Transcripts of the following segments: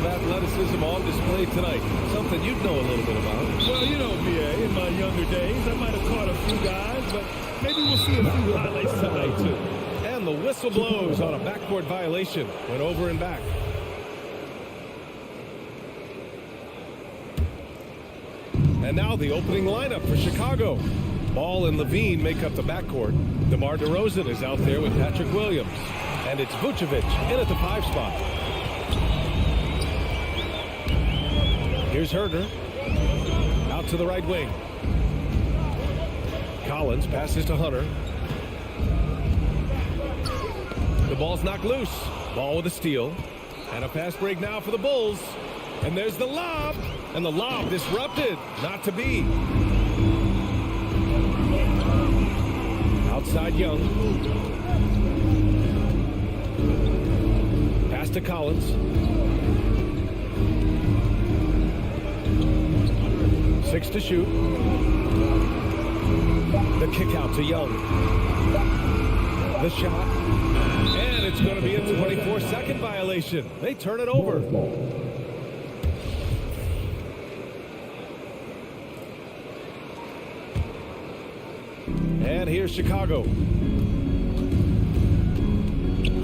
of athleticism on display tonight. Something you'd know a little bit about. Well, you know me, in my younger days, I might have caught a few guys, but maybe we'll see a few highlights tonight, too. And the whistle blows on a backcourt violation. Went over and back. And now the opening lineup for Chicago. Ball and Levine make up the backcourt. DeMar DeRozan is out there with Patrick Williams. And it's Vucevic in at the 5 spot. Here's Herder. Out to the right wing. Collins passes to Hunter. The ball's knocked loose. Ball with a steal. And a fast break now for the Bulls. And there's the lob. And the lob disrupted. Not to be. Outside Young. Pass to Collins. 6 to shoot. The kick out to Young. The shot. And it's going to be a 24-second violation. They turn it over. And here's Chicago.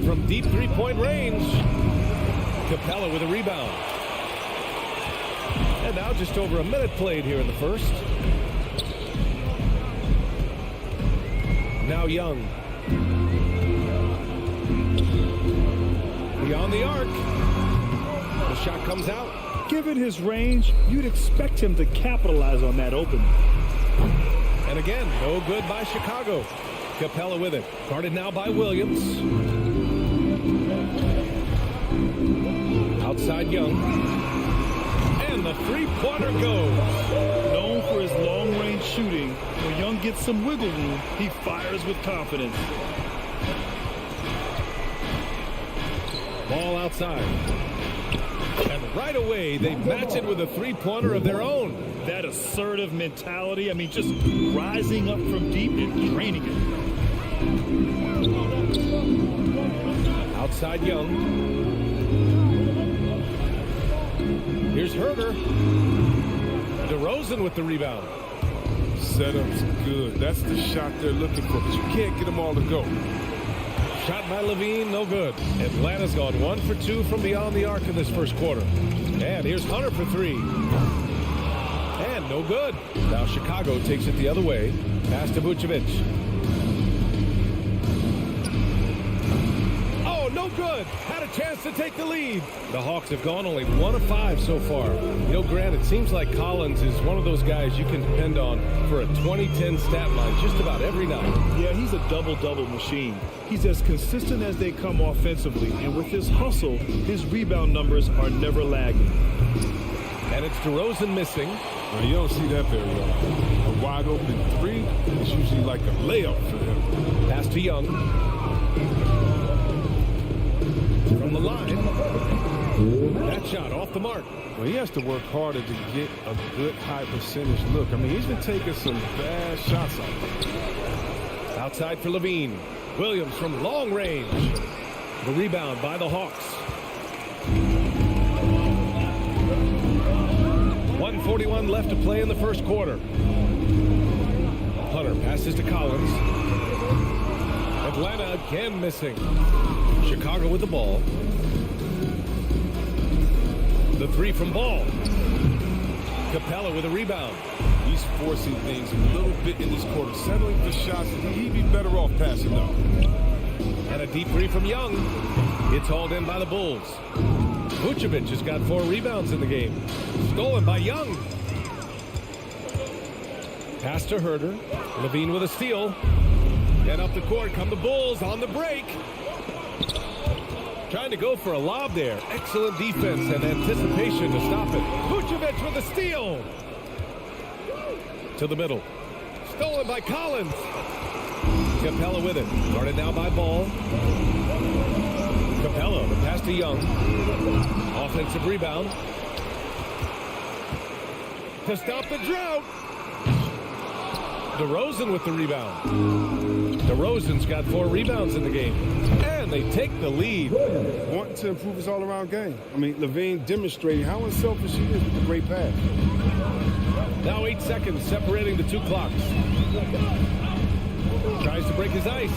From deep three-point range. Capella with a rebound. And now just over a minute played here in the first. Now Young. Beyond the arc. The shot comes out. Given his range, you'd expect him to capitalize on that opening. And again, no good by Chicago. Capella with it. Guarded now by Williams. Outside Young. And the three-pointer goes. Known for his long-range shooting, when Young gets some wiggle room, he fires with confidence. Ball outside. And right away, they match it with a three-pointer of their own. That assertive mentality, I mean, just rising up from deep and draining it. Outside Young. Here's Herder. DeRozan with the rebound. Setup's good. That's the shot they're looking for, but you can't get them all to go. Shot by Levine, no good. Atlanta's gone 1 for 2 from beyond the arc in this first quarter. And here's Hunter for 3. And no good. Now Chicago takes it the other way. Pass to Vucevic. Oh, no good. Had a chance to take the lead. The Hawks have gone only 1 of 5 so far. You know, Grant, it seems like Collins is one of those guys you can depend on for a 2010 stat line just about every night. Yeah, he's a double-double machine. He's as consistent as they come offensively, and with his hustle, his rebound numbers are never lagging. And it's DeRozan missing. Well, you don't see that very well. A wide open 3 is usually like a layup for him. Pass to Young. From the line. That shot off the mark. Well, he has to work harder to get a good high percentage look. I mean, he's been taking some bad shots out. Outside for Levine. Williams from long range. The rebound by the Hawks. 1:41 left to play in the first quarter. Hunter passes to Collins. Atlanta again missing. Chicago with the ball. The 3 from Ball. Capella with a rebound. He's forcing things a little bit in this quarter, settling for shots. He'd be better off passing though. And a deep 3 from Young. It's hauled in by the Bulls. Vucevic has got 4 rebounds in the game. Stolen by Young. Pass to Herder. Levine with a steal. And up the court come the Bulls on the break. Trying to go for a lob there. Excellent defense and anticipation to stop it. Vucevic with a steal. To the middle. Stolen by Collins. Capella with it. Guarded now by Ball. Capella, the pass to Young. Offensive rebound. To stop the drought. DeRozan with the rebound. DeRozan's got 4 rebounds in the game. And And they take the lead. Wanting to improve his all-around game. I mean, Levine demonstrating how unselfish he is with the great pass. Now 8 seconds separating the two clocks. Tries to break his ice.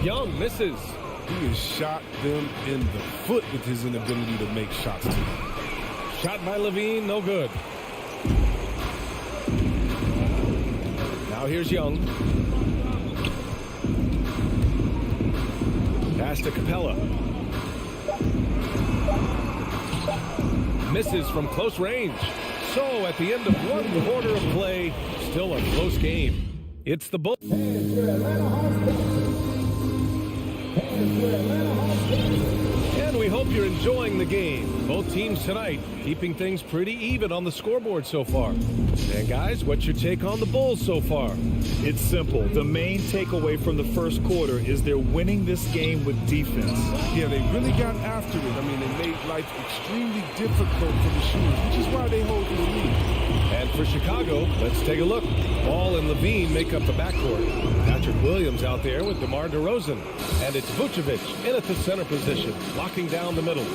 Young misses. He has shot them in the foot with his inability to make shots. Shot by Levine, no good. Now here's Young. Pass to Capella. Misses from close range. So at the end of 1 quarter of play, still a close game. It's the Bulls. And we hope you're enjoying the game. Both teams tonight keeping things pretty even on the scoreboard so far. And guys, what's your take on the Bulls so far? It's simple. The main takeaway from the first quarter is they're winning this game with defense. Yeah, they really got after it. I mean, they made life extremely difficult for the shooters, which is why they hold the lead. And for Chicago, let's take a look. Ball and Levine make up the backcourt. Patrick Williams out there with DeMar DeRozan. And it's Vucevic in at the center position, locking down the middle.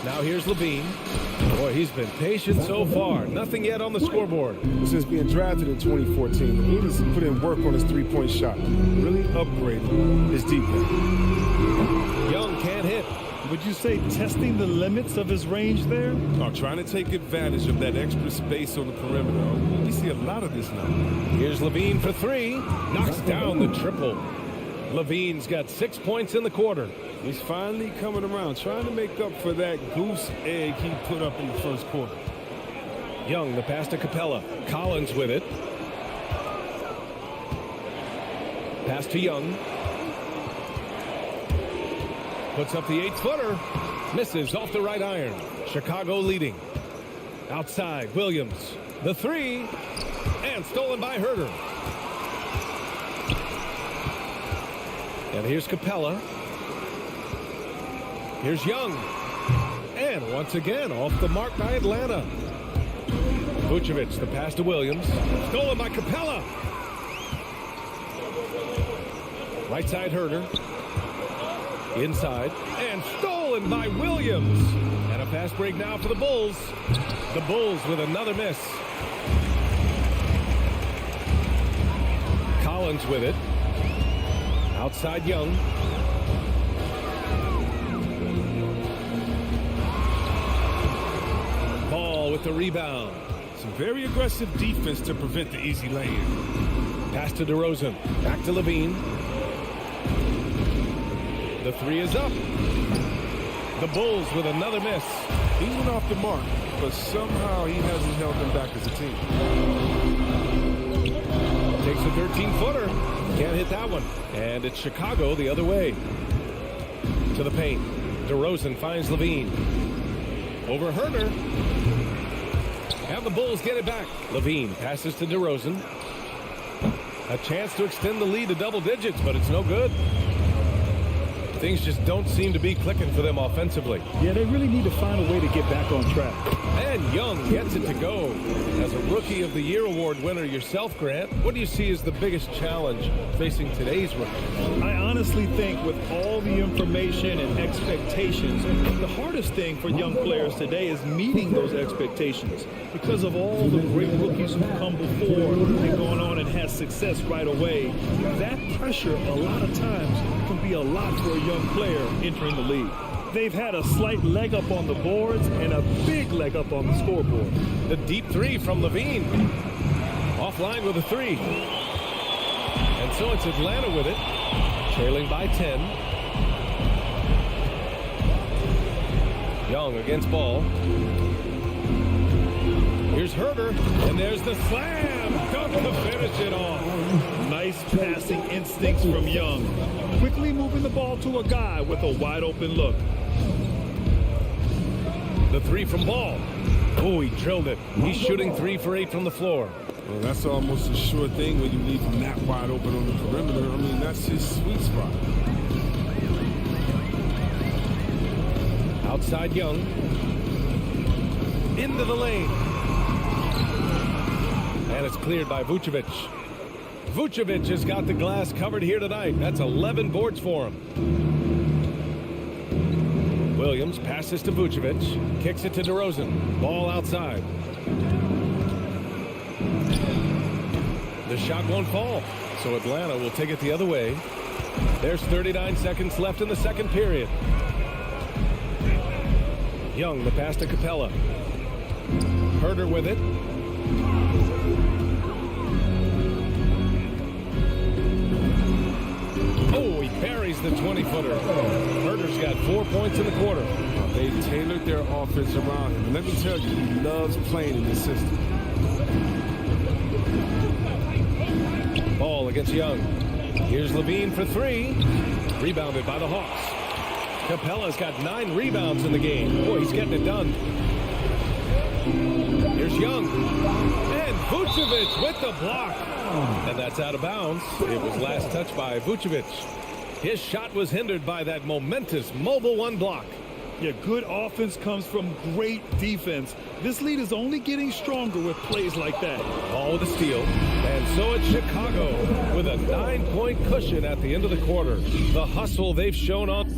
Now here's Levine. Boy, he's been patient so far. Nothing yet on the scoreboard. Since being drafted in 2014, Levine has put in work on his three-point shot. Really upgraded his deep game. Young can't hit. Would you say testing the limits of his range there? Oh, trying to take advantage of that extra space on the perimeter. We see a lot of this now. Here's Levine for 3. Knocks down the triple. Levine's got 6 points in the quarter. He's finally coming around, trying to make up for that goose egg he put up in the first quarter. Young, the pass to Capella. Collins with it. Pass to Young. Puts up the 8-footer. Misses off the right iron. Chicago leading. Outside, Williams. The 3. And stolen by Herter. And here's Capella. Here's Young. And once again, off the mark by Atlanta. Vucevic, the pass to Williams. Stolen by Capella. Right side, Herter. Inside. And stolen by Williams. And a fast break now for the Bulls. The Bulls with another miss. Collins with it. Outside Young. Ball with the rebound. Some very aggressive defense to prevent the easy lay-in. Pass to DeRozan. Back to Levine. The 3 is up. The Bulls with another miss. He went off the mark, but somehow he hasn't held them back as a team. Takes a 13-footer. Can't hit that one. And it's Chicago the other way. To the paint. DeRozan finds Levine. Over Herter. And the Bulls get it back. Levine passes to DeRozan. A chance to extend the lead to double digits, but it's no good. Things just don't seem to be clicking for them offensively. Yeah, they really need to find a way to get back on track. And Young gets it to go. As a Rookie of the Year award winner yourself, Grant, what do you see as the biggest challenge facing today's rookie? I honestly think with all the information and expectations, the hardest thing for young players today is meeting those expectations. Because of all the great rookies who've come before and gone on and had success right away, that pressure a lot of times can be a lot for a young player entering the league. They've had a slight leg up on the boards and a big leg up on the scoreboard. The deep 3 from Levine. Offline with a 3. And so it's Atlanta with it. Trailing by 10. Young against Ball. Here's Herter. And there's the slam. Dunk to finish it off. Nice passing instincts from Young. Quickly moving the ball to a guy with a wide open look. The 3 from Ball. Oh, he drilled it. He's shooting 3 for 8 from the floor. Well, that's almost a sure thing when you leave him that wide open on the perimeter. I mean, that's his sweet spot. Outside Young. Into the lane. And it's cleared by Vucevic. Vucevic has got the glass covered here tonight. That's 11 boards for him. Williams passes to Vucevic. Kicks it to DeRozan. Ball outside. The shot won't fall, so Atlanta will take it the other way. There's 39 seconds left in the second period. Young, the pass to Capella. Herder with it. Oh, he buries the 20-footer. Herder's got 4 points in the quarter. They tailored their offense around him. And let me tell you, he loves playing in this system. Ball against Young. Here's Levine for three. Rebounded by the Hawks. Capella's got 9 rebounds in the game. Boy, he's getting it done. Here's Young. And Vucevic with the block. And that's out of bounds. It was last touched by Vucevic. His shot was hindered by that momentous mobile one block. Yeah, good offense comes from great defense. This lead is only getting stronger with plays like that. Ball with a steal. And so it's Chicago with a 9-point cushion at the end of the quarter. The hustle they've shown on.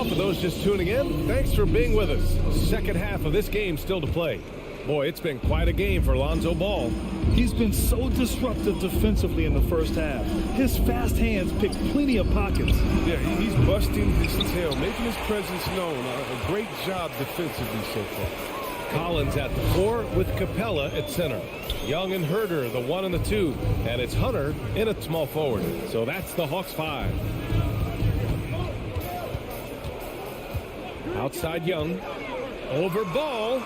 For those just tuning in, thanks for being with us. Second half of this game still to play. Boy, it's been quite a game for Lonzo Ball. He's been so disruptive defensively in the first half. His fast hands pick plenty of pockets. Yeah, he's busting his tail, making his presence known. A great job defensively so far. Collins at the 4 with Capella at center. Young and Herder, the 1 and the 2. And it's Hunter in at small forward. So that's the Hawks 5. Outside Young. Over Ball.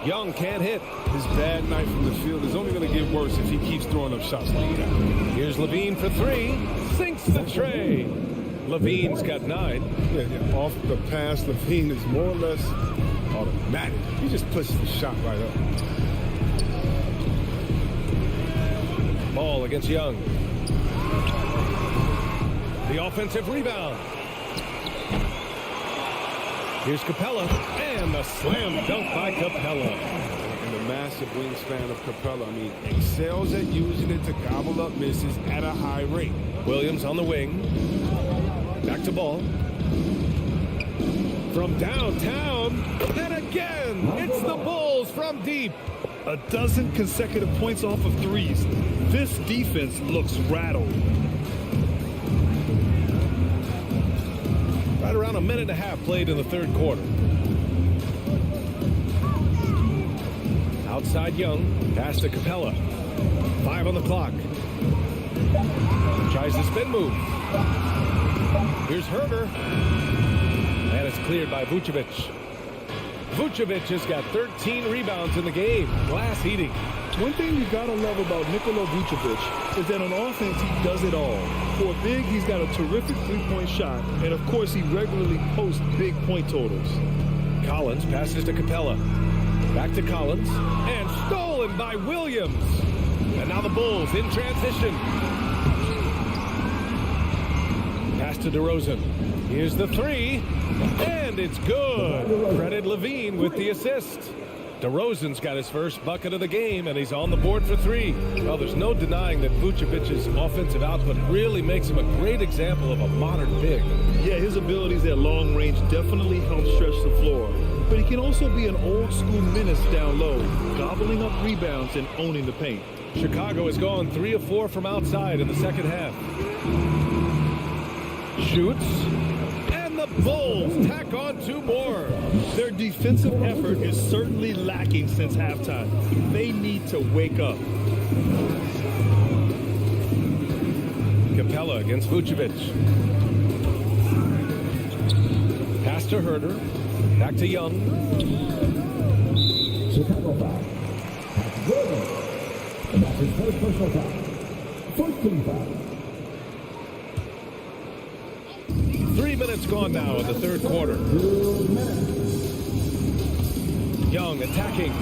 Young can't hit. His bad night from the field is only going to get worse if he keeps throwing up shots like that. Here's Levine for 3. Sinks the tray. Levine's got 9. Yeah, off the pass, Levine is more or less automatic. He just pushes the shot right up. Ball against Young. The offensive rebound. Here's Capella, and the slam dunk by Capella. And the massive wingspan of Capella, I mean, excels at using it to gobble up misses at a high rate. Williams on the wing. Back to Ball. From downtown, and again, it's the Bulls from deep. A dozen consecutive points off of threes. This defense looks rattled. Right around a minute and a half played in the third quarter. Outside Young, pass to Capella. 5 on the clock. Tries the spin move. Here's Herder. And it's cleared by Vucevic. Vucevic has got 13 rebounds in the game. Glass eating. One thing you gotta love about Nikola Vucevic is that on offense he does it all. For a big, he's got a terrific three-point shot, and of course he regularly posts big point totals. Collins passes to Capella. Back to Collins, and stolen by Williams. And now the Bulls in transition. Pass to DeRozan. Here's the 3, and it's good. Credit Levine with the assist. DeRozan's got his first bucket of the game, and he's on the board for 3. Well, there's no denying that Vucevic's offensive output really makes him a great example of a modern big. Yeah, his abilities at long range definitely help stretch the floor. But he can also be an old-school menace down low, gobbling up rebounds and owning the paint. Chicago has gone 3 of 4 from outside in the second half. Shoots. The Bulls tack on 2 more. Their defensive effort is certainly lacking since halftime. They need to wake up. Capella against Vucevic. Pass to Herder. Back to Young. Chicago foul. And that's his first personal foul. First team foul. 3 minutes gone now in the third quarter. Young attacking.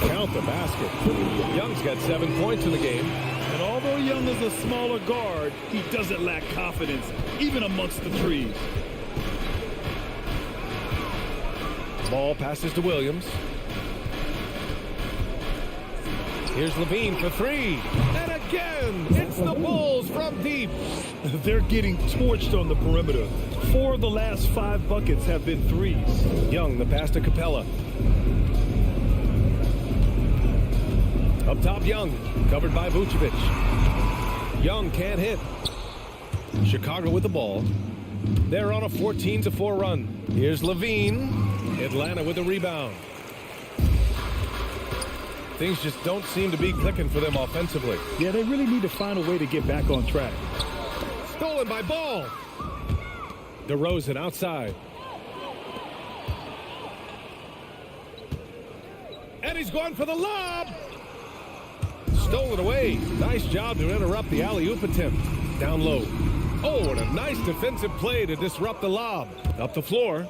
Count the basket. Young's got 7 points in the game. And all Although Young is a smaller guard, he doesn't lack confidence, even amongst the trees. Ball passes to Williams. Here's Levine for three. And again, it's the Bulls from deep. They're getting torched on the perimeter. 4 of the last 5 buckets have been threes. Young, the pass to Capella. Up top, Young, covered by Vucevic. Young can't hit. Chicago with the ball. They're on a 14-4 run. Here's Levine. Atlanta with the rebound. Things just don't seem to be clicking for them offensively. Yeah, they really need to find a way to get back on track. Stolen by Ball. DeRozan outside. And he's going for the lob. Stolen away. Nice job to interrupt the alley-oop attempt. Down low. Oh, and a nice defensive play to disrupt the lob. Up the floor.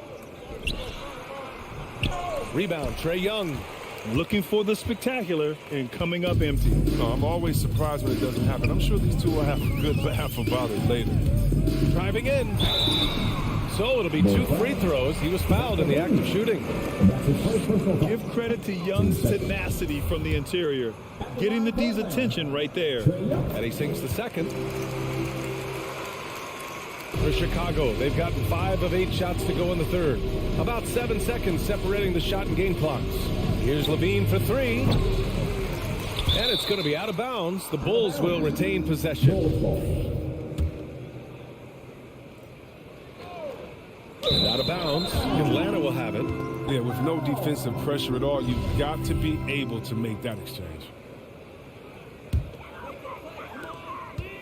Rebound, Trae Young. Looking for the spectacular and coming up empty. No, I'm always surprised when it doesn't happen. I'm sure these two will have a good laugh about it later. Driving in. So it'll be 2 free throws. He was fouled in the act of shooting. Give credit to Young's tenacity from the interior. Getting the D's attention right there. And he sinks the second. For Chicago, they've gotten 5 of 8 shots to go in the third. About 7 seconds separating the shot and game clocks. Here's Levine for 3. And it's going to be out of bounds. The Bulls will retain possession. And out of bounds. Atlanta will have it. Yeah, with no defensive pressure at all, you've got to be able to make that exchange.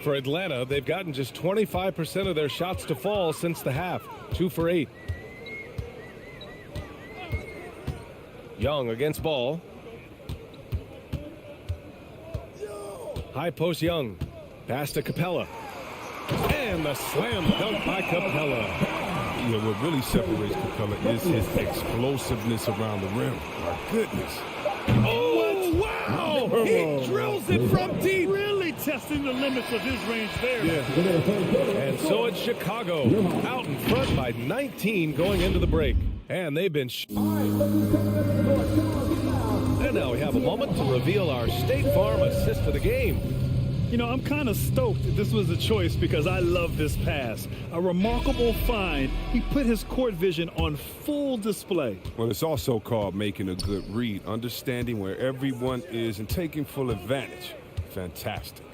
For Atlanta, they've gotten just 25% of their shots to fall since the half. 2 for 8. Young against Ball. High post Young. Pass to Capella. And the slam dunk by Capella. Yeah, what really separates Capella is his explosiveness around the rim. My goodness. Oh, wow! He drills it from deep. Really testing the limits of his range there. Yeah. And so it's Chicago out in front by 19 going into the break. And they've been and now we have a moment to reveal our State Farm assist of the game. You know, I'm kind of stoked this was a choice because I love this pass. A remarkable find. He put his court vision on full display. Well, it's also called making a good read, understanding where everyone is and taking full advantage. Fantastic.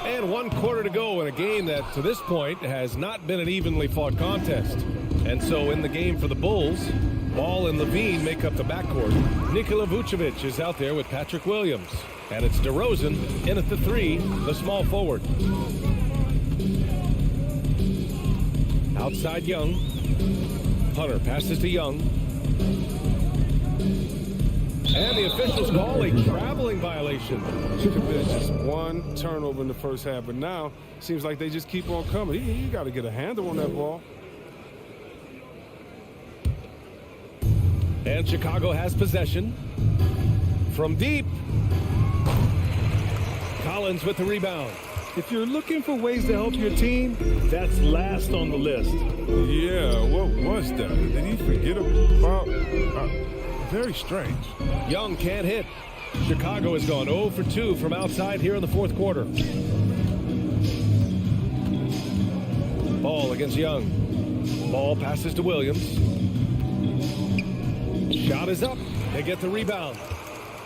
And 1 quarter to go in a game that, to this point, has not been an evenly fought contest. And so in the game for the Bulls, Ball and Levine make up the backcourt. Nikola Vucevic is out there with Patrick Williams. And it's DeRozan in at the 3, the small forward. Outside Young. Hunter passes to Young. And the officials call a traveling violation. There's just 1 turnover in the first half, but now it seems like they just keep on coming. You got to get a handle on that ball. And Chicago has possession. From deep. Collins with the rebound. If you're looking for ways to help your team, that's last on the list. Yeah, what was that? Did he forget about... very strange. Young can't hit. Chicago has gone 0 for 2 from outside here in the 4th quarter. Ball against Young. Ball passes to Williams. Shot is up. They get the rebound.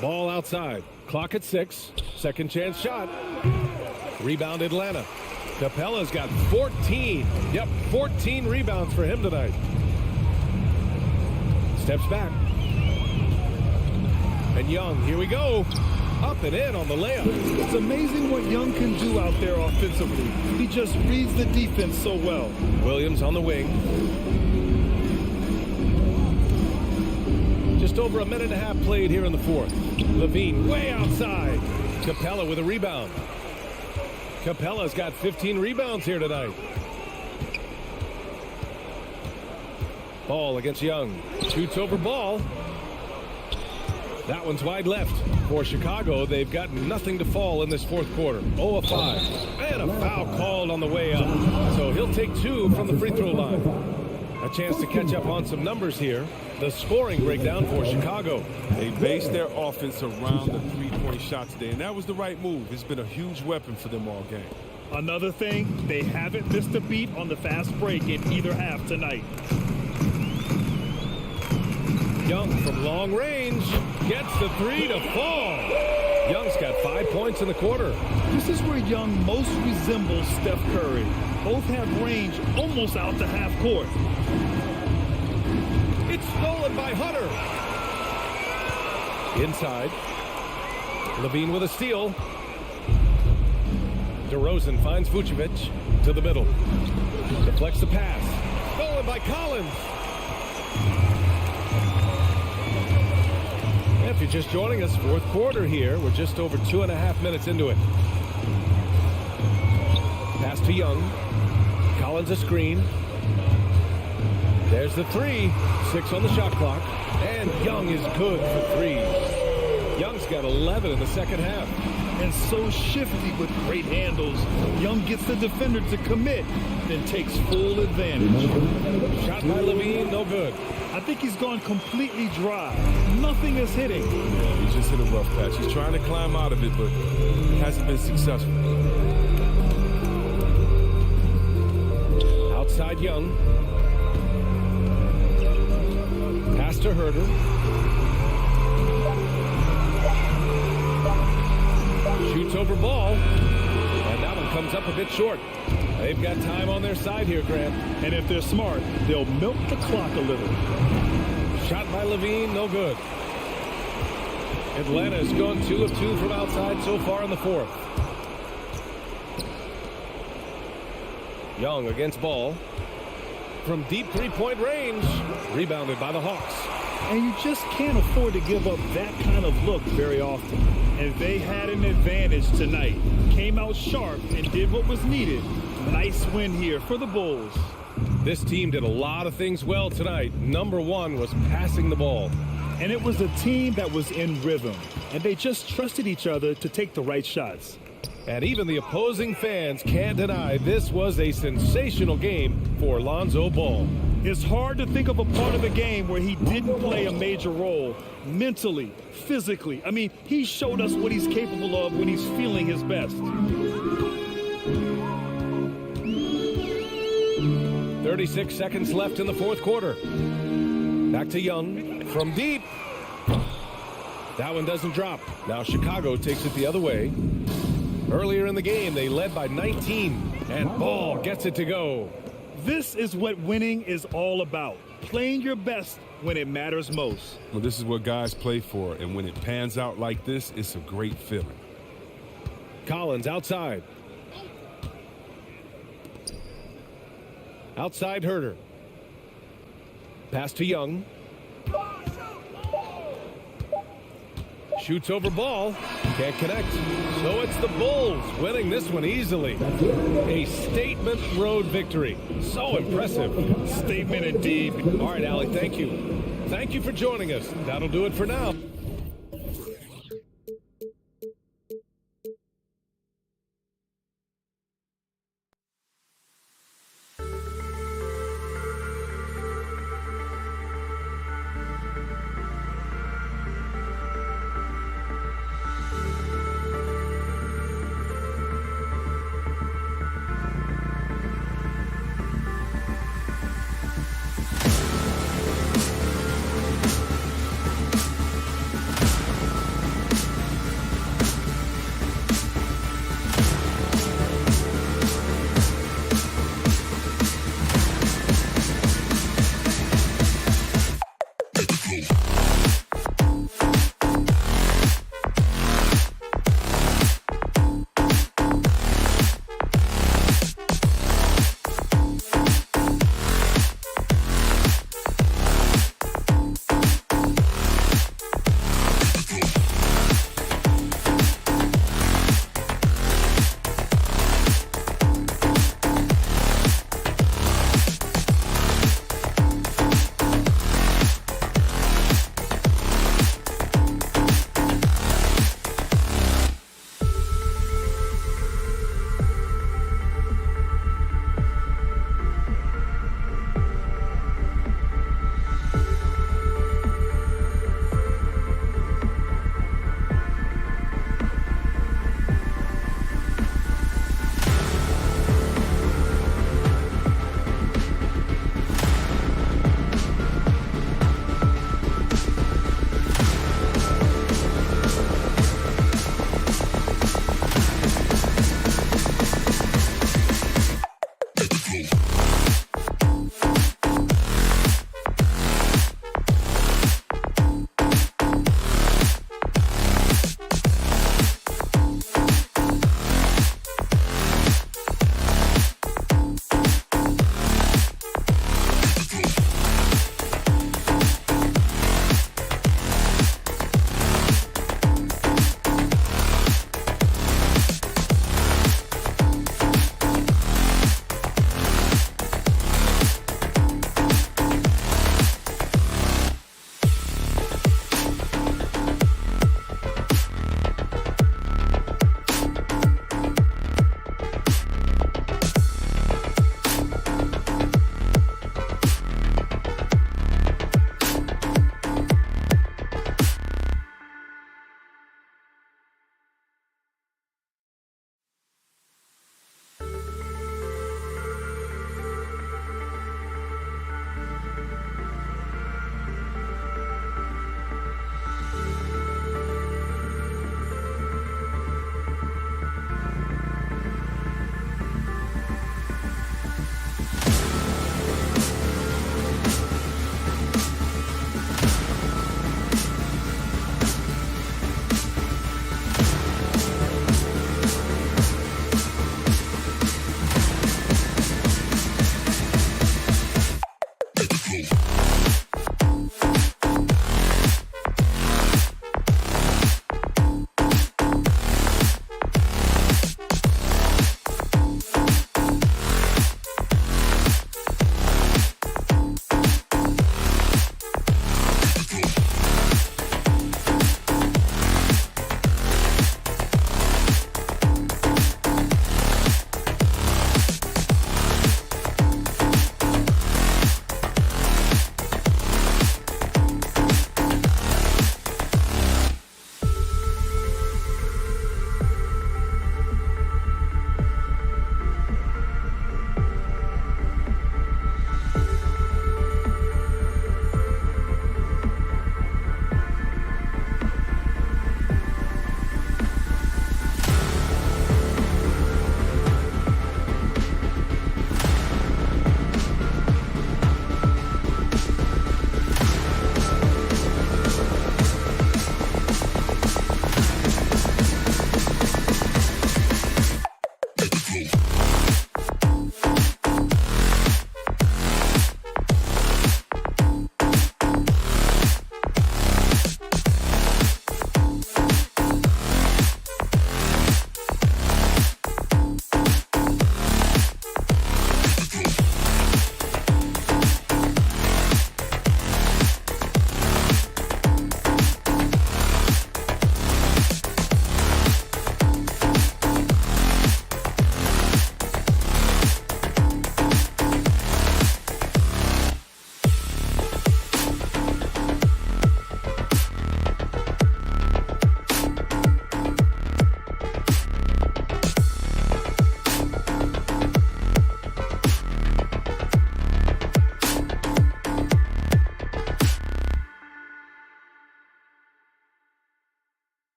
Ball outside. Clock at 6. Second chance shot. Rebound Atlanta. Capella's got 14. Yep, 14 rebounds for him tonight. Steps back. And Young, here we go. Up and in on the layup. It's amazing what Young can do out there offensively. He just reads the defense so well. Williams on the wing. Just over a minute and a half played here in the 4th. Levine way outside. Capella with a rebound. Capella's got 15 rebounds here tonight. Ball against Young. Shoots over Ball. That one's wide left. For Chicago, they've got nothing to fall in this fourth quarter. 0 of 5. And a foul called on the way up. So he'll take 2 from the free throw line. A chance to catch up on some numbers here. The scoring breakdown for Chicago. They based their offense around the three-point shot today, and that was the right move. It's been a huge weapon for them all game. Another thing, they haven't missed a beat on the fast break in either half tonight. Young from long range gets the 3 to fall. Young's got 5 points in the quarter. This is where Young most resembles Steph Curry. Both have range almost out to half court. It's stolen by Hunter. Inside. Levine with a steal. DeRozan finds Vucevic to the middle. Deflects the pass. Stolen by Collins. If you're just joining us, fourth quarter here. We're just over 2.5 minutes into it. Pass to Young. Collins a screen. There's the 3. 6 on the shot clock. And Young is good for 3. Young's got 11 in the second half. And so shifty with great handles. Young gets the defender to commit, then takes full advantage. Shot by Levine, no good. I think he's gone completely dry. Nothing is hitting. Yeah, he just hit a rough patch. He's trying to climb out of it, but hasn't been successful. Outside Young. Pass to Herter. Shoots over ball. And that one comes up a bit short. They've got time on their side here, Grant. And if they're smart, they'll milk the clock a little. Shot by Levine, no good. Atlanta's gone 2 of 2 from outside so far in the fourth. Young against ball. From deep three-point range. Rebounded by the Hawks. And you just can't afford to give up that kind of look very often. And they had an advantage tonight. Came out sharp and did what was needed. Nice win here for the Bulls. This team did a lot of things well tonight. Number 1 was passing the ball. And it was a team that was in rhythm. And they just trusted each other to take the right shots. And even the opposing fans can't deny this was a sensational game for Lonzo Ball. It's hard to think of a part of the game where he didn't play a major role. Mentally, physically. I mean, he showed us what he's capable of when he's feeling his best. 36 seconds left in the fourth quarter. Back to Young from deep. That one doesn't drop. Now Chicago takes it the other way. Earlier in the game, they led by 19. And Ball gets it to go. This is what winning is all about. Playing your best when it matters most. Well, this is what guys play for, and when it pans out like this, it's a great feeling. Collins outside. Outside Herter. Pass to Young. Shoots over ball. Can't connect. So it's the Bulls winning this one easily. A statement road victory. So impressive. Statement indeed. All right, Allie, thank you. Thank you for joining us. That'll do it for now.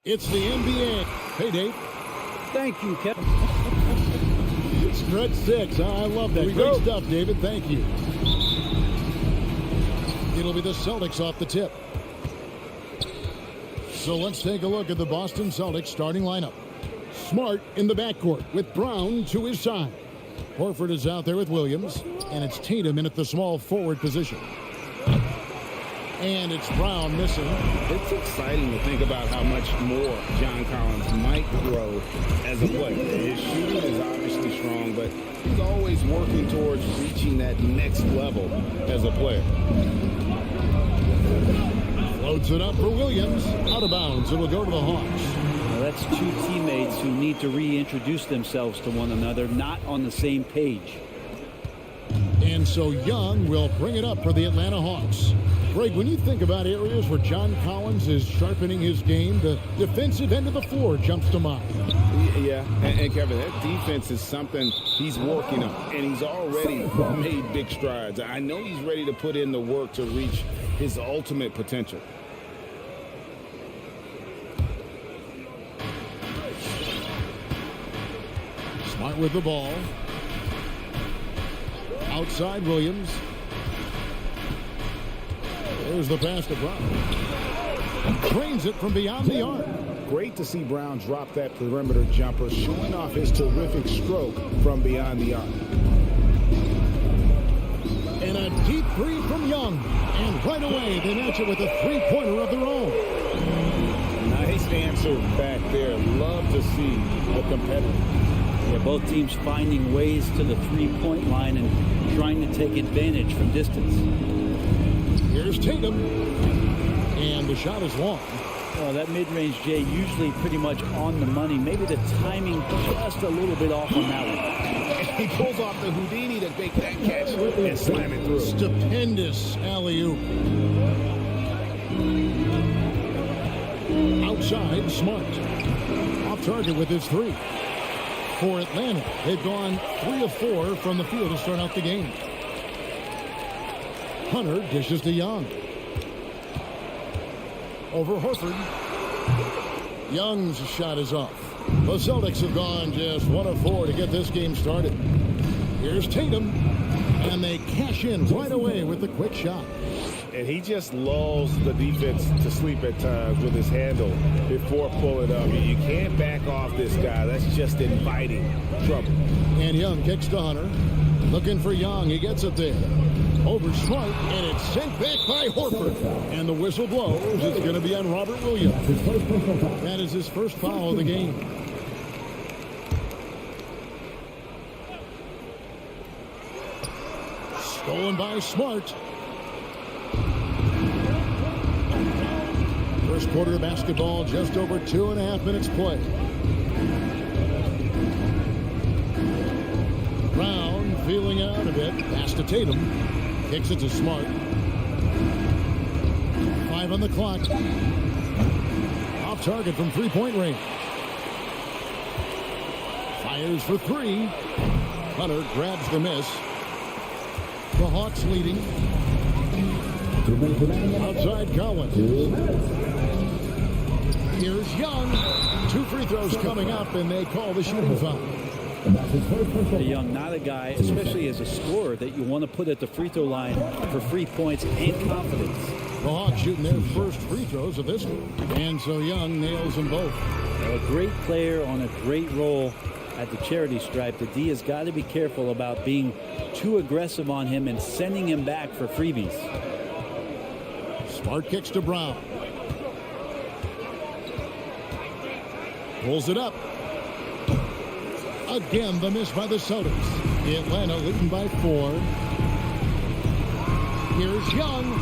It's the NBA. Hey, Dave. Thank you, Kevin. Stretch 6. I love that. Great stuff, David. Thank you. It'll be the Celtics off the tip. So let's take a look at the Boston Celtics starting lineup. Smart in the backcourt with Brown to his side. Horford is out there with Williams, and it's Tatum in at the small forward position. And it's Brown missing. It's exciting to think about how much more John Collins might grow as a player. His shooting is obviously strong, but he's always working towards reaching that next level as a player. Floats it up for Williams. Out of bounds. It will go to the Hawks. Well, that's two teammates who need to reintroduce themselves to one another, not on the same page. And so Young will bring it up for the Atlanta Hawks. Greg, when you think about areas where John Collins is sharpening his game, the defensive end of the floor jumps to mind. Yeah, and Kevin, that defense is something he's working on, and he's already made big strides. I know he's ready to put in the work to reach his ultimate potential. Smart with the ball. Outside Williams. There's the pass to Brown. Trains it from beyond the arc. Great to see Brown drop that perimeter jumper, showing off his terrific stroke from beyond the arc. And a deep three from Young. And right away, they match it with a three-pointer of their own. Nice answer back there. Love to see the competitor. Yeah, both teams finding ways to the three-point line and trying to take advantage from distance. Here's Tatum. And the shot is long. Well, that mid-range, Jay, usually pretty much on the money. Maybe the timing just a little bit off on that one. He pulls off the Houdini to make that catch and slam it through. Stupendous alley-oop. Outside, Smart. Off target with his three. For Atlanta, they've gone 3 of 4 from the field to start out the game. Hunter dishes to Young. Over Horford. Young's shot is off. The Celtics have gone just 1 of 4 to get this game started. Here's Tatum. And they cash in right away with the quick shot. And he just lulls the defense to sleep at times with his handle before pulling up. You can't back off this guy. That's just inviting trouble. And Young kicks to Hunter. Looking for Young. He gets it there. Over Smart, and it's sent back by Horford. And the whistle blows. It's going to be on Robert Williams. That is his first foul of the game. Stolen by Smart. First quarter of basketball, just over 2.5 minutes play. Brown feeling out a bit. Pass to Tatum. Kicks it to Smart. 5 on the clock. Off target from three-point range. Fires for 3. Hunter grabs the miss. The Hawks leading. Outside Collins. Here's Young. 2 free throws coming up, and they call the shooting foul. Young, not a guy, especially as a scorer, that you want to put at the free throw line for free points and confidence. The Hawks shooting their first free throws of this one. And so Young nails them both. A great player on a great role at the charity stripe. The D has got to be careful about being too aggressive on him and sending him back for freebies. Smart kicks to Brown. Pulls it up. Again, the miss by the Celtics. Atlanta leading by 4. Here's Young.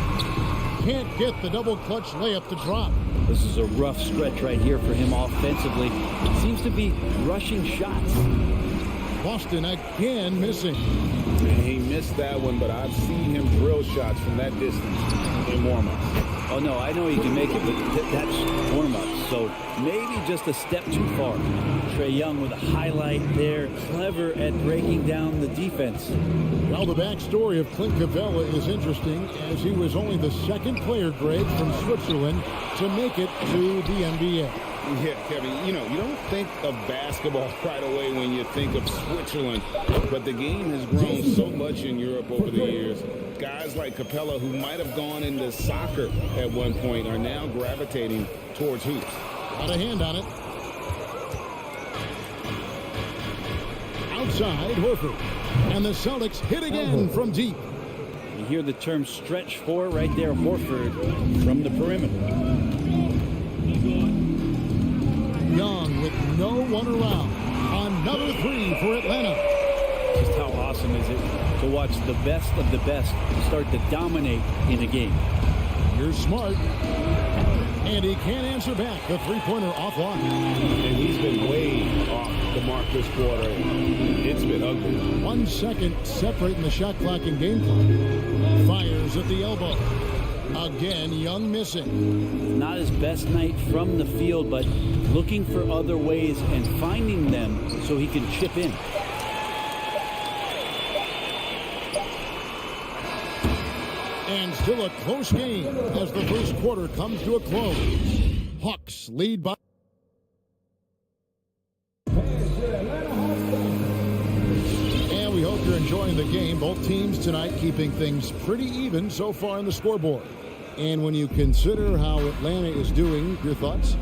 Can't get the double clutch layup to drop. This is a rough stretch right here for him offensively. Seems to be rushing shots. Boston again missing. And he missed that one, but I've seen him drill shots from that distance in warm-ups. Oh, no, I know he can make it, but that's warm-ups. So maybe just a step too far. Trae Young with a highlight there. Clever at breaking down the defense. Well, the backstory of Clint Capella is interesting, as he was only the second player, Greg, from Switzerland to make it to the NBA. Yeah, Kevin, you don't think of basketball right away when you think of Switzerland, but the game has grown so much in Europe over the years. Guys like Capella, who might have gone into soccer at one point, are now gravitating towards hoops. Got a hand on it. Outside, Horford. And the Celtics hit again from deep. You hear the term stretch four right there, Horford from the perimeter. Young with no one around. Another three for Atlanta. Just how awesome is it to watch the best of the best start to dominate in a game. Here's Smart. And he can't answer back. The three-pointer offline. And he's been way off the mark this quarter. It's been ugly. 1 second separating the shot clock and game clock. Fires at the elbow. Again, Young missing. Not his best night from the field, but looking for other ways and finding them so he can chip in. And still a close game as the first quarter comes to a close. Hawks lead by. And we hope you're enjoying the game. Both teams tonight keeping things pretty even so far on the scoreboard. And when you consider how Atlanta is doing, your thoughts?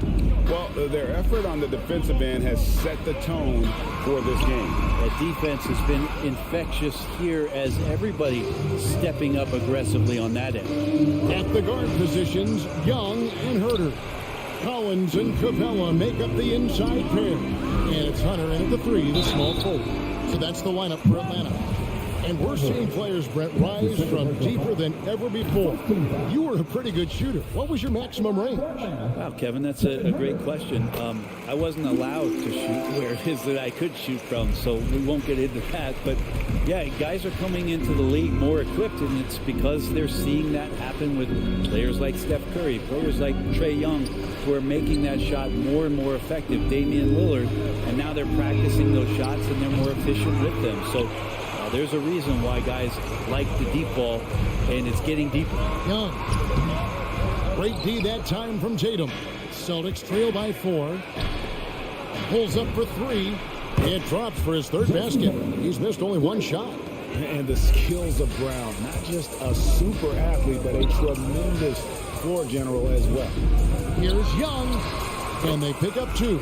Well, their effort on the defensive end has set the tone for this game. That defense has been infectious here as everybody stepping up aggressively on that end. At the guard positions, Young and Herter. Collins and Capella make up the inside pair. And it's Hunter in at the three, the small forward. So that's the lineup for Atlanta. And we're seeing players, Brett, rise from deeper than ever before. You were a pretty good shooter. What was your maximum range? Wow, Kevin, that's a great question. I wasn't allowed to shoot where it is that I could shoot from, so we won't get into that. But, yeah, guys are coming into the league more equipped, and it's because they're seeing that happen with players like Steph Curry, players like Trae Young, who are making that shot more and more effective, Damian Lillard, and now they're practicing those shots, and they're more efficient with them. So there's a reason why guys like the deep ball, and it's getting deeper. Young. Great D that time from Tatum. Celtics trail by 4. Pulls up for 3. It drops for his third basket. He's missed only one shot. And the skills of Brown, not just a super athlete, but a tremendous floor general as well. Here's Young, and they pick up 2.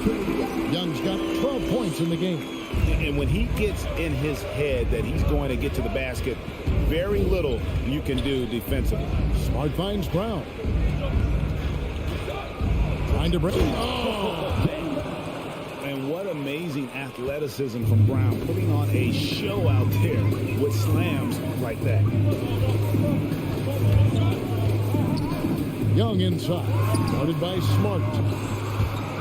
Young's got 12 points in the game. And when he gets in his head that he's going to get to the basket, very little you can do defensively. Smart finds Brown. Trying to break. Oh! And what amazing athleticism from Brown, putting on a show out there with slams like that. Young inside. Guarded by Smart.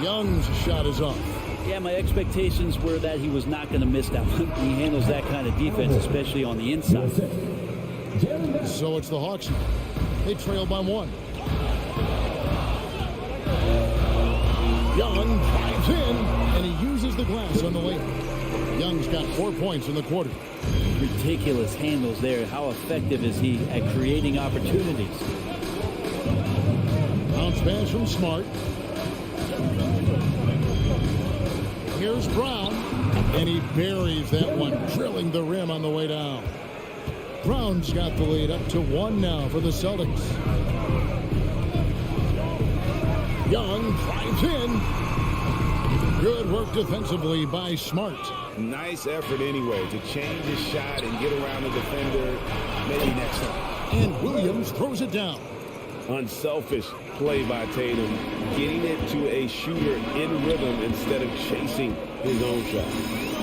Young's shot is off. Yeah, my expectations were that he was not going to miss that one. He handles that kind of defense, especially on the inside. So it's the Hawks now. They trail by 1. Young drives in, and he uses the glass on the layup. Young's got 4 points in the quarter. Ridiculous handles there. How effective is he at creating opportunities? Bounce pass from Smart. Here's Brown, and he buries that one, drilling the rim on the way down. Brown's got the lead up to 1 now for the Celtics. Young drives in. Good work defensively by Smart. Nice effort anyway to change his shot and get around the defender maybe next time. And Williams throws it down. Unselfish play by Tatum, getting it to a shooter in rhythm instead of chasing his own shot.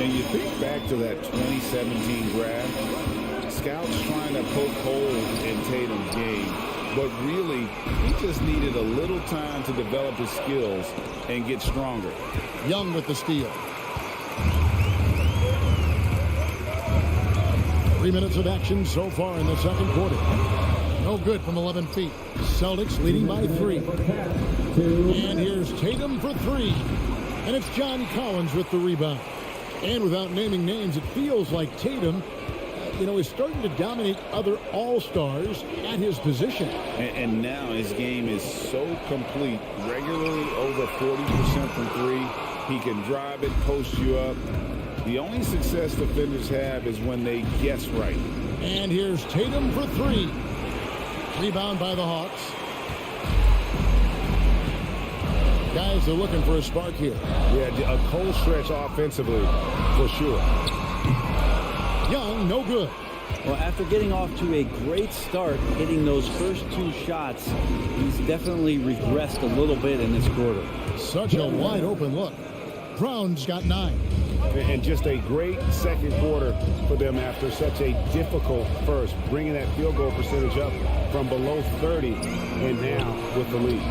And you think back to that 2017 draft, scouts trying to poke holes in Tatum's game, but really he just needed a little time to develop his skills and get stronger. Young with the steal. 3 minutes of action so far in the second quarter. No good from 11 feet. Celtics leading by 3. And here's Tatum for 3. And it's John Collins with the rebound. And without naming names, it feels like Tatum is starting to dominate other all-stars at his position. And now his game is so complete, regularly over 40% from three. He can drive it, post you up. The only success defenders have is when they guess right. And here's Tatum for three. Rebound by the Hawks. Guys are looking for a spark here. Yeah, a cold stretch offensively, for sure. Young, no good. Well, after getting off to a great start, hitting those first two shots, he's definitely regressed a little bit in this quarter. Such a wide open look. Brown's got 9. And just a great second quarter for them after such a difficult first, bringing that field goal percentage up from below 30 and now with the lead.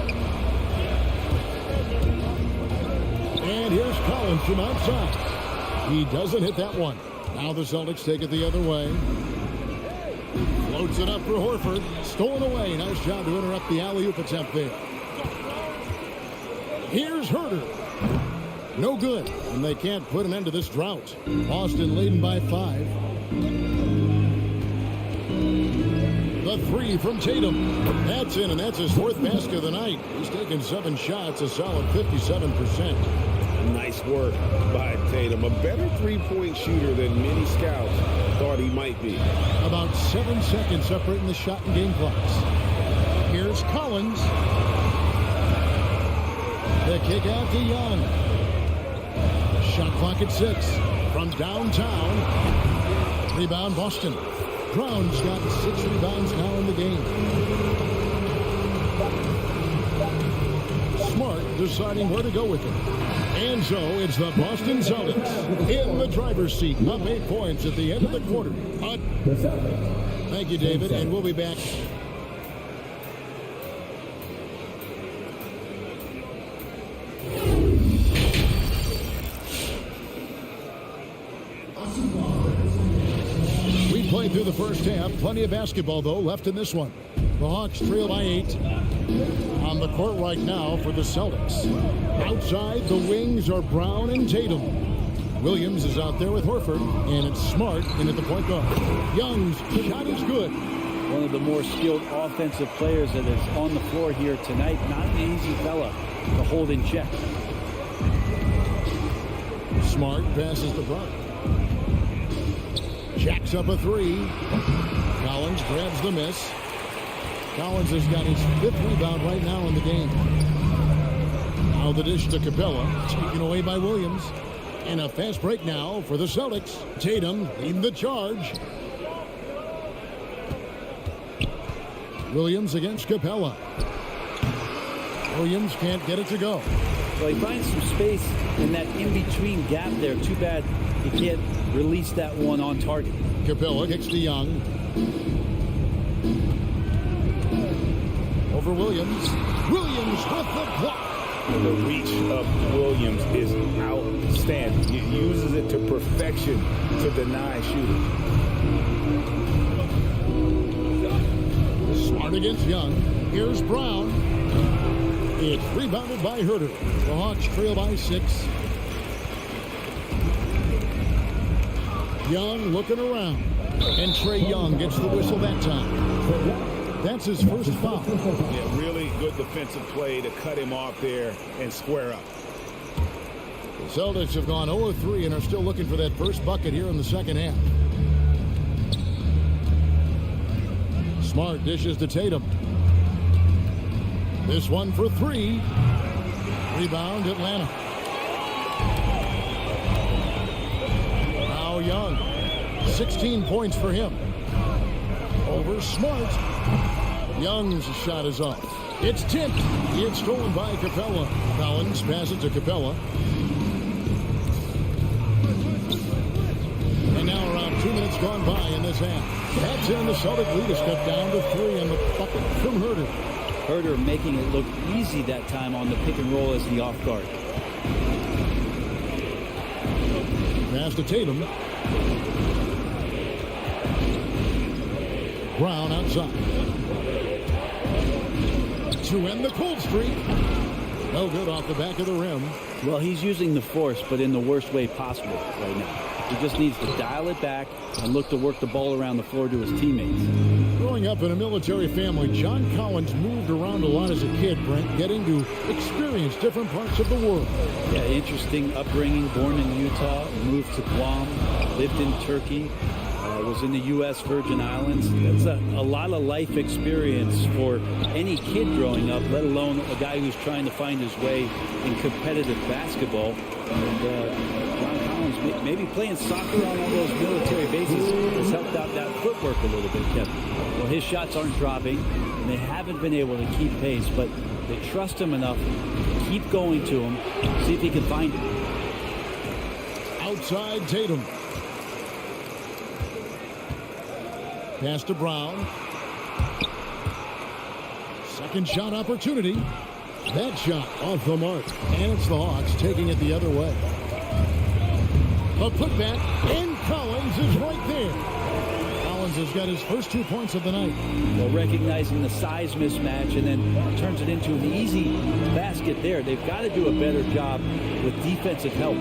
And here's Collins from outside. He doesn't hit that one. Now the Celtics take it the other way. Floats it up for Horford. Stolen away. Nice job to interrupt the alley-oop attempt there. Here's Herter. No good. And they can't put an end to this drought. Boston leading by 5. The three from Tatum. That's in, and that's his 4th basket of the night. He's taken 7 shots, a solid 57%. Nice work by Tatum. A better three-point shooter than many scouts thought he might be. About 7 seconds separating the shot and game clocks. Here's Collins. The kick out to Young. Shot clock at 6. From downtown. Rebound Boston. Brown's got 6 rebounds now in the game. Smart deciding where to go with it. And so it's the Boston Celtics in the driver's seat. Up 8 points at the end of the quarter. Thank you, David, and we'll be back. We played through the first half. Plenty of basketball, though, left in this one. The Hawks trail by 8. On the court right now for the Celtics. Outside, the wings are Brown and Tatum. Williams is out there with Horford, and it's Smart in at the point guard. Young's shot is good. One of the more skilled offensive players that is on the floor here tonight. Not an easy fella to hold in check. Smart passes to Brown. Jacks up a 3. Collins grabs the miss. Collins has got his 5th rebound right now in the game. Now the dish to Capella, taken away by Williams. And a fast break now for the Celtics. Tatum leading the charge. Williams against Capella. Williams can't get it to go. Well, he finds some space in that in-between gap there. Too bad he can't release that one on target. Capella kicks to Young. Over Williams. Williams with the block. The reach of Williams is outstanding. He uses it to perfection to deny shooting. Smart against Young. Here's Brown. It's rebounded by Herter. The Hawks trail by 6. Young looking around. And Trae Young gets the whistle that time. That's his first foul. Yeah, really good defensive play to cut him off there and square up. The Celtics have gone 0-3 and are still looking for that first bucket here in the second half. Smart dishes to Tatum. This one for 3. Rebound Atlanta. Now Young. 16 points for him. Over Smart. Young's shot is off. It's tipped. It's stolen by Capella. Collins passes to Capella. And now around 2 minutes gone by in this half. That's in. The Celtic lead is cut down to 3 and the bucket from Herter. Herter making it look easy that time on the pick and roll as the off guard. Pass to Tatum. Brown outside. To end the cold streak. No good off the back of the rim. Well, he's using the force, but in the worst way possible right now. He just needs to dial it back and look to work the ball around the floor to his teammates. Growing up in a military family, John Collins moved around a lot as a kid, Brent, getting to experience different parts of the world. Yeah, interesting upbringing. Born in Utah, moved to Guam, lived in Turkey, was in the U.S. Virgin Islands. That's a lot of life experience for any kid growing up, let alone a guy who's trying to find his way in competitive basketball. And John Collins, maybe playing soccer on all those military bases has helped out that footwork a little bit, Kevin. Well, his shots aren't dropping, and they haven't been able to keep pace, but they trust him enough to keep going to him, see if he can find it. Outside Tatum. Pass to Brown. Second shot opportunity. That shot off the mark. And it's the Hawks taking it the other way. A putback, and Collins is right there. Collins has got his first 2 points of the night. Well, recognizing the size mismatch and then turns it into an easy basket there. They've got to do a better job with defensive help.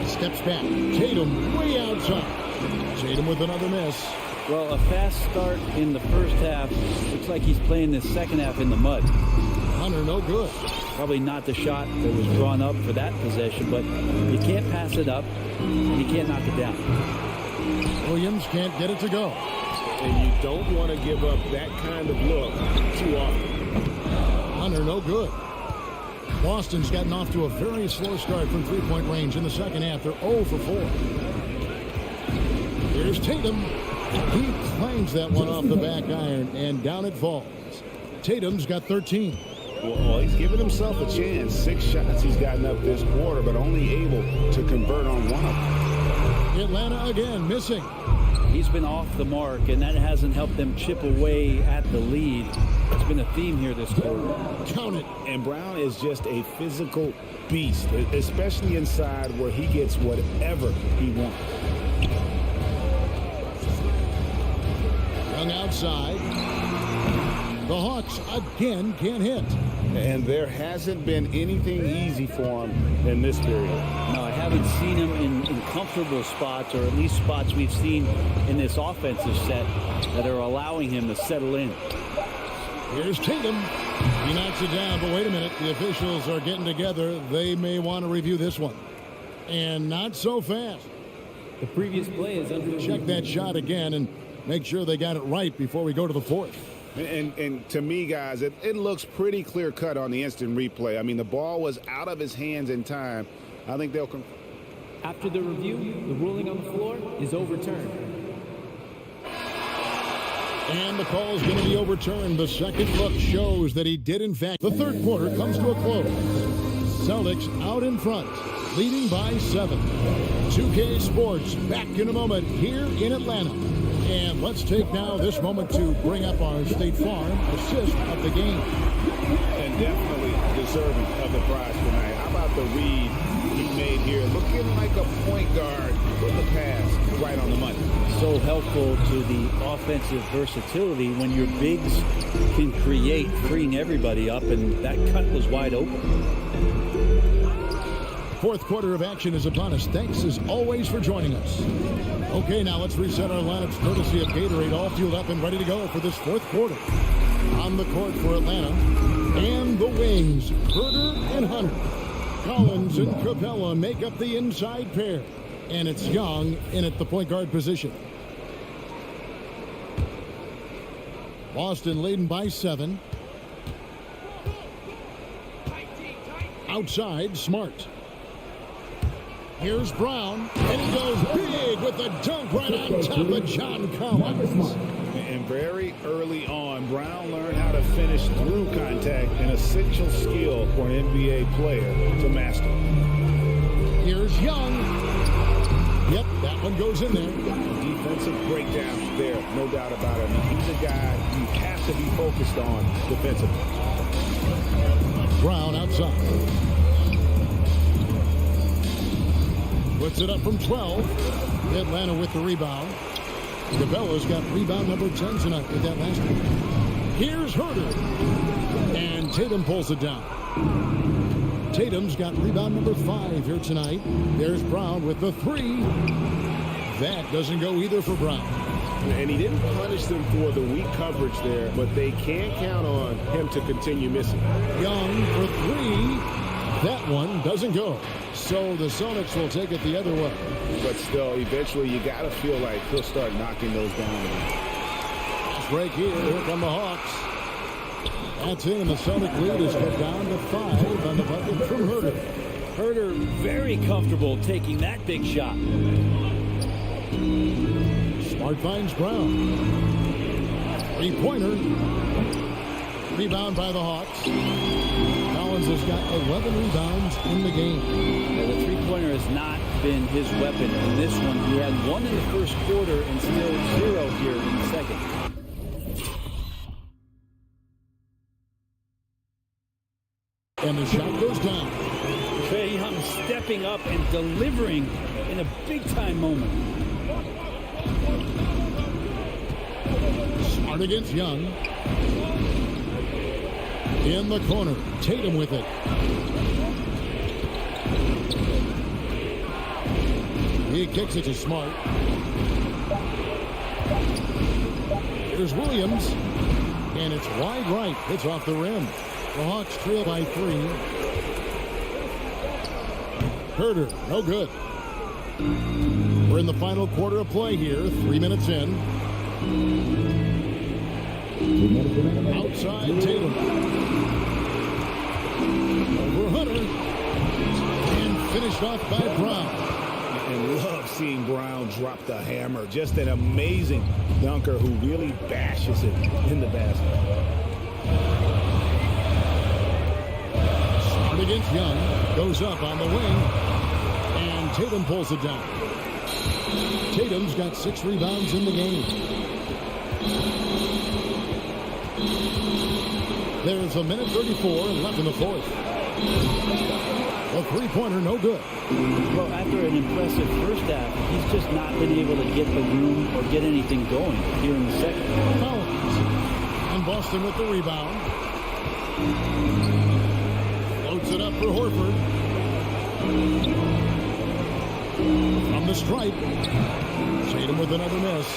Steps back. Tatum way outside. Tatum with another miss. Well, a fast start in the first half. Looks like he's playing this second half in the mud. Hunter, no good. Probably not the shot that was drawn up for that possession, but you can't pass it up, and you can't knock it down. Williams can't get it to go. And you don't want to give up that kind of look too often. Hunter, no good. Boston's gotten off to a very slow start from three-point range in the second half. They're 0 for 4. Here's Tatum. He claims that one off the back iron, and down it falls. Tatum's got 13. Well, he's given himself a chance. 6 shots he's gotten up this quarter, but only able to convert on one of them. Atlanta again missing. He's been off the mark, and that hasn't helped them chip away at the lead. It's been a theme here this quarter. Count it. And Brown is just a physical beast, especially inside where he gets whatever he wants. Young outside. The Hawks again can't hit. And there hasn't been anything easy for him in this period. No, I haven't seen him in comfortable spots, or at least spots we've seen in this offensive set that are allowing him to settle in. Here's Tatum. He knocks it down, but wait a minute. The officials are getting together. They may want to review this one. And not so fast. The previous play is under review. Check that shot again and make sure they got it right before we go to the fourth. And to me, guys, it looks pretty clear-cut on the instant replay. I mean, the ball was out of his hands in time. I think they'll confirm. After the review, the ruling on the floor is overturned. And the call is going to be overturned. The second look shows that he did, in fact. The third quarter comes to a close. Celtics out in front, leading by 7. 2K Sports back in a moment here in Atlanta. And let's take now this moment to bring up our State Farm assist of the game. And definitely deserving of the prize tonight. How about the read he made here? Looking like a point guard with the pass right on the money. So helpful to the offensive versatility when your bigs can create, freeing everybody up, and that cut was wide open. Fourth quarter of action is upon us. Thanks as always for joining us. Okay, now let's reset our lineups courtesy of Gatorade, all fueled up and ready to go for this fourth quarter. On the court for Atlanta and the wings, Herter and Hunter. Collins and Capella make up the inside pair. And it's Young in at the point guard position. Boston leading by 7. Outside, Smart. Here's Brown, and he goes big with the dunk right on top of John Collins. And very early on, Brown learned how to finish through contact, an essential skill for an NBA player to master. Here's Young. Yep, that one goes in there. Defensive breakdown there, no doubt about it. I mean, he's a guy you have to be focused on defensively. Brown outside. Puts it up from 12. Atlanta with the rebound. Capella's got rebound number 10 tonight with that last one. Here's Herter. And Tatum pulls it down. Tatum's got rebound number 5 here tonight. There's Brown with the 3. That doesn't go either for Brown. And he didn't punish them for the weak coverage there, but they can't count on him to continue missing. Young for 3. That one doesn't go. So the Celtics will take it the other way. But still, eventually you got to feel like he'll start knocking those down. Break here. Here come the Hawks. That's it, and the Celtic lead is cut down to 5 on the bucket from Herter. Herter very comfortable taking that big shot. Smart finds Brown. 3-pointer. Rebound by the Hawks. Collins has got 11 rebounds in the game. Yeah, the three-pointer has not been his weapon in this one. He had 1 in the first quarter and still 0 here in the second. And the shot goes down. Trae Young stepping up and delivering in a big-time moment. Smart against Young. In the corner. Tatum with it. He kicks it to Smart. Here's Williams. And it's wide right. It's off the rim. The Hawks trail by 3. Herter, no good. We're in the final quarter of play here. 3 minutes in. Outside Tatum. Over Hunter. And finished off by Brown. And love seeing Brown drop the hammer. Just an amazing dunker who really bashes it in the basket. Smart against Young. Goes up on the wing. And Tatum pulls it down. Tatum's got 6 rebounds in the game. There's a minute 34 left in the fourth. A three-pointer, no good. Well, after an impressive first half, he's just not been able to get the room or get anything going here in the second. Collins. And Boston with the rebound. Floats it up for Horford. From the stripe. Tatum with another miss.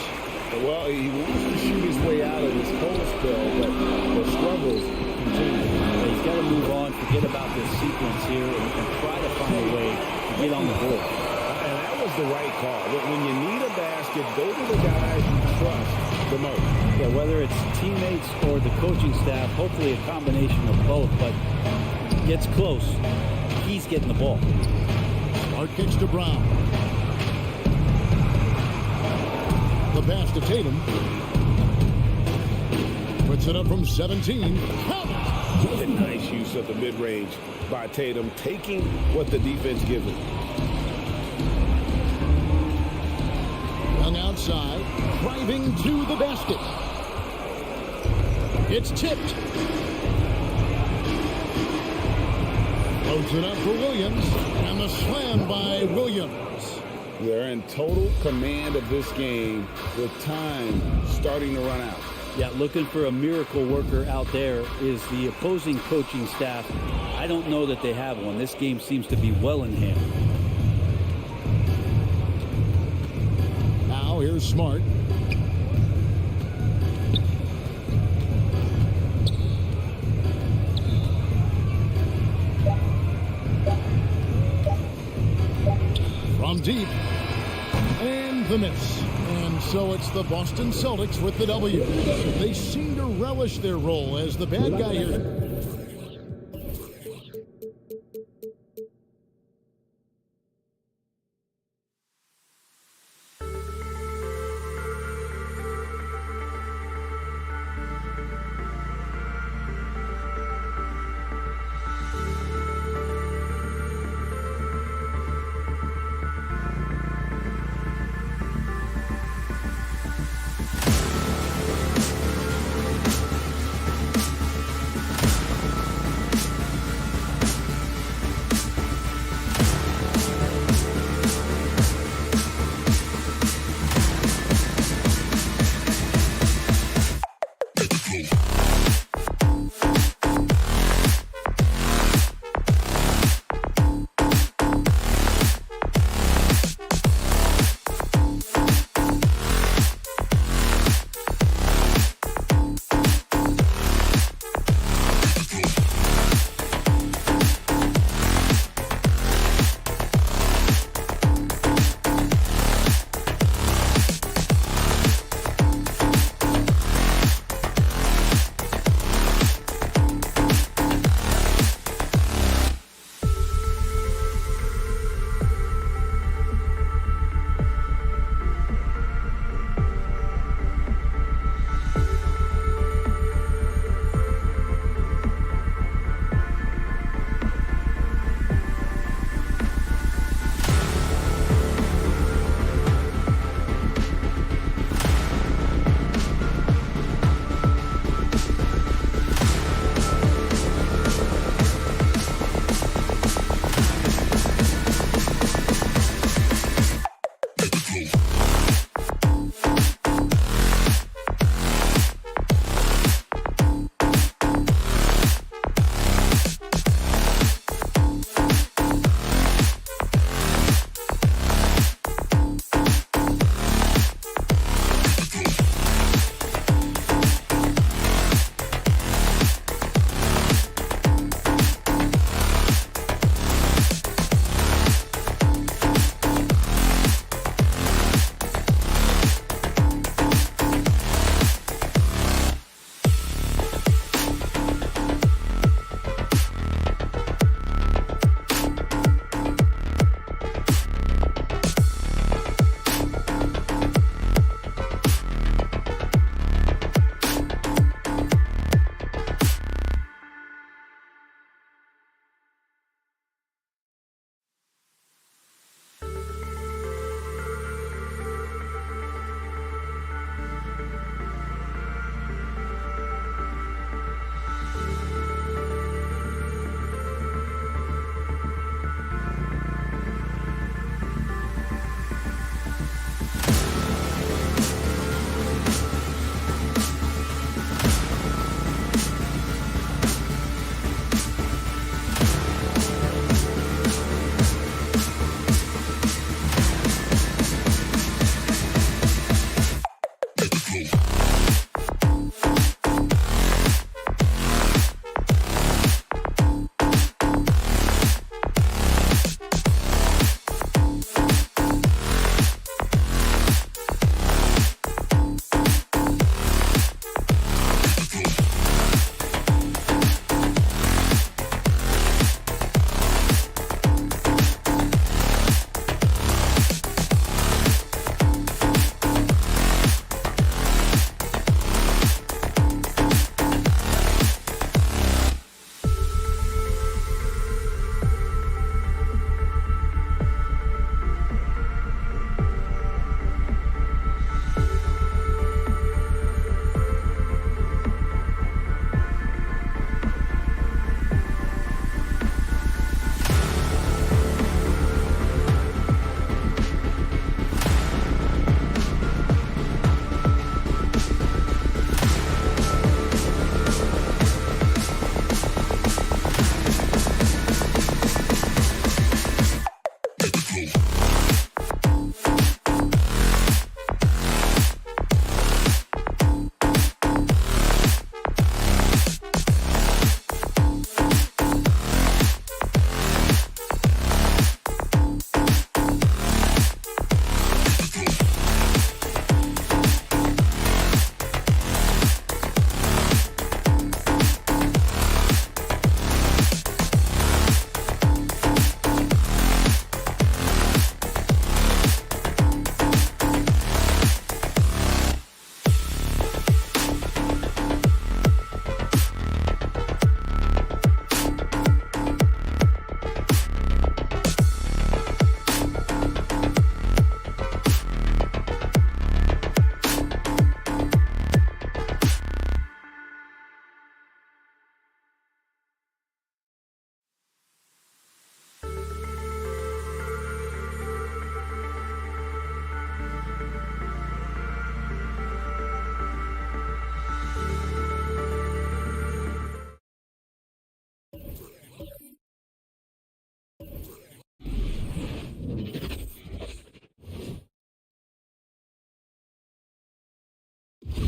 Well, he wants to shoot his way out of this cold spell, but the struggles continue. He's got to move on, forget about this sequence here, and try to find a way to get on the board. And that was the right call. When you need a basket, go to the guys you trust the most. Yeah, whether it's teammates or the coaching staff, hopefully a combination of both, but gets close. He's getting the ball. Smart kicks to Brown. The pass to Tatum. Puts it up from 17. A nice use of the mid-range by Tatum, taking what the defense gives him. Young outside, driving to the basket. It's tipped. Floats it up for Williams, and the slam by Williams. They're in total command of this game with time starting to run out. Yeah, looking for a miracle worker out there is the opposing coaching staff. I don't know that they have one. This game seems to be well in hand. Now here's Smart. From deep. And the miss. And so it's the Boston Celtics with the W. They seem to relish their role as the bad guy here.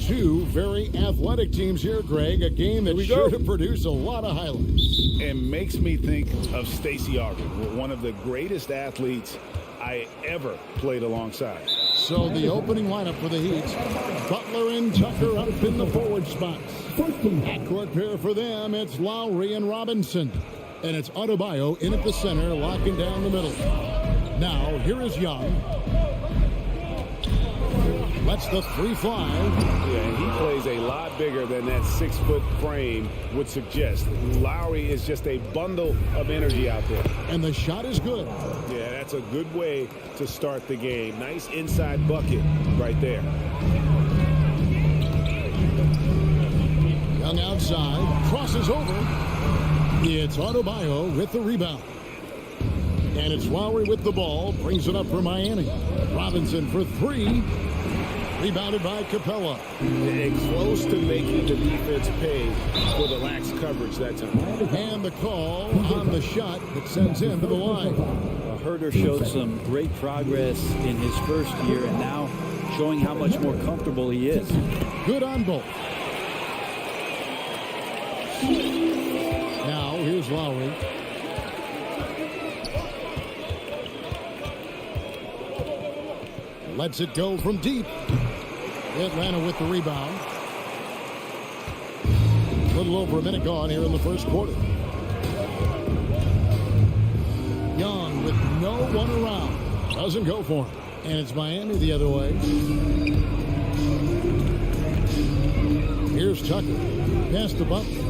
two very athletic teams here, Greg. A game that's sure to produce a lot of highlights. And makes me think of Stacey Ogden, one of the greatest athletes I ever played alongside. So the opening lineup for the Heat. Butler and Tucker up in the forward spots. Backcourt pair for them, it's Lowry and Robinson. And it's Adebayo in at the center, locking down the middle. Now, here is Young. Lets the three fly. Yeah, and he plays a lot bigger than that 6-foot frame would suggest. Lowry is just a bundle of energy out there. And the shot is good. Yeah, that's a good way to start the game. Nice inside bucket right there. Young outside, crosses over. It's Adebayo with the rebound. And it's Lowry with the ball, brings it up for Miami. Robinson for three. Rebounded by Capella. And close to making the defense pay for the lax coverage that time. And the call on the shot that sends him to the line. Herder showed some great progress in his first year and now showing how much more comfortable he is. Good on both. Now here's Lowry. Lets it go from deep. Atlanta with the rebound. A little over a minute gone here in the first quarter. Young with no one around. Doesn't go for him. And it's Miami the other way. Here's Tucker. Pass the Butler.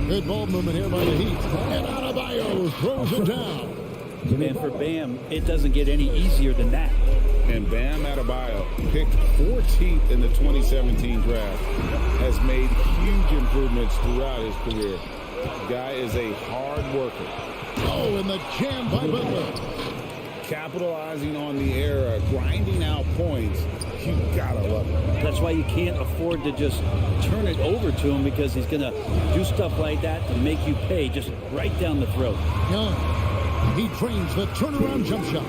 Good ball movement here by the Heat. And Adebayo throws it down. And for Bam, it doesn't get any easier than that. And Bam Adebayo, picked 14th in the 2017 draft, has made huge improvements throughout his career. Guy is a hard worker. Oh, and the jam by Butler. Capitalizing on the era, grinding out points. You gotta love it. That's why you can't afford to just turn it over to him, because he's going to do stuff like that to make you pay just right down the throat. Young, he trains the turnaround jump shot.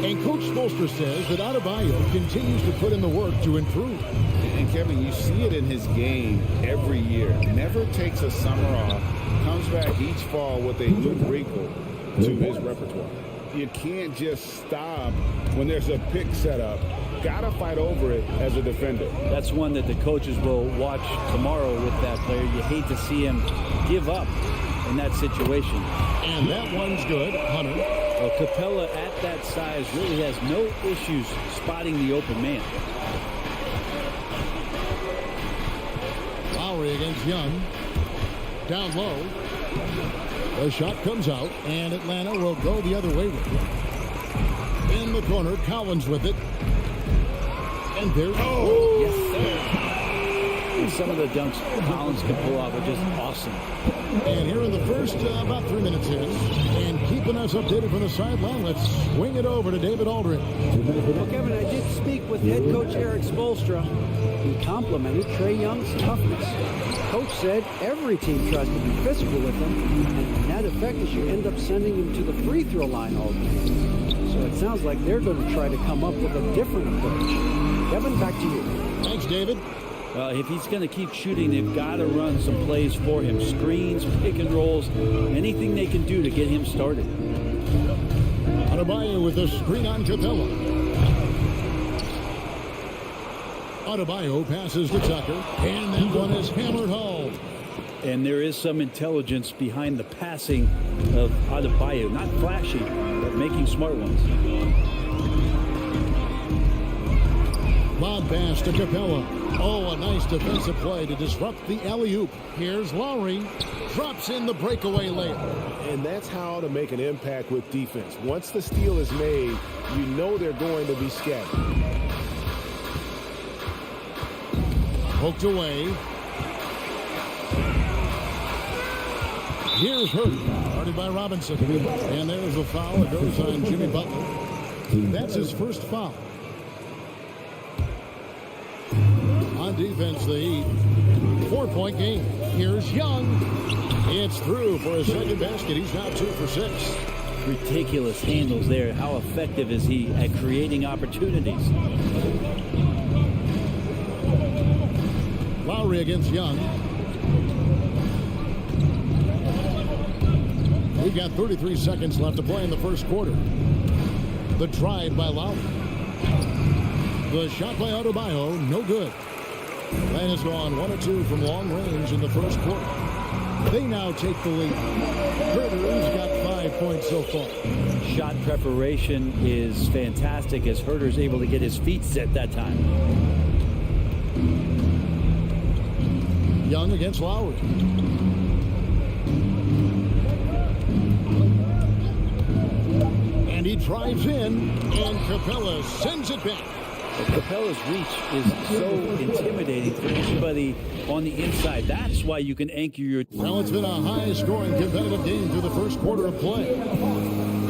And Coach Spoelstra says that Adebayo continues to put in the work to improve. And Kevin, you see it in his game every year. Never takes a summer off. Comes back each fall with a new wrinkle to his repertoire. You can't just stop when there's a pick set up. Gotta fight over it as a defender. That's one that the coaches will watch tomorrow with that player. You hate to see him give up in that situation. And that one's good. Hunter. Well, Capella at that size really has no issues spotting the open man. Lowry against Young. Down low. The shot comes out, and Atlanta will go the other way with it. In the corner, Collins with it. And there's... Oh! Yes, sir. And some of the dunks Collins can pull off are just awesome. And here in the first, about 3 minutes in, and keeping us updated from the sideline, let's swing it over to David Aldridge. Well, Kevin, I did speak with head coach Eric Spoelstra. He complimented Trae Young's toughness. Coach said every team tries to be physical with him, and the net effect is you end up sending him to the free throw line all game. So it sounds like they're going to try to come up with a different approach. Kevin, back to you. Thanks, David. If he's going to keep shooting, they've got to run some plays for him. Screens, pick and rolls, anything they can do to get him started. Adebayo with the screen on Capella. Adebayo passes to Tucker, and that one is hammered home. And there is some intelligence behind the passing of Adebayo. Not flashy, but making smart ones. Lob pass to Capella. Oh, a nice defensive play to disrupt the alley-oop. Here's Lowry. Drops in the breakaway layup. And that's how to make an impact with defense. Once the steal is made, you know they're going to be scattered. Poked away. Here's Hurt. Guarded by Robinson. And there's a foul. It goes on Jimmy Butler. That's his first foul. On defense, the Heat. 4-point game. Here's Young. It's through for a second basket. He's now 2 for 6. ridiculous handles there. How effective is he at creating opportunities? Lowry against Young. We've got 33 seconds left to play in the first quarter. The drive by Lowry. The shot by Adebayo, no good. Land has gone 1 of 2 from long range in the first quarter. They now take the lead. Herter's got 5 points so far. Shot preparation is fantastic as Herter's able to get his feet set that time. Young against Lowry. And he drives in, and Capella sends it back. Capella's reach is so intimidating for anybody on the inside. That's why you can anchor your... Well, it's been a high-scoring competitive game through the first quarter of play.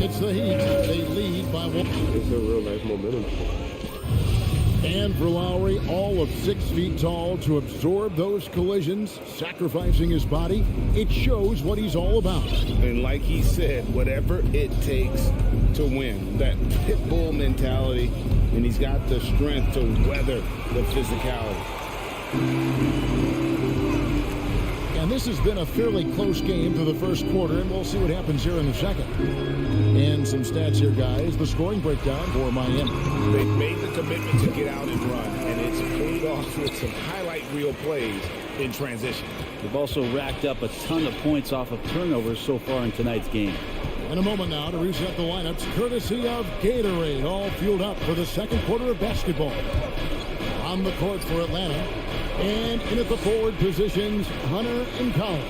It's the Heat. They lead by 1. It's a real nice momentum. And for Lowry, all of 6 feet tall, to absorb those collisions, sacrificing his body, it shows what he's all about. And like he said, whatever it takes to win, that pit bull mentality, and he's got the strength to weather the physicality. And this has been a fairly close game through the first quarter, and we'll see what happens here in the second. And some stats here, guys. The scoring breakdown for Miami. They've made the commitment to get out and run, and it's paid off with some highlight reel plays in transition. They've also racked up a ton of points off of turnovers so far in tonight's game. In a moment now to reset the lineups, courtesy of Gatorade, all fueled up for the second quarter of basketball. On the court for Atlanta, and in at the forward positions, Hunter and Collins.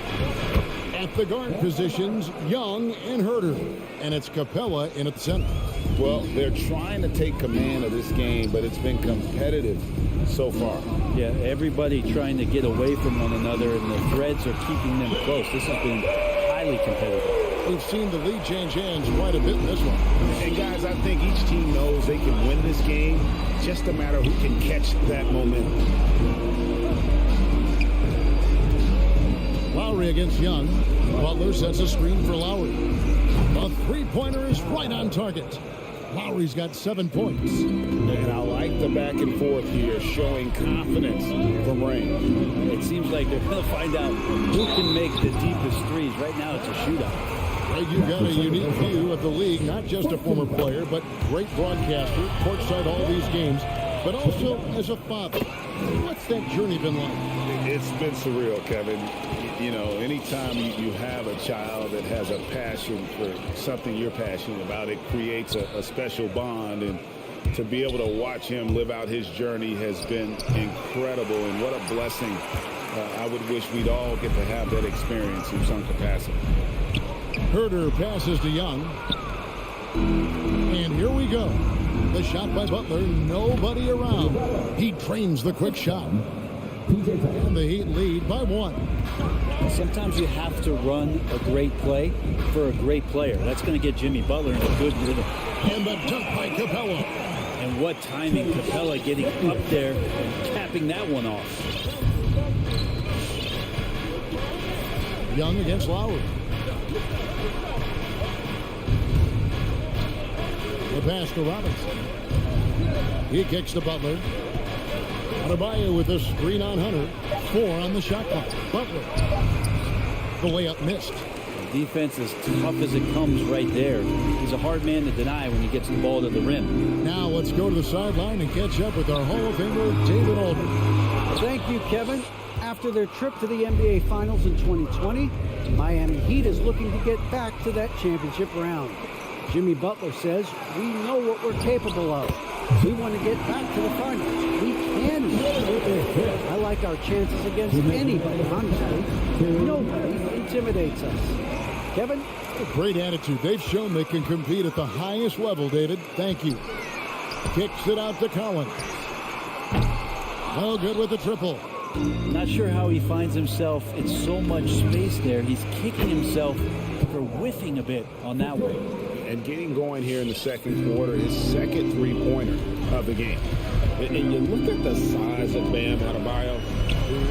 At the guard positions, Young and Herter. And it's Capella in at the center. Well, they're trying to take command of this game, but it's been competitive so far. Yeah, everybody trying to get away from one another, and the threads are keeping them close. This has been highly competitive. We've seen the lead change hands quite a bit in this one. And guys, I think each team knows they can win this game. Just a matter who can catch that momentum. Lowry against Young. Butler sets a screen for Lowry. The three-pointer is right on target. Lowry's got 7 points. And I like the back and forth here, showing confidence from range. It seems like they're going to find out who can make the deepest threes. Right now, it's a shootout. Well, you've got a unique view of the league, not just a former player, but great broadcaster, courtside all these games, but also as a father. What's that journey been like? It's been surreal, Kevin. You know, anytime you have a child that has a passion for something you're passionate about, it creates a special bond. And to be able to watch him live out his journey has been incredible. And what a blessing. I would wish we'd all get to have that experience in some capacity. Herter passes to Young. And here we go. The shot by Butler. Nobody around. He trains the quick shot. And the Heat lead by 1. Sometimes you have to run a great play for a great player. That's going to get Jimmy Butler in a good rhythm. And the dunk by Capella. And what timing, Capella getting up there and capping that one off. Young against Lowry. The pass to Robinson. He kicks to Butler. Adebayo with a screen on Hunter. 4 on the shot clock. Butler. The layup missed. The defense is tough as it comes right there. He's a hard man to deny when he gets the ball to the rim. Now let's go to the sideline and catch up with our Hall of Famer, David Aldridge. Thank you, Kevin. After their trip to the NBA Finals in 2020, Miami Heat is looking to get back to that championship round. Jimmy Butler says, we know what we're capable of. We want to get back to the finals. We can win. I like our chances against anybody, honestly. Nobody intimidates us. Kevin? A great attitude. They've shown they can compete at the highest level, David. Thank you. Kicks it out to Collins. Well, good with the triple. Not sure how he finds himself in so much space there. He's kicking himself for whiffing a bit on that one. And getting going here in the second quarter, his second three-pointer of the game. And you look at the size of Bam Adebayo,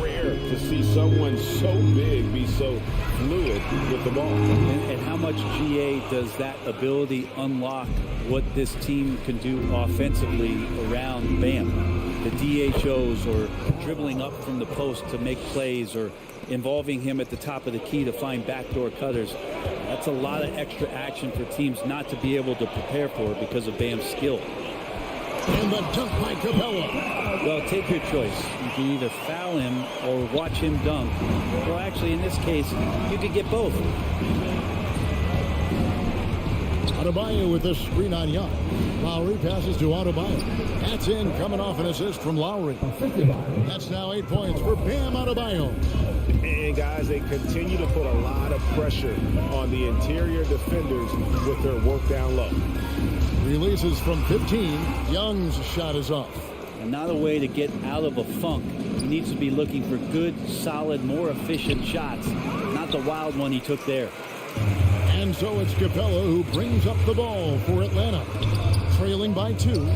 rare to see someone so big be so fluid with the ball. And how much GA does that ability unlock what this team can do offensively around Bam? The DHOs or dribbling up from the post to make plays or involving him at the top of the key to find backdoor cutters. That's a lot of extra action for teams not to be able to prepare for because of Bam's skill. And the dunk by Capella. Well, take your choice. You can either foul him or watch him dunk. Well, actually, in this case, you could get both. Adebayo with the screen on Young. Lowry passes to Adebayo. That's in, coming off an assist from Lowry. That's now 8 points for Bam Adebayo. And guys, they continue to put a lot of pressure on the interior defenders with their work down low. Releases from 15. Young's shot is off. Another way to get out of a funk. He needs to be looking for good, solid, more efficient shots, not the wild one he took there. And so it's Capella who brings up the ball for Atlanta. Trailing by 2.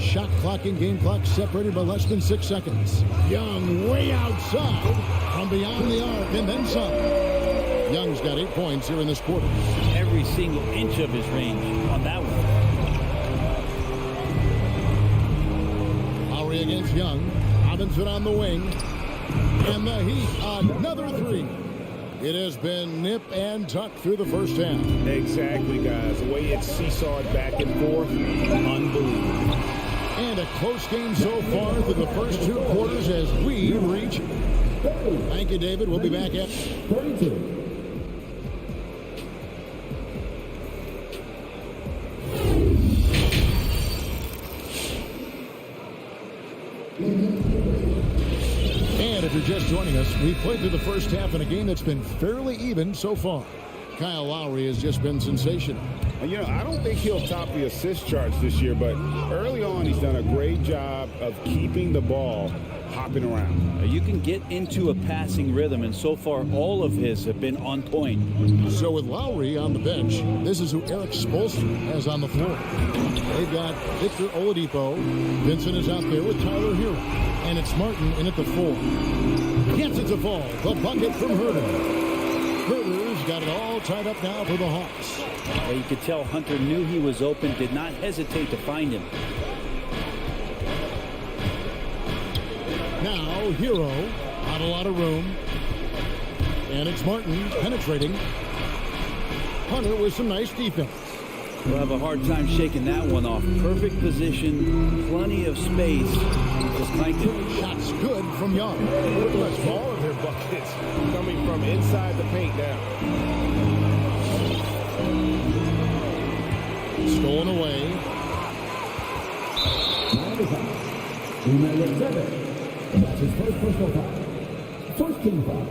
Shot clock and game clock separated by less than 6 seconds. Young way outside from beyond the arc and then some. Young's got 8 points here in this quarter. Every single inch of his range on that one. Lowry against Young. Robinson on the wing. And the Heat, another 3. It has been nip and tuck through the first half. Exactly, guys. The way it's seesawed back and forth, unbelievable. And a close game so far through the first 2 quarters as we reach. Thank you, David. We'll be back at 32. And if you're just joining us, we've played through the first half in a game that's been fairly even so far. Kyle Lowry has just been sensational. You know, I don't think he'll top the assist charts this year, but early on he's done a great job of keeping the ball hopping around. You can get into a passing rhythm, and so far all of his have been on point. So with Lowry on the bench, this is who Eric Spoelstra has on the floor. They've got Victor Oladipo. Vincent is out there with Tyler Hero. And it's Martin in at the 4. Gets it to fall. The bucket from Herter. Herter's got it all tied up now for the Hawks. You could tell Hunter knew he was open, did not hesitate to find him. Now Hero, not a lot of room. And it's Martin penetrating. Hunter with some nice defense. We'll have a hard time shaking that one off. Perfect position, plenty of space. Just cranked it. Shots good from Young. Pretty much all of their buckets coming from inside the paint now. Stolen away. That's his first personal foul. First team foul.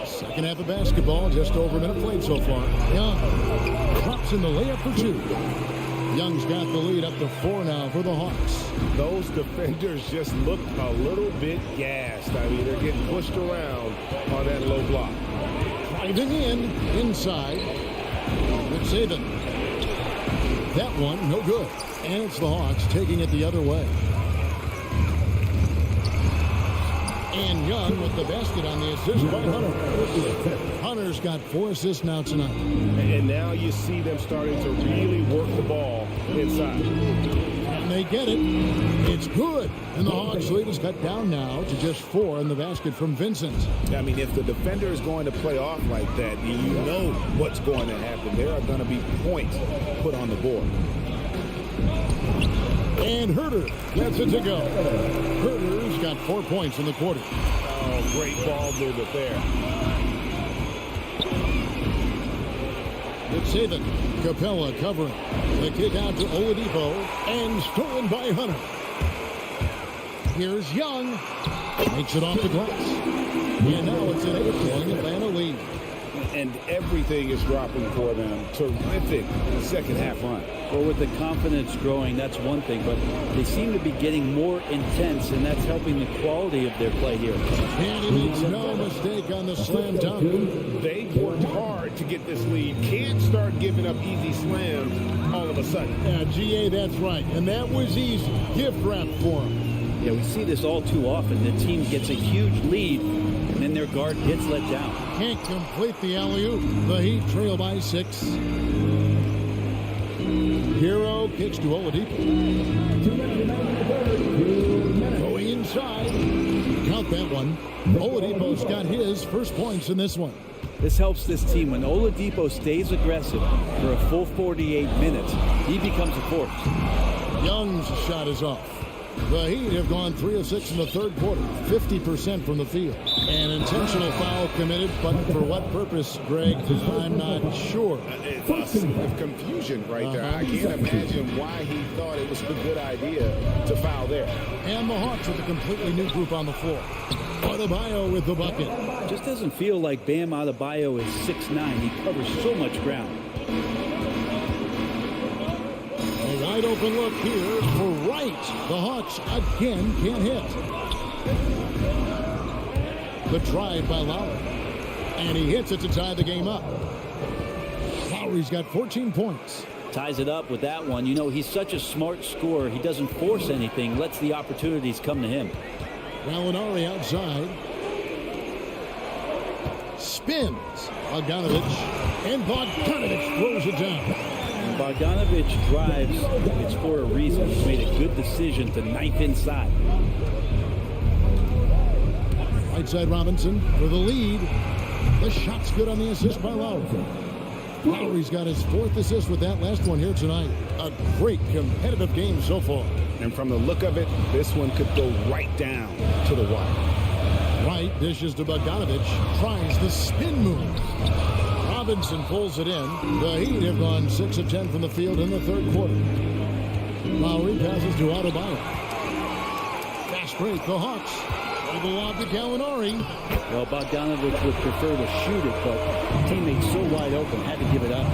Second half of basketball, just over a minute played so far. Young drops in the layup for 2. Young's got the lead up to 4 now for the Hawks. Those defenders just look a little bit gassed. I mean, they're getting pushed around on that low block. Driving inside. Good saving. That one, no good. And it's the Hawks taking it the other way. And Young with the basket on the assist by Hunter. Hunter's got 4 assists now tonight. And now you see them starting to really work the ball inside. And they get it. It's good. And the Hawks lead is cut down now to just 4 in the basket from Vincent. I mean, if the defender is going to play off like that, you know what's going to happen. There are going to be points put on the board. And Herter gets it to go. Herter's got 4 points in the quarter. Oh, great ball movement there. Good saving. Capella covering. The kick out to Oladipo. And stolen by Hunter. Here's Young. Makes it off the glass. And now it's an 8-point Atlanta lead. and everything is dropping for them. Terrific second half run. Well, with the confidence growing, that's one thing, but they seem to be getting more intense, and that's helping the quality of their play here. And he makes no mistake on the slam dunk. They've worked hard to get this lead. Can't start giving up easy slams all of a sudden. Yeah, GA, that's right. And that was easy. Gift wrap for him. Yeah, we see this all too often. The team gets a huge lead, and then their guard gets let down. Can't complete the alley-oop. The Heat trail by 6. Hero kicks to Oladipo. Going inside. Count that one. Oladipo's got his first points in this one. This helps this team. When Oladipo stays aggressive for a full 48 minutes, he becomes a force. Young's shot is off. The Heat have gone 3 of 6 in the third quarter, 50% from the field. An intentional foul committed, but for what purpose, Greg, I'm not sure. It's of confusion right there. I can't imagine why he thought it was a good idea to foul there. And the Hawks with a completely new group on the floor. Adebayo with the bucket. Just doesn't feel like Bam Adebayo is 6'9". He covers so much ground. A wide open look here for Wright. The Hawks again can't hit. The drive by Lowry. And he hits it to tie the game up. Lowry's got 14 points. Ties it up with that one. You know, he's such a smart scorer. He doesn't force anything, lets the opportunities come to him. Gallinari outside. Spins. Bogdanovich. And Bogdanovich throws it down. Bogdanovich drives. It's for a reason. He's made a good decision to knife inside. Right side Robinson for the lead. The shot's good on the assist by Lowry. Lowry's got his 4th assist with that last one here tonight. A great competitive game so far. And from the look of it, this one could go right down to the wire. Wright dishes to Bogdanovich. Tries the spin move. Robinson pulls it in. The Heat have gone 6 of 10 from the field in the third quarter. Lowry passes to Adebayo. Fast break, the Hawks. The lob to Gallinari. Well, Bogdanovich would prefer to shoot it, but teammates so wide open, had to give it up.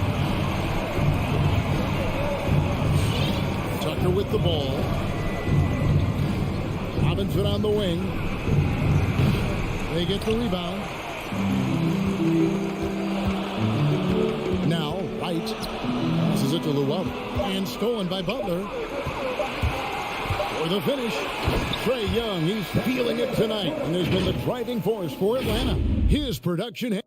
Tucker with the ball. Robinson on the wing. They get the rebound. Now, Wright. This is it to Llewellyn. And stolen by Butler. For the finish. Trae Young, he's feeling it tonight. And there's been the driving force for Atlanta. His production. And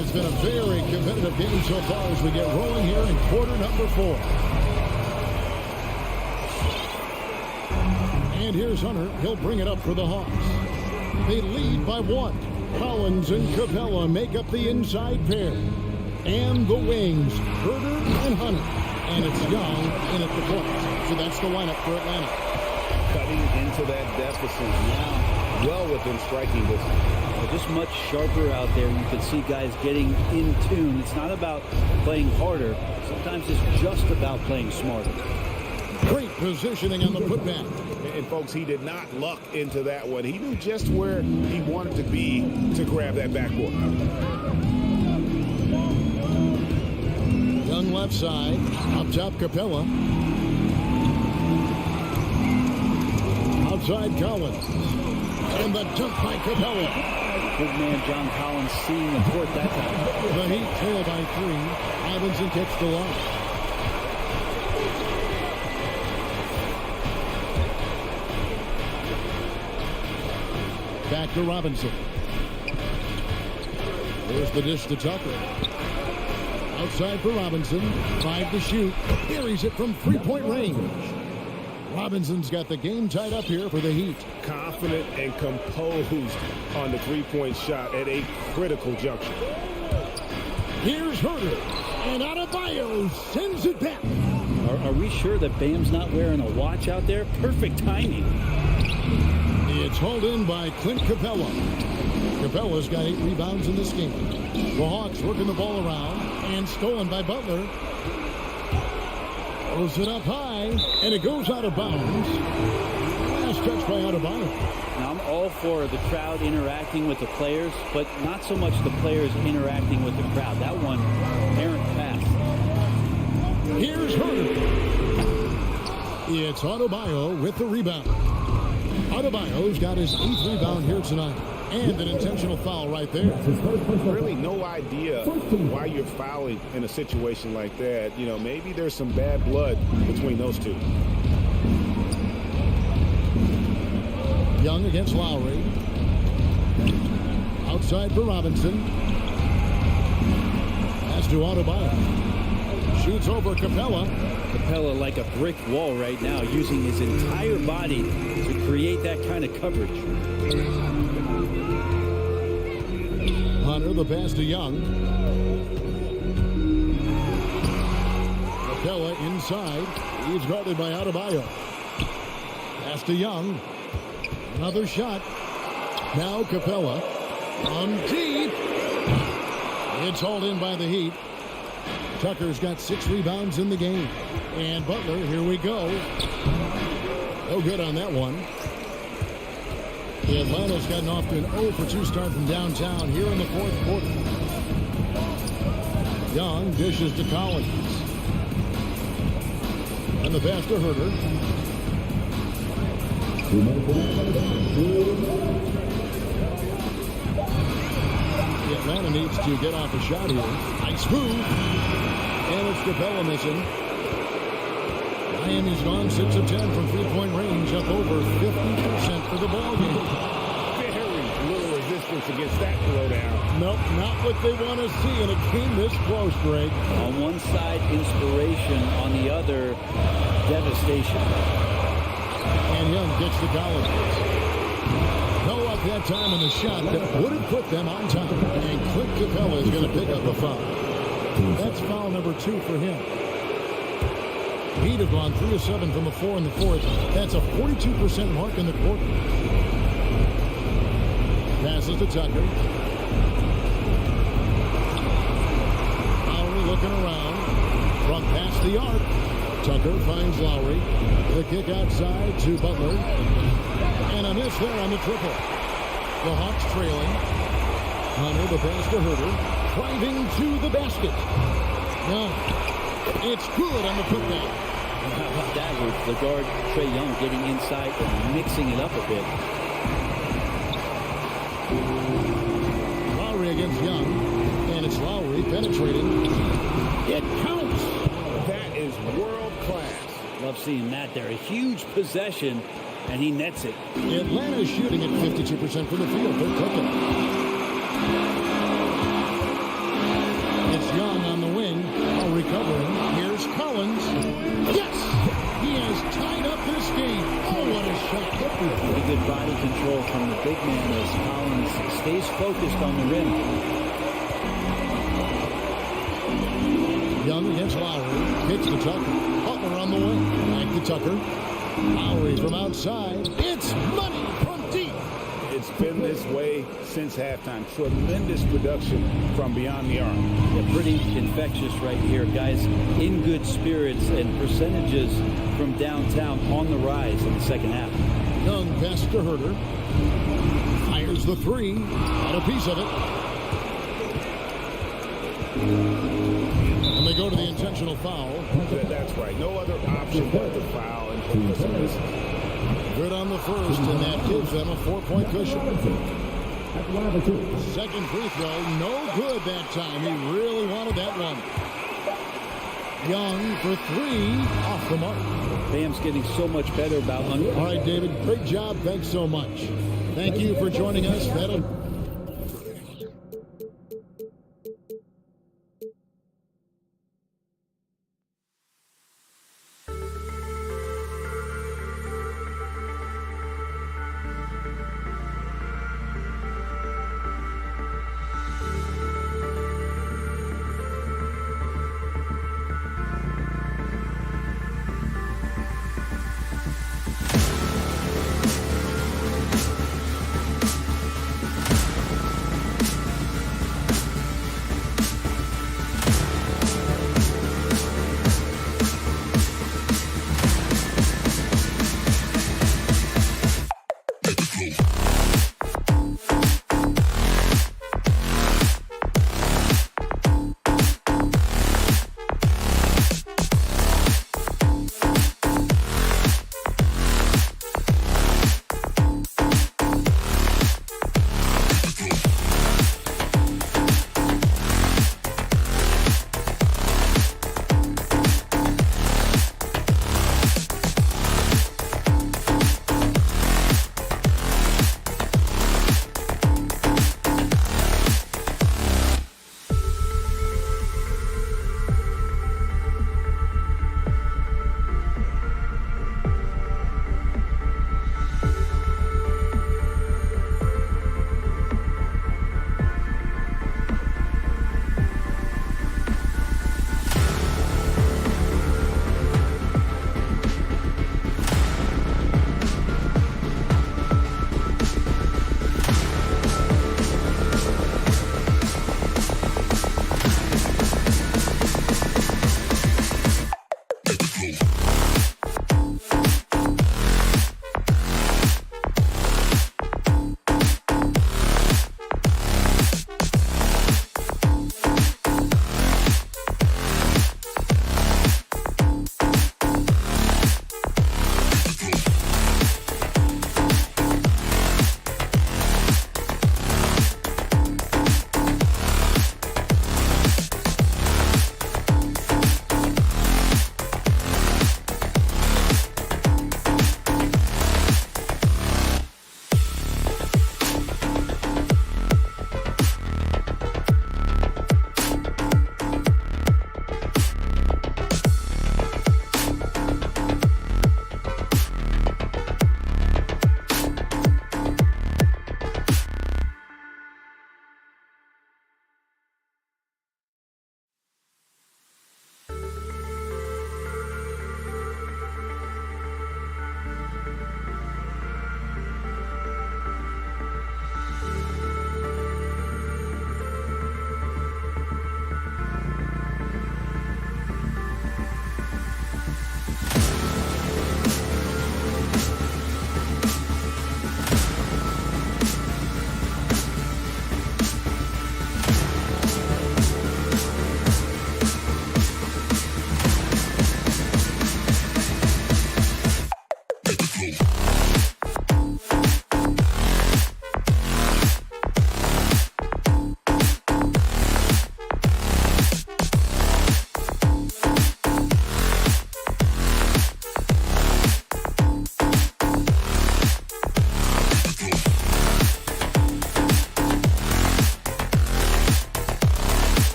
it's been a very competitive game so far as we get rolling here in quarter number 4. And here's Hunter. He'll bring it up for the Hawks. They lead by 1. Collins and Capella make up the inside pair. And the wings, Herder and Hunter. And it's Young in at the point. So that's the lineup for Atlanta. Cutting into that deficit now. Well within striking distance. They're just much sharper out there. You can see guys getting in tune. It's not about playing harder. Sometimes it's just about playing smarter. Great positioning on the putback. And folks, he did not luck into that one. He knew just where he wanted to be to grab that backboard. Young left side. Up top, Capella. Outside, Collins. And the dunk by Capella. Big man John Collins seeing the court that time. The Heat trail by 3. Robinson kicks the line. Back to Robinson. There's the dish to Tucker. Outside for Robinson. 5 to shoot. Buries it from 3-point range. Robinson's got the game tied up here for the Heat. Confident and composed on the 3-point shot at a critical juncture. Here's Herder. And Adebayo sends it back. Are we sure that Bam's not wearing a watch out there? Perfect timing. It's hauled in by Clint Capella. Capella's got 8 rebounds in this game. The Hawks working the ball around. And stolen by Butler. Throws it up high. And it goes out of bounds. Last touch by Adebayo. Now, I'm all for the crowd interacting with the players, but not so much the players interacting with the crowd. That one, errant pass. Here's Herder. It's Adebayo with the rebound. Adebayo's got his 8th rebound here tonight. And an intentional foul right there. Really no idea why you're fouling in a situation like that. You know, maybe there's some bad blood between those two. Young against Lowry. Outside for Robinson. Pass to Adebayo. Shoots over Capella. Capella like a brick wall right now, using his entire body to create that kind of coverage. Hunter, the pass to Young. Capella inside. He's guarded by Adebayo. Pass to Young. Another shot. Now Capella. On deep. It's hauled in by the Heat. Tucker's got 6 rebounds in the game. And Butler, here we go. No good on that one. Atlanta's gotten off to an 0 for 2 start from downtown here in the 4th quarter. Young dishes to Collins. And the pass to Herder. Atlanta needs to get off a shot here. Nice move. And it's Capella missing. Miami's gone 6 of 10 from 3-point range, up over 50% for the ball game. Very little resistance against that throwdown. Nope, not what they want to see in a game this close, Greg. On one side, inspiration. On the other, devastation. And Young gets the Collins. No up that time in the shot that would have put them on top. And Clint Capella is going to pick up the foul. That's foul number 2 for him. He'd have gone 3 of 7 from the 4 in the 4th. That's a 42% mark in the quarter. Passes to Tucker. Lowry looking around. From past the arc. Tucker finds Lowry. The kick outside to Butler. And a miss there on the triple. The Hawks trailing. Hunter, the pass to Herder. Driving to the basket. No. It's good on the putback. How about that with the guard, Trae Young, getting inside and mixing it up a bit. Lowry against Young. And it's Lowry penetrating. It counts. That is world class. Love seeing that there. A huge possession, and he nets it. Atlanta is shooting at 52% from the field. They're cooking. It's Young on the wing. While recovering. Here's Collins. Yes! He has tied up this game. Oh, what a shot. Pretty good body control from the big man as Collins stays focused on the rim. Young against Lowry. Hits to Tucker. Butler on the wing. Back to Tucker. Lowry from outside. It's money from deep. It's been this way since halftime. Tremendous production from beyond the arc. Yeah, pretty infectious right here. Guys in good spirits and percentages from downtown on the rise in the second half. Young pass to Herder. Fires the 3. Got a piece of it. And they go to the intentional foul. That's right. No other option but the foul. And good on the first, and that gives them a 4-point cushion. Second free throw, no good that time. He really wanted that one. Young for 3, off the mark. Bam's getting so much better about... All right, David, great job. Thanks so much. Thank you for joining us.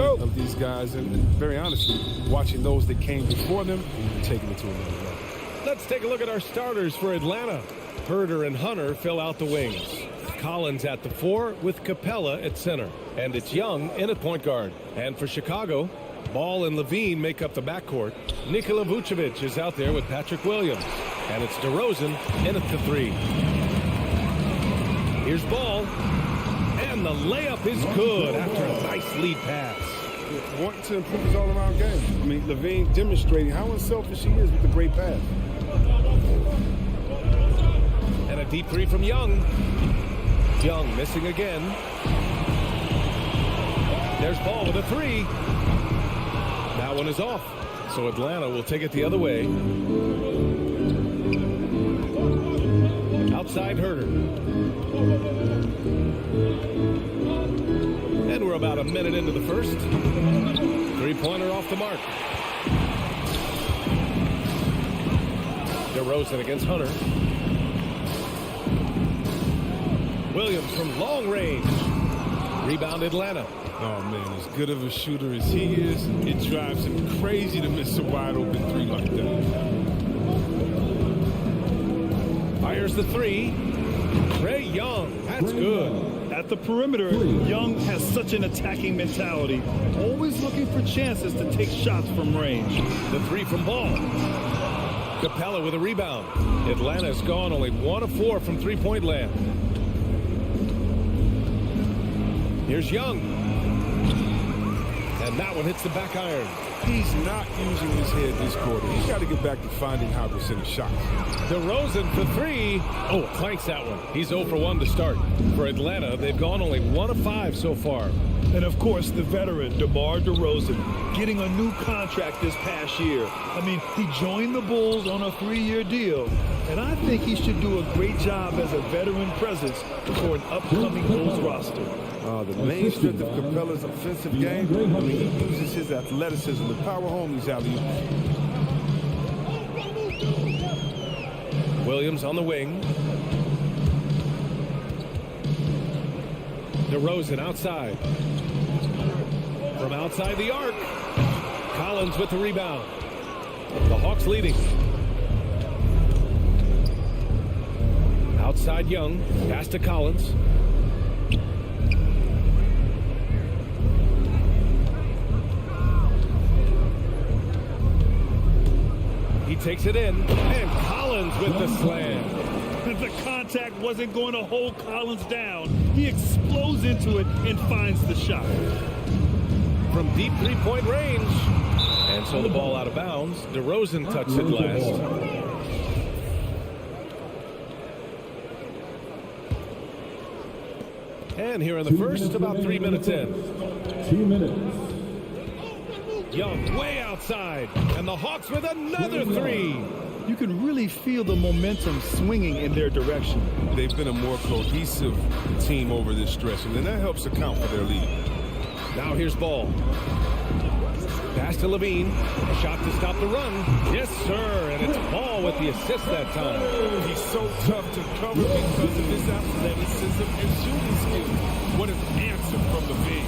talent of these guys, and very honestly, watching those that came before them and taking it to another level. Let's take a look at our starters for Atlanta. Herder and Hunter fill out the wings. Collins at the 4 with Capella at center. And it's Young in at point guard. And for Chicago, Ball and Levine make up the backcourt. Nikola Vucevic is out there with Patrick Williams. And it's DeRozan in at the 3. Here's Ball. And the layup is good after a nice lead pass. Wanting to improve his all-around game. I mean, Levine demonstrating how unselfish he is with the great pass. And a deep three from Young. Young missing again. There's Ball with a 3. one is off. So Atlanta will take it the other way. Outside Herter. And we're about a minute into the first. Three-pointer off the mark. DeRozan against Hunter. Williams from long range. Rebound Atlanta. Oh, man, as good of a shooter as he is, it drives him crazy to miss a wide-open three like that. Fires the three. Trae Young. That's good. At the perimeter, Young has such an attacking mentality, always looking for chances to take shots from range. The three from Ball. Capella with a rebound. Atlanta's gone only 1 of 4 from three-point land. Here's Young. And that one hits the back iron. He's not using his head this quarter. He's got to get back to finding how to send shots. DeRozan for three. Oh, clanks that one. He's 0 for 1 to start. For Atlanta, they've gone only 1 of 5 so far. And of course, the veteran, DeMar DeRozan, getting a new contract this past year. I mean, he joined the Bulls on a 3-year deal. And I think he should do a great job as a veteran presence for an upcoming Bulls roster. The main strength of Capella's offensive game, I mean, he uses his athleticism to power home these alley-oops. Williams on the wing. DeRozan outside. From outside the arc. Collins with the rebound. The Hawks leading. Outside Young. Pass to Collins. He takes it in, and Collins with the slam. The contact wasn't going to hold Collins down. He explodes into it and finds the shot. From deep three-point range. And so the ball out of bounds. DeRozan touched it last. And here in the first, about 3 minutes in. 2 minutes. Young way outside, and the Hawks with another three. You can really feel the momentum swinging in their direction. They've been a more cohesive team over this stretch, and then that helps account for their lead. Now here's Ball. Pass to Levine. A shot to stop the run. Yes, sir, and it's Ball with the assist that time. He's so tough to cover because of his athleticism and shooting skills. What an answer from Levine.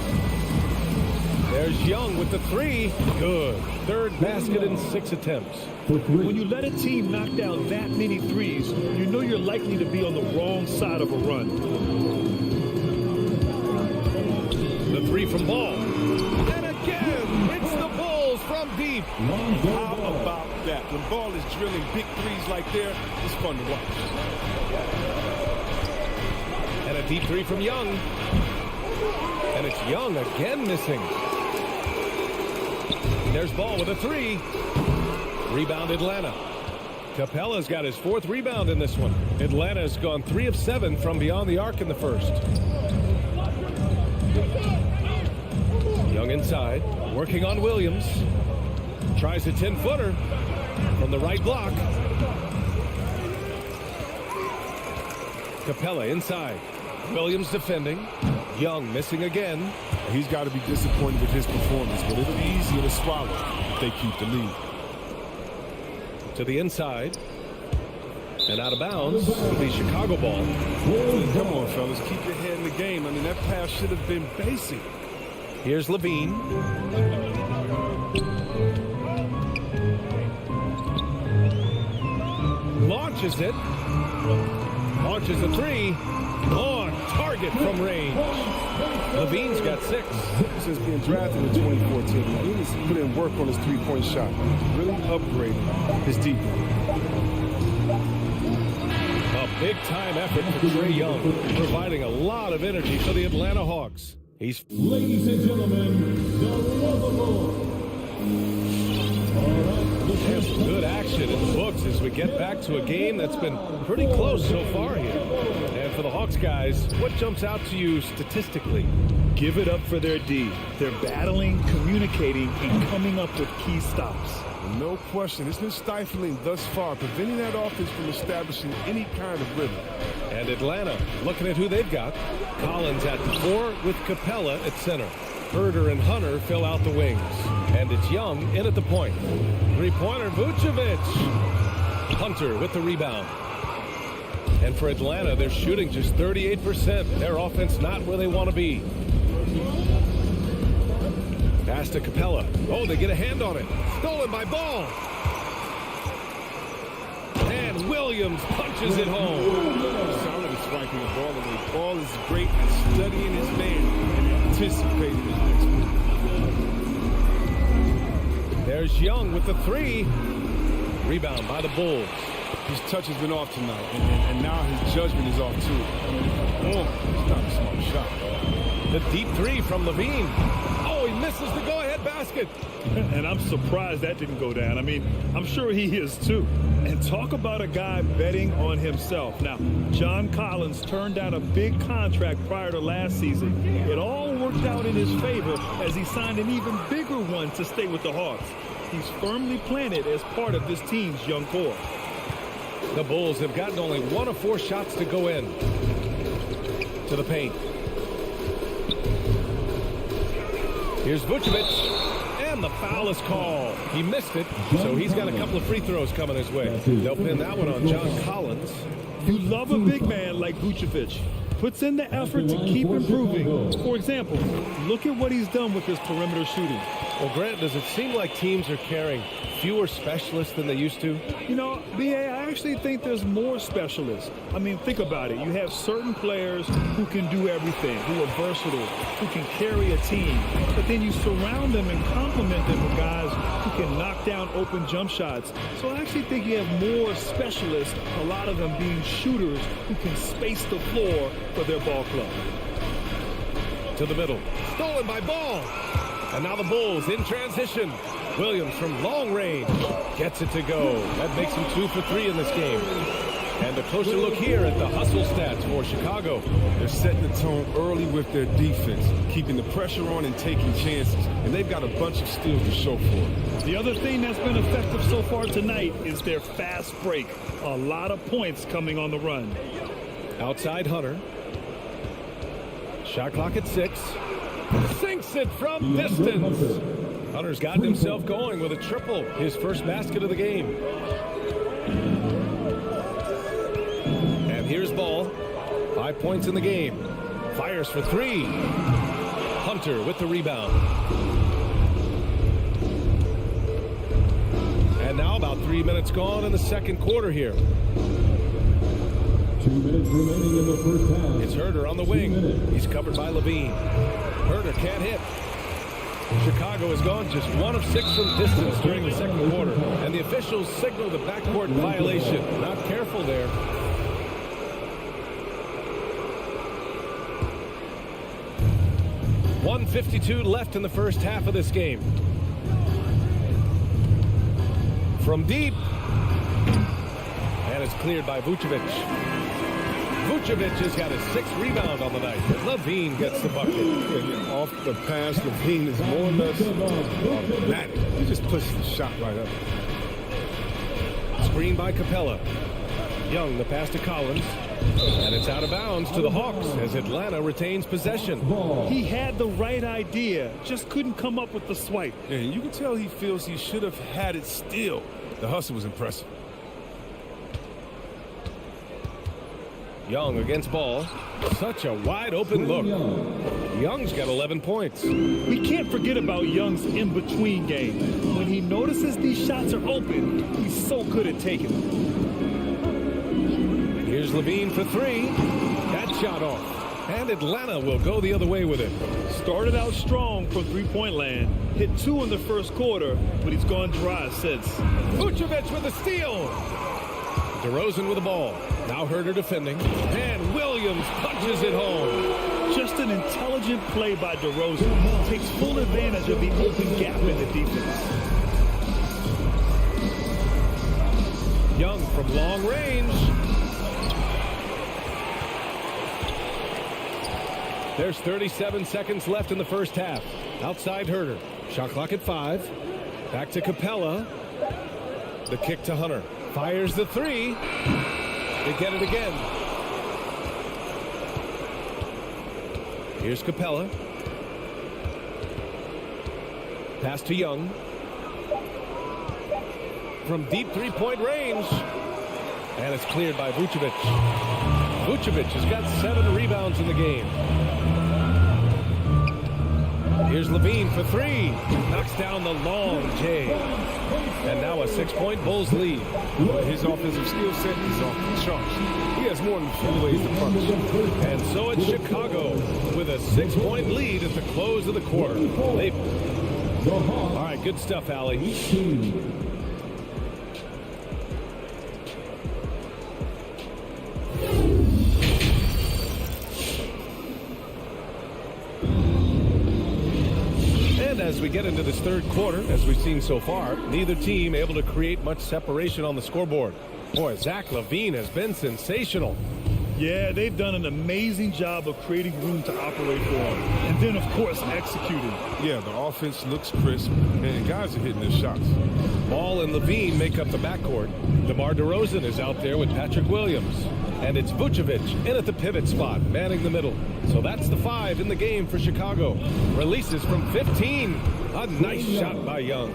There's Young with the three. Good. Third basket in 6 attempts. When you let a team knock down that many threes, you know you're likely to be on the wrong side of a run. The three from Ball. And again, it's the Bulls from deep. How about that? When Ball is drilling big threes like there, it's fun to watch. And a deep three from Young. And it's Young again missing. There's Ball with a three. Rebound Atlanta. Capella's got his 4th rebound in this one. Atlanta's gone 3 of 7 from beyond the arc in the first. Young inside, working on Williams. Tries a 10-footer from the right block. Capella inside. Williams defending. Young missing again. He's got to be disappointed with his performance, but it'll be easier to swallow if they keep the lead. To the inside. And out of bounds. The Chicago ball. Come on, fellas. Keep your head in the game. I mean, that pass should have been basic. Here's Levine. Launches it. Launches a three. On target from range. Levine's got 6. Since being drafted in 2014, Levine has put in work on his three-point shot. Really upgraded his deep. A big-time effort for Trae Young, providing a lot of energy for the Atlanta Hawks. He's... Ladies and gentlemen, the Rover. All right, Good action in the books as we get back to a game that's been pretty close so far here. And for the Hawks guys, what jumps out to you statistically? Give it up for their D. They're battling, communicating, and coming up with key stops. No question. It's been stifling thus far, preventing that offense from establishing any kind of rhythm. And Atlanta, looking at who they've got. Collins at the 4 with Capella at center. Herder and Hunter fill out the wings. And it's Young in at the point. Three-pointer, Vucevic. Hunter with the rebound. And for Atlanta, they're shooting just 38%. Their offense not where they want to be. Pass to Capella. Oh, they get a hand on it. Stolen by Ball. And Williams punches it home. Solid at striking the ball away. Ball is great at studying his man and anticipating his next move. There's Young with the 3. Rebound by the Bulls. His touch has been off tonight, and now his judgment is off too. It's not a smart shot. The deep 3 from Levine. Oh, he misses the go-ahead basket. And I'm surprised that didn't go down. I mean, I'm sure he is too. And talk about a guy betting on himself. Now, John Collins turned down a big contract prior to last season. It all worked out in his favor as he signed an even bigger one to stay with the Hawks. He's firmly planted as part of this team's young core. The Bulls have gotten only 1 of 4 shots to go in. To the paint. Here's Vucevic. And the foul is called. He missed it, so he's got a couple of free throws coming his way. They'll pin that one on John Collins. You love a big man like Vucevic. Puts in the effort to keep improving. For example, look at what he's done with his perimeter shooting. Well, Grant, does it seem like teams are carrying fewer specialists than they used to? You know, B.A., I actually think there's more specialists. I mean, think about it. You have certain players who can do everything, who are versatile, who can carry a team. But then you surround them and complement them with guys who can knock down open jump shots. So I actually think you have more specialists, a lot of them being shooters who can space the floor for their ball club. To the middle. Stolen by Ball. And now the Bulls in transition. Williams from long range gets it to go. That makes him 2 for 3 in this game. And a closer look here at the hustle stats for Chicago. They're setting the tone early with their defense, keeping the pressure on and taking chances. And they've got a bunch of steals to show for it. The other thing that's been effective so far tonight is their fast break. A lot of points coming on the run. Outside Hunter. Shot clock at 6. Sinks it from distance. Hunter's gotten himself going with a triple. His first basket of the game. And here's Ball. 5 points in the game. Fires for 3. Hunter with the rebound. And now about 3 minutes gone in the second quarter here. 2 minutes remaining in the first half. It's Herder on the wing. He's covered by Levine. Herder can't hit. Chicago has gone just 1 of 6 from distance during the second quarter. And the officials signal the backcourt violation. Not careful there. .152 left in the first half of this game. From deep. And it's cleared by Vucevic. Vucevic has got his 6th rebound on the night. Levine gets the bucket. And off the pass, Levine is more or less automatic. He just pushes the shot right up. Screen by Capella. Young, the pass to Collins. And it's out of bounds to the Hawks as Atlanta retains possession. He had the right idea, just couldn't come up with the swipe. And you can tell he feels he should have had it still. The hustle was impressive. Young against Ball. Such a wide open look. Young's got 11 points. We can't forget about Young's in-between game. When he notices these shots are open, he's so good at taking them. Here's Levine for 3. That shot off. And Atlanta will go the other way with it. Started out strong from three-point land. Hit 2 in the first quarter, but he's gone dry since. Vucevic with a steal. DeRozan with the ball. Now Herder defending. And Williams punches it home. Just an intelligent play by DeRozan. Takes full advantage of the open gap in the defense. from long range. There's 37 seconds left in the first half. Outside Herder. Shot clock at 5. Back to Capella. The kick to Hunter. Fires the 3. They get it again. Here's Capella. Pass to Young. From deep three-point range. And it's cleared by Vucevic. Vucevic has got 7 rebounds in the game. Here's Levine for 3. Knocks down the long J. And now a 6-point Bulls lead. His offensive skill set is off the charts. He has more than a few ways to punch. And so it's Chicago with a 6-point lead at the close of the quarter. All right, good stuff, Allie. As we get into this third quarter, as we've seen so far, neither team able to create much separation on the scoreboard. Boy, Zach LaVine has been sensational. Yeah, they've done an amazing job of creating room to operate for him. And then, of course, executing. Yeah, the offense looks crisp, and guys are hitting their shots. Ball and LaVine make up the backcourt. DeMar DeRozan is out there with Patrick Williams. And it's Vucevic in at the pivot spot, manning the middle. So that's the 5 in the game for Chicago. Releases from 15. A nice shot by Young.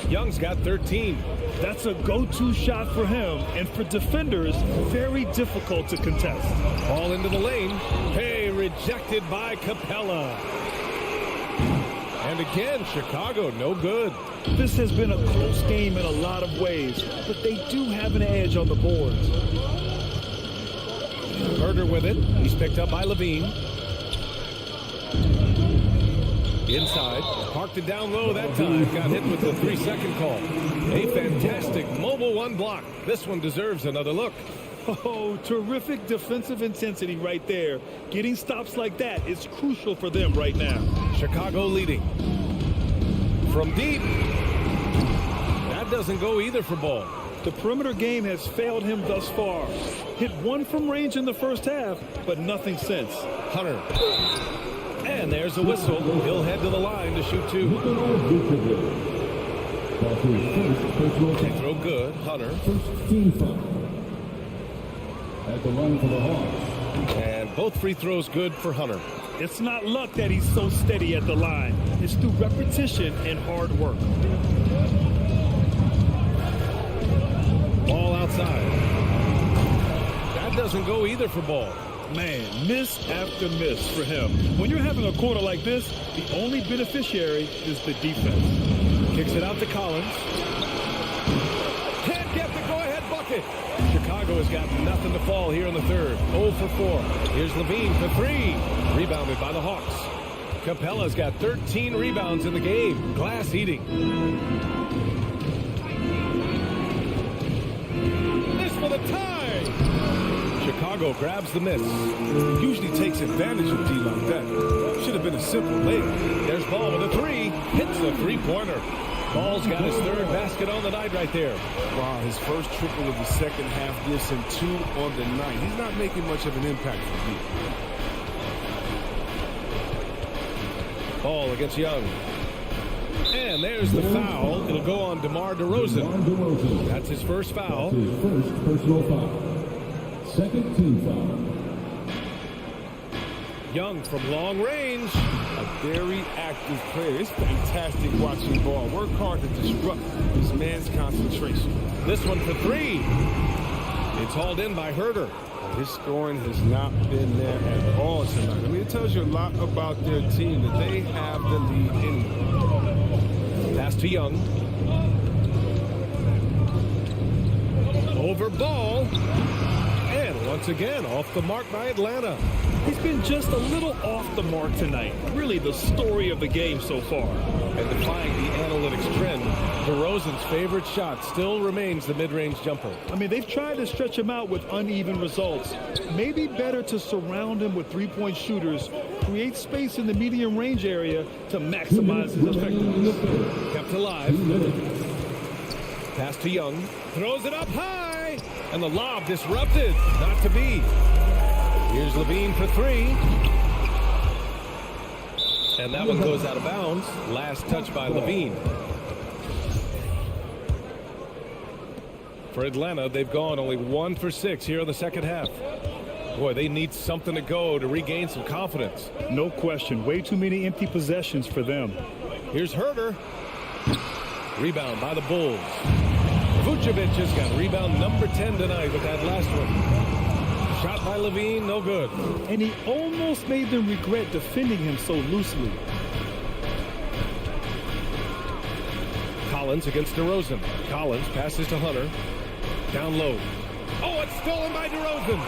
Young's got 13. That's a go-to shot for him, and for defenders, very difficult to contest. Ball into the lane. Hey, rejected by Capella. And again, Chicago, no good. This has been a close game in a lot of ways, but they do have an edge on the boards. Herder with it. He's picked up by Levine. Inside. Parked it down low that time. Got hit with the 3-second call. A fantastic mobile 1 block. This one deserves another look. Oh, terrific defensive intensity right there. Getting stops like that is crucial for them right now. Chicago leading. From deep. That doesn't go either for Ball. The perimeter game has failed him thus far. Hit 1 from range in the first half, but nothing since. Hunter. And there's a whistle. He'll head to the line to shoot 2. They throw good. Hunter. First team foul. At the line for the Hawks. And both free throws good for Hunter. It's not luck that he's so steady at the line. It's through repetition and hard work. Ball outside. That doesn't go either for Ball. Man, miss after miss for him. When you're having a quarter like this, the only beneficiary is the defense. Kicks it out to Collins. Can't get the go-ahead bucket. Chicago has got nothing to fall here in the third. 0 for 4. Here's Levine for 3. Rebounded by the Hawks. Capella's got 13 rebounds in the game. Glass eating. This for the tie. Chicago grabs the miss. Usually takes advantage of D like that. Should have been a simple layup. There's Ball with a 3. Hits a 3-pointer. Ball's got his 3rd basket on the night right there. Wow, his first triple of the second half gives him 2 on the night. He's not making much of an impact for me. Ball against Young. And there's the foul. It'll go on DeMar DeRozan. That's his first foul. His first personal foul. Second team foul. Young from long range. A very active player. It's fantastic watching Ball work hard to disrupt this man's concentration. This one for 3. It's hauled in by Herder. His scoring has not been there at all tonight. I mean, it tells you a lot about their team that they have the lead anyway. Pass to Young. Over Ball. And once again, off the mark by Atlanta. He's been just a little off the mark tonight. Really the story of the game so far. And defying the analytics trend, DeRozan's favorite shot still remains the mid-range jumper. I mean, they've tried to stretch him out with uneven results. Maybe better to surround him with 3-point shooters, create space in the medium range area to maximize his effectiveness. Kept alive. Pass to Young. Throws it up high. And the lob disrupted. Not to be. Here's Levine for three. And that one goes out of bounds. Last touch by Levine. For Atlanta, they've gone only 1 for 6 here in the second half. Boy, they need something to go to regain some confidence. No question. Way too many empty possessions for them. Here's Herter. Rebound by the Bulls. Vucevic has got rebound number 10 tonight with that last one. Shot by Levine, no good. And he almost made them regret defending him so loosely. Collins against DeRozan. Collins passes to Hunter. Down low. Oh, it's stolen by DeRozan.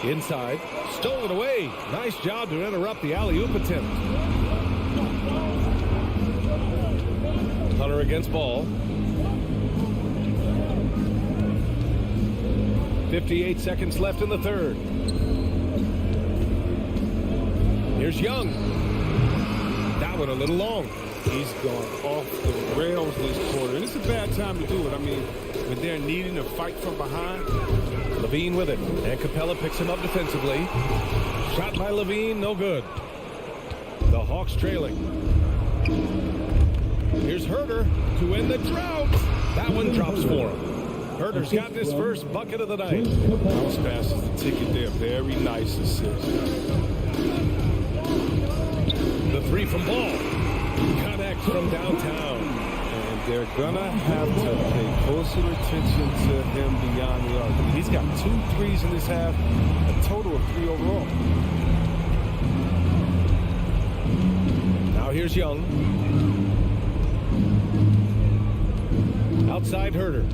Inside. Stolen away. Nice job to interrupt the alley-oop attempt. Hunter against Ball. 58 seconds left in the third. Here's Young. That one a little long. He's gone off the rails this quarter. And it's a bad time to do it. I mean, when they're needing to fight from behind. Levine with it. And Capella picks him up defensively. Shot by Levine, no good. The Hawks trailing. Here's Herter to end the drought. That one drops for him. Herter's got this first bucket of the night. Bounce passes the ticket there. Very nice assist. The three from Ball. Connects from downtown. And they're going to have to pay closer attention to him beyond the arc. He's got 2 threes in this half, a total of 3 overall. Now here's Young. Outside Herter.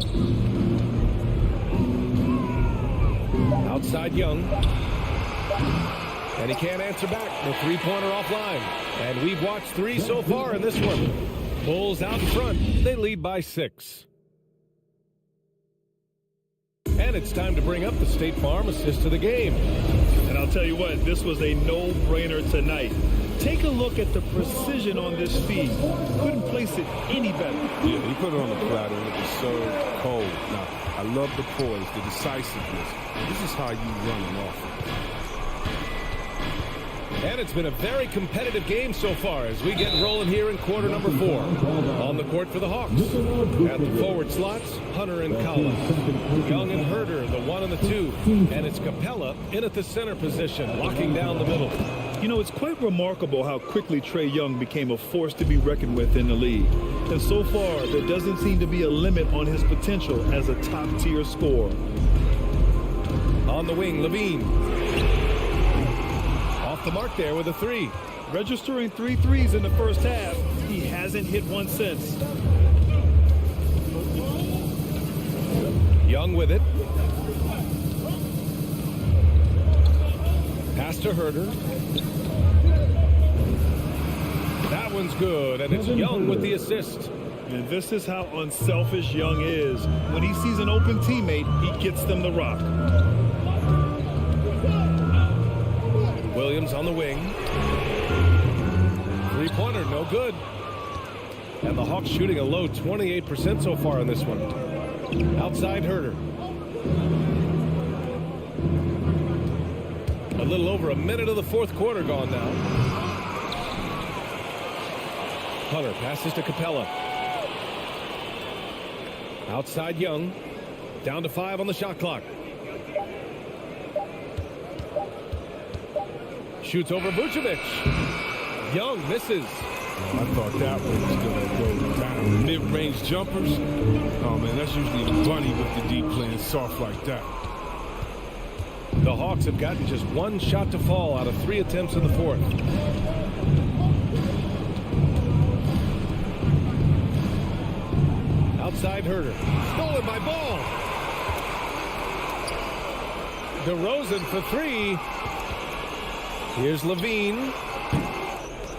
Outside Young. And he can't answer back. The three-pointer offline. And we've watched 3 so far in this one. Bulls out in front. They lead by 6. And it's time to bring up the State Farm assist of the game. And I'll tell you what, this was a no-brainer tonight. Take a look at the precision on this feed. Couldn't place it any better. Yeah, he put it on the platter and it was so cold. Now, I love the poise, the decisiveness. This is how you run an offense. And it's been a very competitive game so far as we get rolling here in quarter number 4. On the court for the Hawks. At the forward slots, Hunter and Collins. Young and Herter, the 1 and the 2. And it's Capella in at the center position, locking down the middle. You know, it's quite remarkable how quickly Trae Young became a force to be reckoned with in the league. And so far, there doesn't seem to be a limit on his potential as a top-tier scorer. On the wing, Levine. Off the mark there with a 3. Registering 3 threes in the first half. He hasn't hit one since. Young with it. Pass to Herter. That one's good, and it's Young with the assist. And this is how unselfish Young is. When he sees an open teammate, he gets them the rock. Williams on the wing. Three-pointer, no good. And the Hawks shooting a low 28% so far in this one. Outside Herter. A little over a minute of the fourth quarter gone now. Hunter passes to Capella. Outside Young. Down to 5 on the shot clock. Shoots over Vucevic. Young misses. I thought that one was going to go down. Mid-range jumpers. Oh, man, that's usually the bunny with the deep playing soft like that. The Hawks have gotten just 1 shot to fall out of 3 attempts in the fourth. Outside Herter. Stolen by Ball. DeRozan for 3. Here's Levine.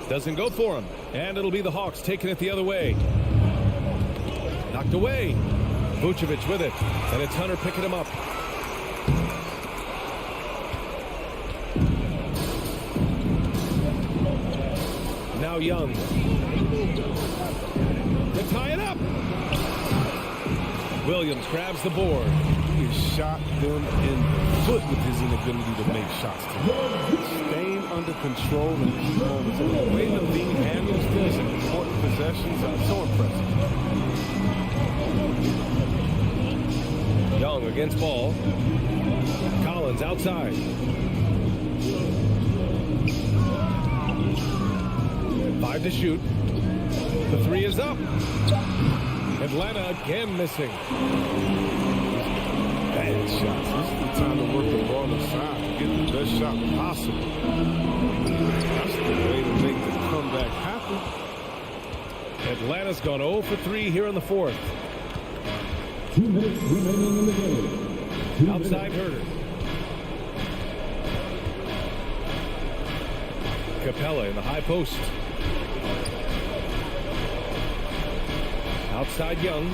Doesn't go for him. And it'll be the Hawks taking it the other way. Knocked away. Vucevic with it. And it's Hunter picking him up. Now Young. They tie it up. Williams grabs the board. He has shot them in the foot with his inability to make shots tonight. Staying under control in key moments. And the way Levine handles these important possessions are so impressive. Young against ball. Collins outside. Five to shoot. The three is up. Atlanta again missing. Bad shots. This is the time to work the ball aside to get the best shot possible. That's the way to make the comeback happen. Atlanta's gone 0 for 3 here in the fourth. 2 minutes remaining in the game. Outside Herder. Capella in the high post. Outside Young.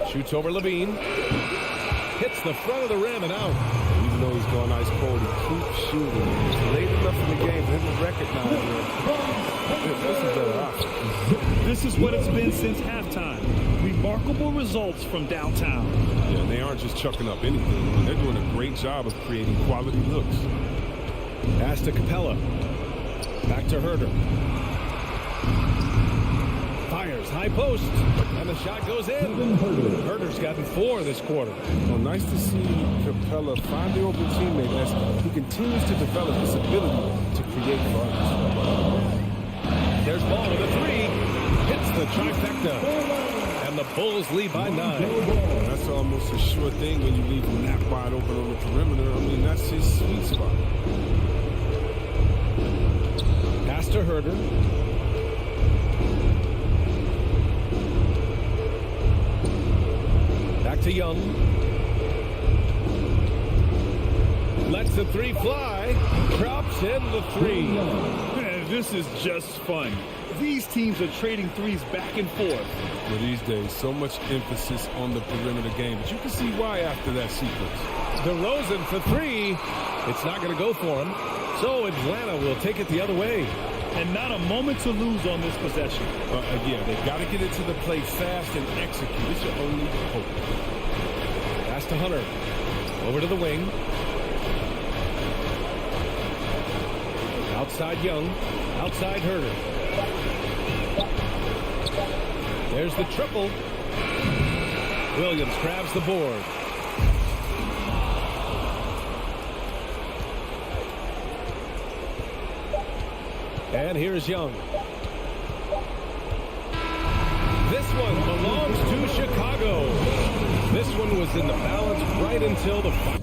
Shoots over Levine. Hits the front of the rim and out. Even though he's going ice cold, he keeps shooting. It's late enough in the game for him to recognize it. This is better option. This is what it's been since halftime. Remarkable results from downtown. Yeah, and they aren't just chucking up anything. They're doing a great job of creating quality looks. Pass to Capella. Back to Herder. Fires high post. And the shot goes in. Herder's gotten 4 this quarter. Well, nice to see Capella find the open teammate as he continues to develop his ability to create for others. There's ball with a 3. Hits the trifecta. And the Bulls lead by 9. That's almost a sure thing when you leave him that wide open on the perimeter. I mean, that's his sweet spot. Pass to Herder. Back to Young. Lets the 3 fly. Drops in the 3. Man, this is just fun. These teams are trading threes back and forth. Well, these days, so much emphasis on the perimeter game, but you can see why after that sequence. DeRozan for 3. It's not going to go for him. So Atlanta will take it the other way. And not a moment to lose on this possession. Yeah, they've got to get into the play fast and execute. It's your only hope. Pass to Hunter. Over to the wing. Outside Young. Outside Herder. There's the triple. Williams grabs the board. And here's Young. This one belongs to Chicago. This one was in the balance right until the final.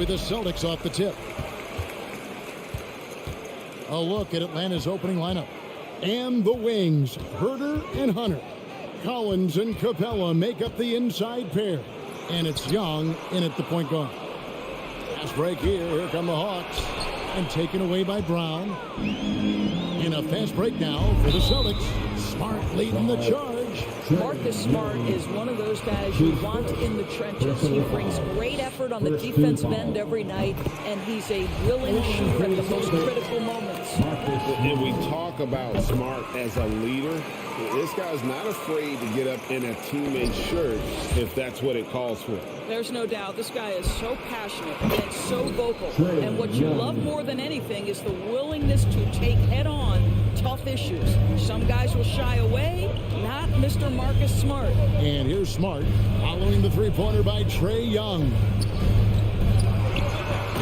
the Celtics off the tip. A look at Atlanta's opening lineup. And the wings, Herter and Hunter. Collins and Capella make up the inside pair. And it's Young in at the point guard. Fast break here. Here come the Hawks. And taken away by Brown. In a fast break now for the Celtics. Smart leading the charge. Marcus Smart is one of those guys you want in the trenches. He brings great effort on the defensive end every night, and he's a willing shooter at the most critical moments. And we talk about Smart as a leader. This guy's not afraid to get up in a teammate's shirt if that's what it calls for. There's no doubt. This guy is so passionate and so vocal. And what you love more than anything is the willingness to take head-on tough issues. Some guys will shy away, not Mr. Marcus Smart. And here's Smart following the three-pointer by Trae Young.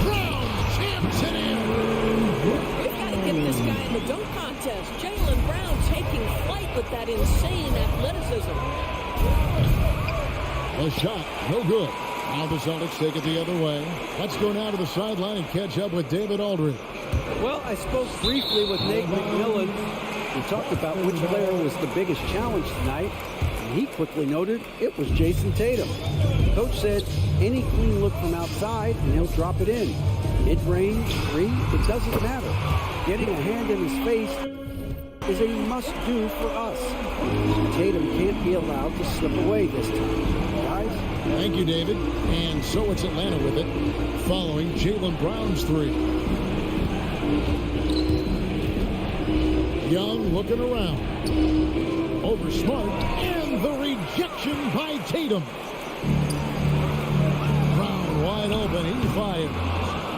Brown jams it in. We've got to get this guy in the dunk contest. Jaylen Brown taking flight with that insane athleticism. A shot, no good. Now the Celtics take it the other way. Let's go now to the sideline and catch up with David Aldridge. Well, I spoke briefly with Nate McMillan. We talked about which player was the biggest challenge tonight, and he quickly noted it was Jason Tatum. Coach said any clean look from outside, and he'll drop it in. Mid-range, three, it doesn't matter. Getting a hand in his face is a must-do for us. Tatum can't be allowed to slip away this time. Guys? Thank you, David. And so it's Atlanta with it, following Jaylen Brown's three. Young looking around. Over Smart, and the rejection by Tatum. Brown wide open, he fires.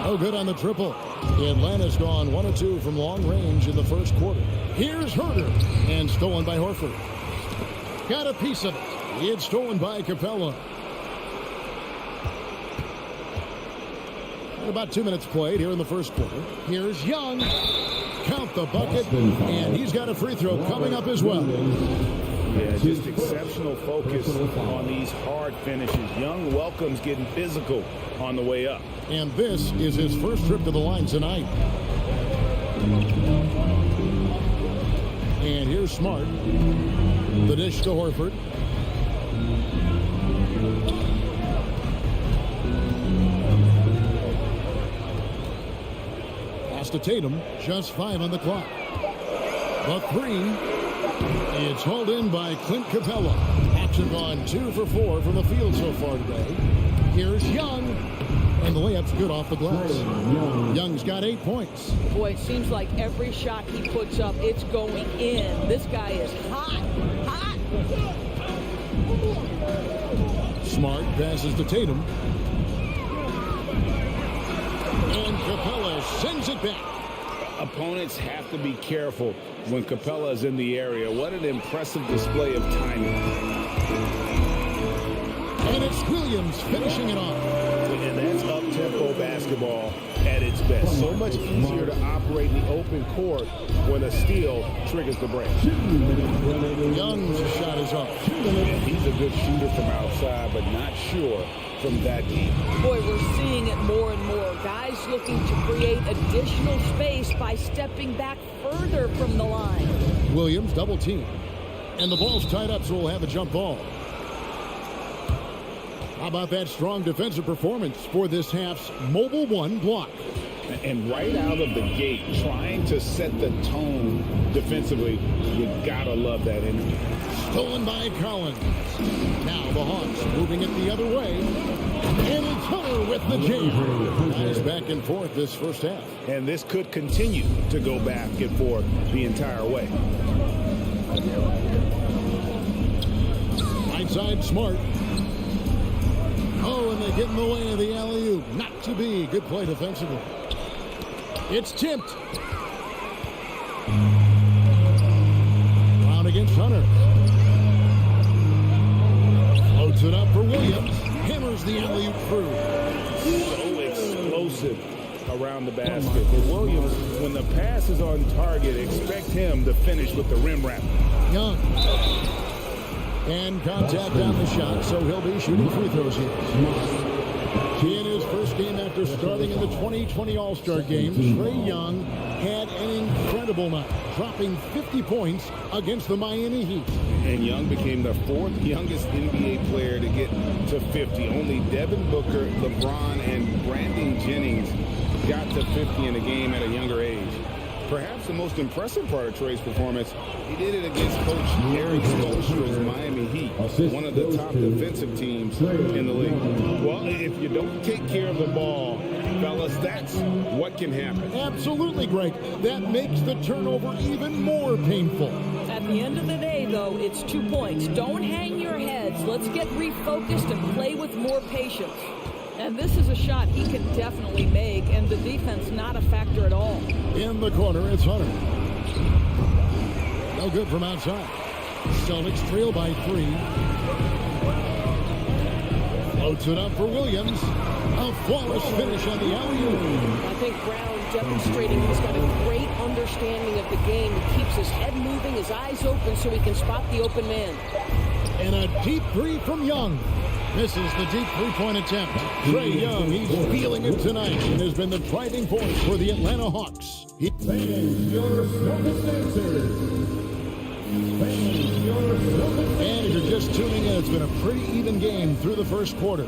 No good on the triple. Atlanta's gone 1 of 2 from long range in the first quarter. Here's Herter, and stolen by Horford. Got a piece of it. It's stolen by Capella. About 2 minutes played here in the first quarter. Here's Young. Count the bucket, and he's got a free throw coming up as well. Yeah, just exceptional focus on these hard finishes. Young welcomes getting physical on the way up. And this is his first trip to the line tonight. And here's Smart. The dish to Horford. Pass to Tatum. Just 5 on the clock. The three. It's hauled in by Clint Capella. Hawks have gone 2 for 4 from the field so far today. Here's Young. And the layup's good off the glass. Young's got 8 points. Boy, it seems like every shot he puts up, it's going in. This guy is hot, hot. Smart passes to Tatum. And Capella sends it back. Opponents have to be careful when Capella is in the area. What an impressive display of timing. And it's Williams finishing it off. And that's up-tempo basketball at its best. So much easier to operate in the open court when a steal triggers the break. Young's shot is off. And he's a good shooter from outside, but not sure from that deep. Boy, we're seeing it more and more. Guys looking to create additional space by stepping back further from the line. Williams double team. And the ball's tied up, so we'll have a jump ball. How about that strong defensive performance for this half's Mobile One block? And right out of the gate, trying to set the tone defensively, you gotta love that energy. Stolen by Collins. Now the Hawks moving it the other way. And it's Hunter with the jam. Guys back and forth this first half. And this could continue to go back and forth the entire way. Right side, Smart. Oh, and they get in the way of the alley-oop. Not to be. Good play defensively. It's tipped. Brown against Hunter. Floats it up for Williams. Hammers the alley-oop through. So explosive around the basket. For Williams, when the pass is on target, expect him to finish with the rim wrap. Young. And contact on the shot, so he'll be shooting free throws here. In his first game after After starting in the 2020 All-Star Game, Trae Young had an incredible night, dropping 50 points against the Miami Heat. And Young became the fourth youngest NBA player to get to 50. Only Devin Booker, LeBron, and Brandon Jennings got to 50 in a game at a younger age. Perhaps the most impressive part of Trae's performance, he did it against Coach Eric Spoelstra's Miami Heat, one of the top defensive teams in the league. Well, if you don't take care of the ball, fellas, that's what can happen. Absolutely, Greg. That makes the turnover even more painful. At the end of the day, though, it's 2 points. Don't hang your heads. Let's get refocused and play with more patience. And this is a shot he can definitely make, and the defense not a factor at all. In the corner, it's Hunter. No good from outside. Celtics trail by 3. Floats it up for Williams. A flawless finish on the alley-oop. I think Brown demonstrating he's got a great understanding of the game. He keeps his head moving, his eyes open so he can spot the open man. And a deep 3 from Young. Misses the deep three-point attempt. Trae Young, he's feeling it tonight and has been the driving force for the Atlanta Hawks. Fans, your circumstances. Fans, your circumstances. And if you're just tuning in, it's been a pretty even game through the first quarter.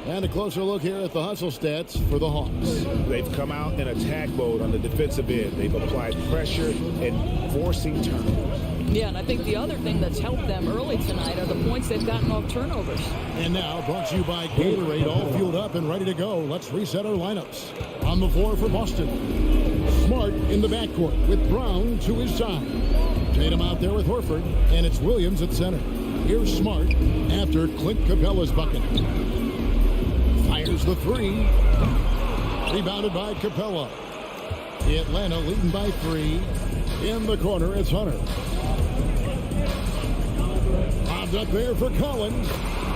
And a closer look here at the hustle stats for the Hawks. They've come out in attack mode on the defensive end. They've applied pressure and forcing turnovers. Yeah, and I think the other thing that's helped them early tonight are the points they've gotten off turnovers. And now, brought to you by Gatorade, all fueled up and ready to go. Let's reset our lineups. On the floor for Boston. Smart in the backcourt with Brown to his side. Tatum out there with Horford, and it's Williams at center. Here's Smart after Clint Capella's bucket. Fires the 3. Rebounded by Capella. Atlanta leading by 3. In the corner, it's Hunter. Bobbed up there for Collins.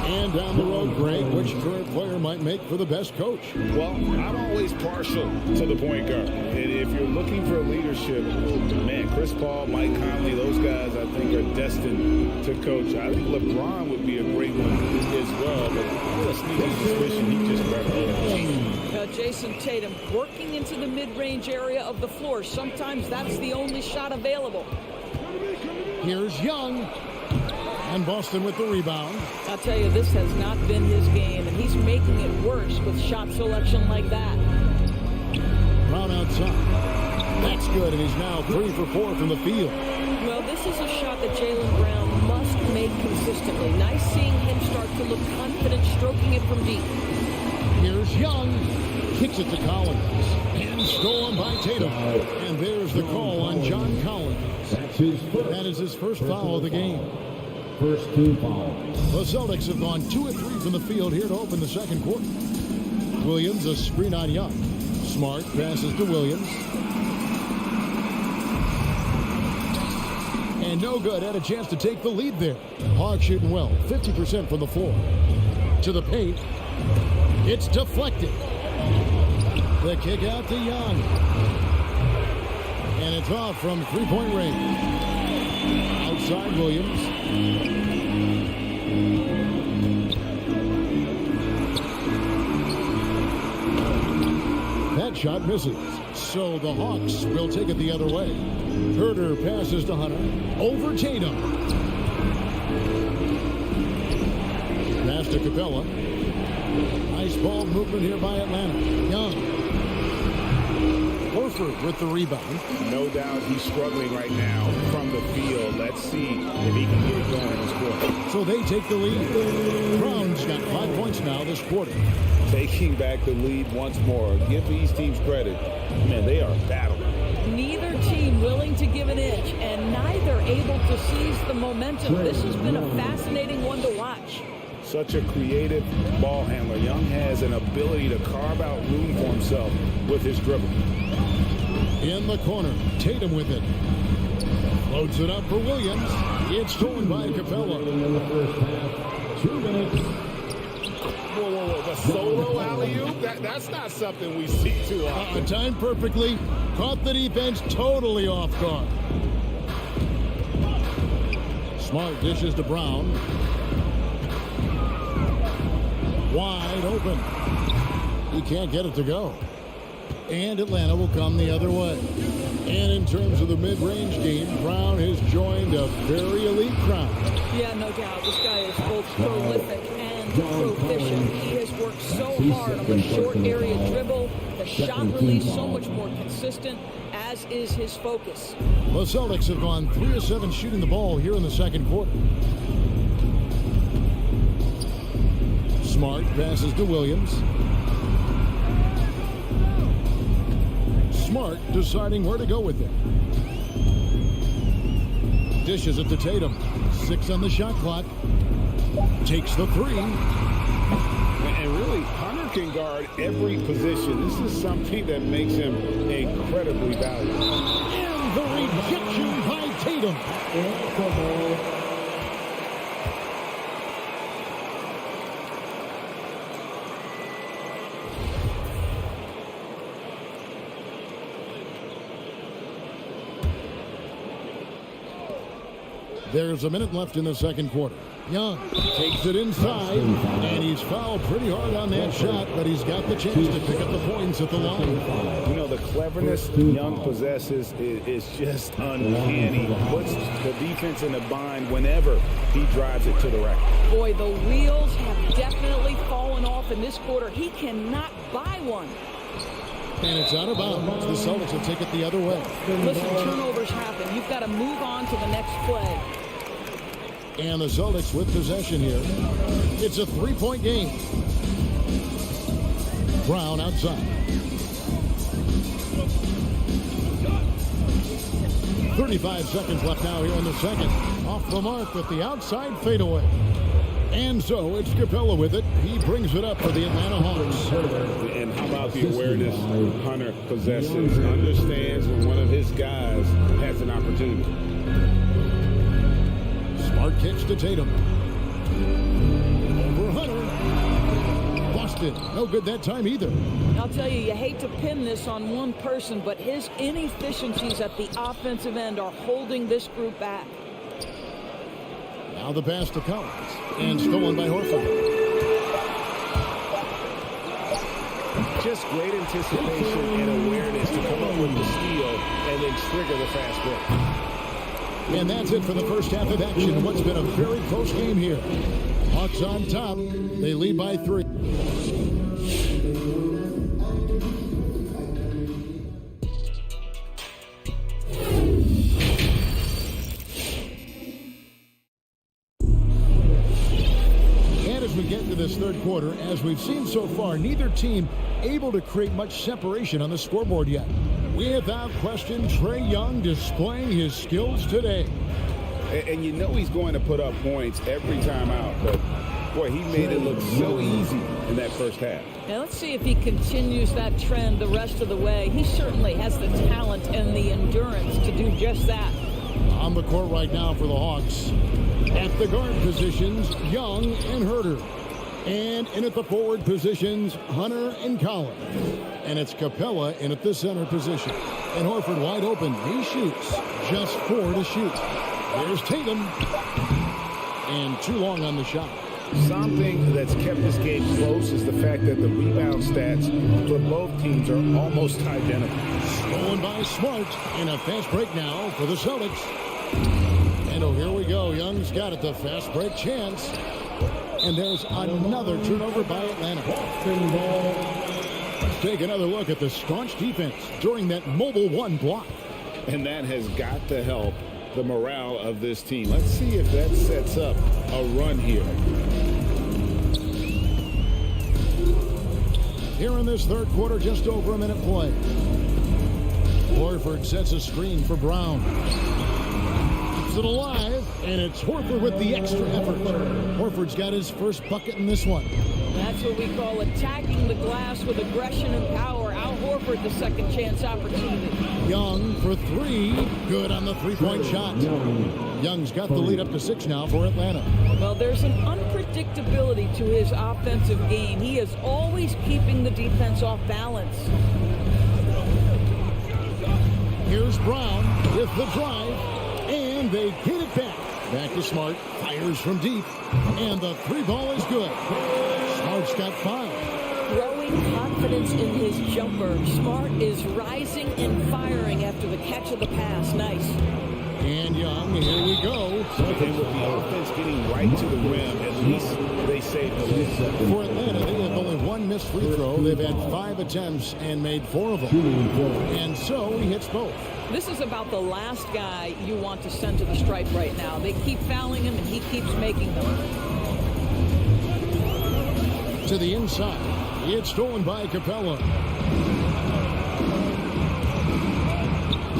And down the road, Greg, which current player might make for the best coach? Well, I'm always partial to the point guard. And if you're looking for leadership, man, Chris Paul, Mike Conley, those guys I think are destined to coach. I think LeBron would be a great one as well, but I have a sneaky suspicion he just grabbed. Jason Tatum working into the mid-range area of the floor. Sometimes that's the only shot available. Here's Young. And Boston with the rebound. I'll tell you, this has not been his game, and he's making it worse with shot selection like that. Brown outside. That's good, and he's now 3 for 4 from the field. Well, this is a shot that Jaylen Brown must make consistently. Nice seeing him start to look confident stroking it from deep. Here's Young. Kicks it to Collins. And stolen by Tatum. And there's the call on John Collins. That is his first foul of the game. First team foul. The Celtics have gone 2 of 3 from the field here to open the second quarter. Williams, a screen on Young. Smart passes to Williams. And no good. Had a chance to take the lead there. Hawks shooting well. 50% from the floor. To the paint. It's deflected. The kick out to Young. And it's off from three-point range. Outside Williams. That shot misses. So the Hawks will take it the other way. Herter passes to Hunter. Over Tatum. Pass to Capella. Nice ball movement here by Atlanta. Young. Horford with the rebound. No doubt he's struggling right now from the field. Let's see if he can get it going in this quarter. So they take the lead. Brown's got 5 points now this quarter. Taking back the lead once more. Give these teams credit. Man, they are battling. Neither team willing to give an inch, and neither able to seize the momentum. This has been a fascinating one to watch. Such a creative ball handler. Young has an ability to carve out room for himself with his dribble. In the corner, Tatum with it. Floats it up for Williams. It's stolen by Capella. In the first half, 2 minutes. Whoa. The solo alley-oop? That's not something we see too often. Timed perfectly. Caught the defense totally off guard. Smart dishes to Brown. Wide open. He can't get it to go. And Atlanta will come the other way. And in terms of the mid-range game, Brown has joined a very elite crowd. Yeah, no doubt. This guy is both prolific and proficient. He has worked so hard on the short area dribble, the shot release so much more consistent, as is his focus. The Celtics have gone 3 of 7 shooting the ball here in the second quarter. Smart passes to Williams. Smart deciding where to go with it. Dishes it to Tatum. 6 on the shot clock. Takes the 3. And really, Hunter can guard every position. This is something that makes him incredibly valuable. And the rejection by Tatum. There's a minute left in the second quarter. Young takes it inside, and he's fouled pretty hard on that shot, but he's got the chance to pick up the points at the line. You know, the cleverness Young possesses is just uncanny. Puts the defense in a bind whenever he drives it to the rack. Boy, the wheels have definitely fallen off in this quarter. He cannot buy one. And it's out of bounds. The Celtics will take it the other way. Listen, turnovers happen. You've got to move on to the next play. And the Celtics with possession here. It's a 3-point game. Brown outside. 35 seconds left now here in the second. Off the mark with the outside fadeaway. And so it's Capella with it. He brings it up for the Atlanta Hawks. And how about the awareness Hunter possesses? Understands when one of his guys has an opportunity. Smart kicks to Tatum. Over Hunter. Boston. No good that time either. I'll tell you, you hate to pin this on one person, but his inefficiencies at the offensive end are holding this group back. Now the pass to Collins. And stolen by Horford. Just great anticipation and awareness to come up with the steal and then trigger the fast break. And that's it for the first half of action. What's been a very close game here. Hawks on top. They lead by 3. This third quarter, as we've seen so far, neither team able to create much separation on the scoreboard yet. Without question, Trae Young displaying his skills today. And you know he's going to put up points every time out, but boy, he made it look so easy in that first half. Now let's see if he continues that trend the rest of the way. He certainly has the talent and the endurance to do just that. On the court right now for the Hawks. At the guard positions, Young and Herter. And in at the forward positions, Hunter and Collins. And it's Capella in at the center position. And Horford wide open. He shoots. Just 4 to shoot. There's Tatum. And too long on the shot. Something that's kept this game close is the fact that the rebound stats for both teams are almost identical. Stolen by Smart. And a fast break now for the Celtics. And oh, here we go. Young's got it. The fast break chance. And there's another turnover by Atlanta. Let's take another look at the staunch defense during that mobile 1 block. And that has got to help the morale of this team. Let's see if that sets up a run here. Here in this third quarter, just over a minute play. Horford sets a screen for Brown. Keeps it alive, and it's Horford with the extra effort. Horford's got his first bucket in this one. That's what we call attacking the glass with aggression and power. Al Horford, the second chance opportunity. Young for 3. Good on the 3-point shot. Young's got the lead up to 6 now for Atlanta. Well, there's an unpredictability to his offensive game. He is always keeping the defense off balance. Here's Brown with the drive, and they get it back. Back to Smart, fires from deep, and the 3 ball is good. Smart's got 5. Growing confidence confidence in his jumper. Smart is rising and firing after the catch of the pass. Nice. And Young, here we go. And with the offense getting right to the rim, at least they saved the lead. For Atlanta, they have only one missed free throw. They've had 5 attempts and made 4 of them. And so he hits both. This is about the last guy you want to send to the stripe right now. They keep fouling him, and he keeps making them. To the inside. It's stolen by Capella.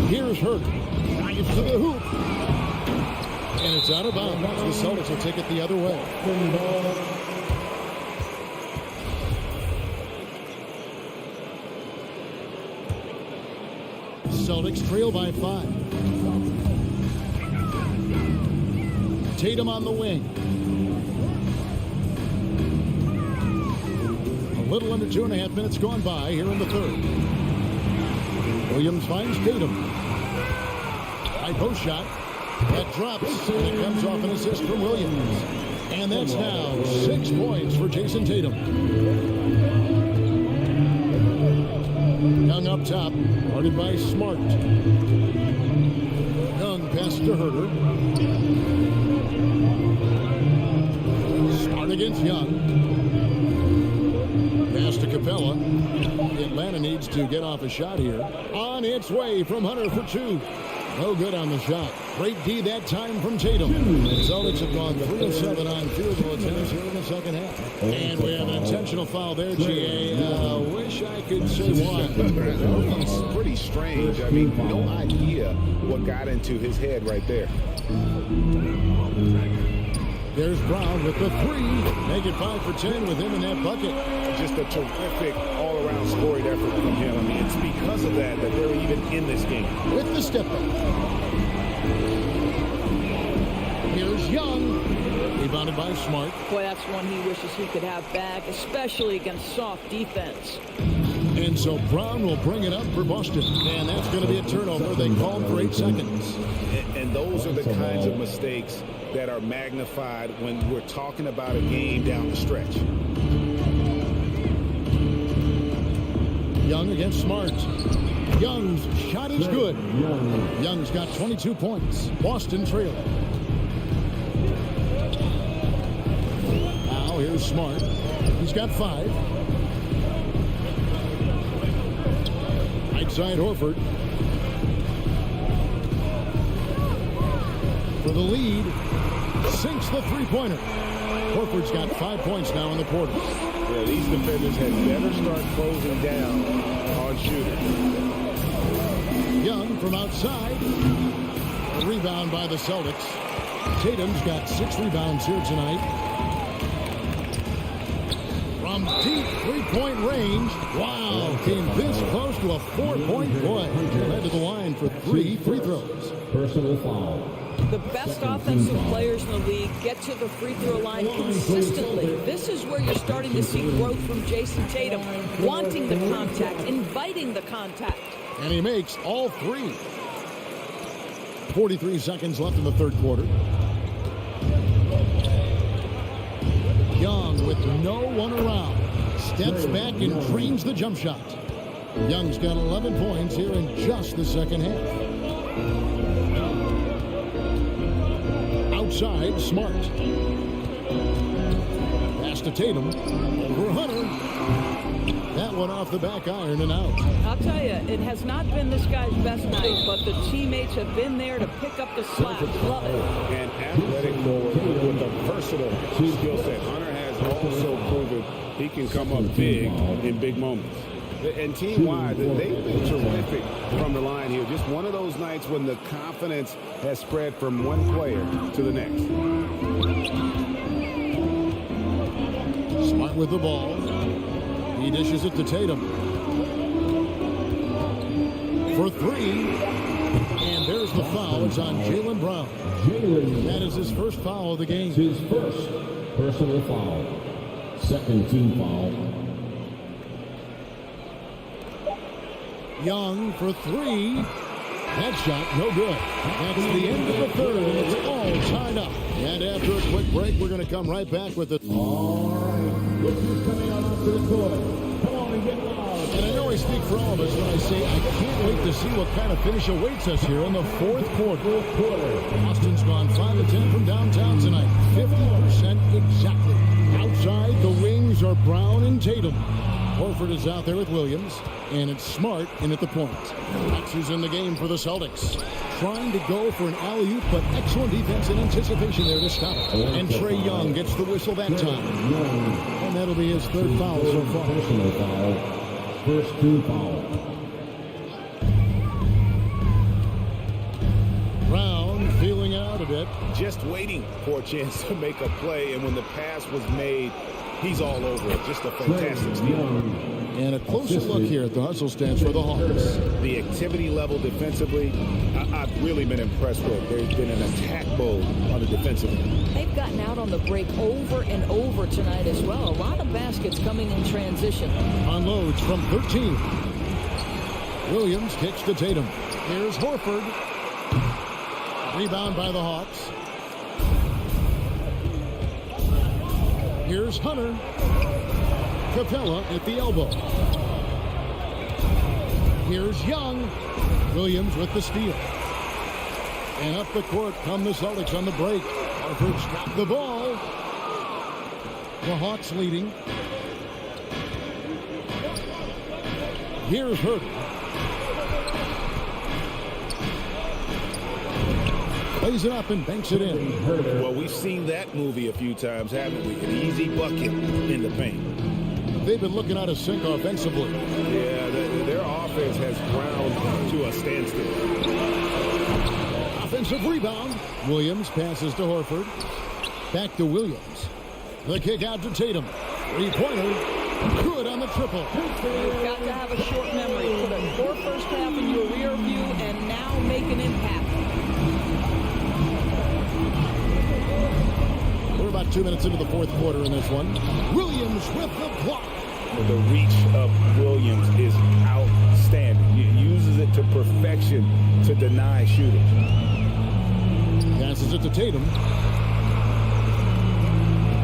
Here's Hurt. Drives to the hoop. And it's out of bounds. The Celtics will take it the other way. Celtics trail by 5. Tatum on the wing. A little under 2.5 minutes gone by here in the third. Williams finds Tatum. High post shot. That drops, and it comes off an assist from Williams. And that's now 6 points for Jason Tatum. Young up top, guarded by Smart. Young pass to Herter. Smart against Young. Pass to Capella. Atlanta needs to get off a shot here. On its way from Hunter for 2. No good on the shot. Great D that time from Tatum. The Celtics have gone 3 of 7 on field goal attempts here in the second half. And we have an intentional foul there, GA. Wish I could say why. It's pretty strange. I mean, no idea what got into his head right there. There's Brown with the 3. Make it 5 for 10 with him in that bucket. Just a terrific all-around scoring effort from him. I mean, it's because of that they're even in this game. With the step back. Here's Young. Rebounded by Smart. Boy, that's one he wishes he could have back, especially against soft defense. And so Brown will bring it up for Boston. And that's going to be a turnover. They called for 8 seconds. And those are the kinds of mistakes that are magnified when we're talking about a game down the stretch. Young against Smart. Young's shot is good. Young's got 22 points. Boston trailing. Now here's Smart. He's got 5. Right side Horford. For the lead. Sinks the three-pointer. Horford's got 5 points now in the quarter. Yeah, these defenders had better start closing down on shooters. Young from outside. A rebound by the Celtics. Tatum's got 6 rebounds here tonight. From deep three-point range. Wow, came this close to a 4-point play. Led to the line for 3 free throws. Personal foul. The best offensive players in the league get to the free throw line consistently. This is where you're starting to see growth from Jason Tatum, wanting the contact, inviting the contact. And he makes all 3. 43 seconds left in the third quarter. Young with no one around. Steps back and drains the jump shot. Young's got 11 points here in just the second half. Outside, Smart. Pass to Tatum. Over Hunter. That one off the back iron and out. I'll tell you, it has not been this guy's best night, but the teammates have been there to pick up the slack. Love it. And athletic forward with a versatile skill set. Hunter has also proven he can come up big in big moments. And team-wide, they've been terrific from the line here. Just one of those nights when the confidence has spread from one player to the next. Smart with the ball. He dishes it to Tatum. For 3. And there's the foul. It's on Jaylen Brown. That is his first foul of the game. His first personal foul. Second team foul. Young for 3. That shot, no good. That's the end of the third, and it's all tied up. And after a quick break, we're going to come right back with it. All right. Look who's coming out onto the court. Come on and get live. I speak for all of us when I say I can't wait to see what kind of finish awaits us here in the fourth quarter. Austin's gone 5 of 10 from downtown tonight. 50% exactly. Outside, the wings are Brown and Tatum. Horford is out there with Williams, and it's Smart in at the point. Max is in the game for the Celtics. Trying to go for an alley-oop, but excellent defense and anticipation there to stop it. And Trae Young gets the whistle that time. And that'll be his third foul so far. Personal foul. First 2 fouls. Brown feeling it out a bit. Just waiting for a chance to make a play, and when the pass was made, he's all over it. Just a fantastic steal. And a closer look here at the hustle stance for the Hawks. The activity level defensively, I've really been impressed with. There's been an attack mode on the defensive end. They've gotten out on the break over and over tonight as well. A lot of baskets coming in transition. Unloads from 13. Williams kicks to Tatum. Here's Horford. Rebound by the Hawks. Here's Hunter. Capella at the elbow. Here's Young. Williams with the steal. And up the court come the Celtics on the break. Horford's got the ball. The Hawks leading. Here's Hurt. Plays it up and banks it in. Well, we've seen that movie a few times, haven't we? An easy bucket in the paint. They've been looking out of sync offensively. Yeah, their offense has ground to a standstill. Offensive rebound. Williams passes to Horford. Back to Williams. The kick out to Tatum. Three-pointer. Good on the triple. You've got to have a short memory. Put a poor first half in your rear view and now make an impact. We're about 2 minutes into the fourth quarter in this one. Williams with the block. The reach of Williams is outstanding. He uses it to perfection to deny shooting. Passes it to Tatum.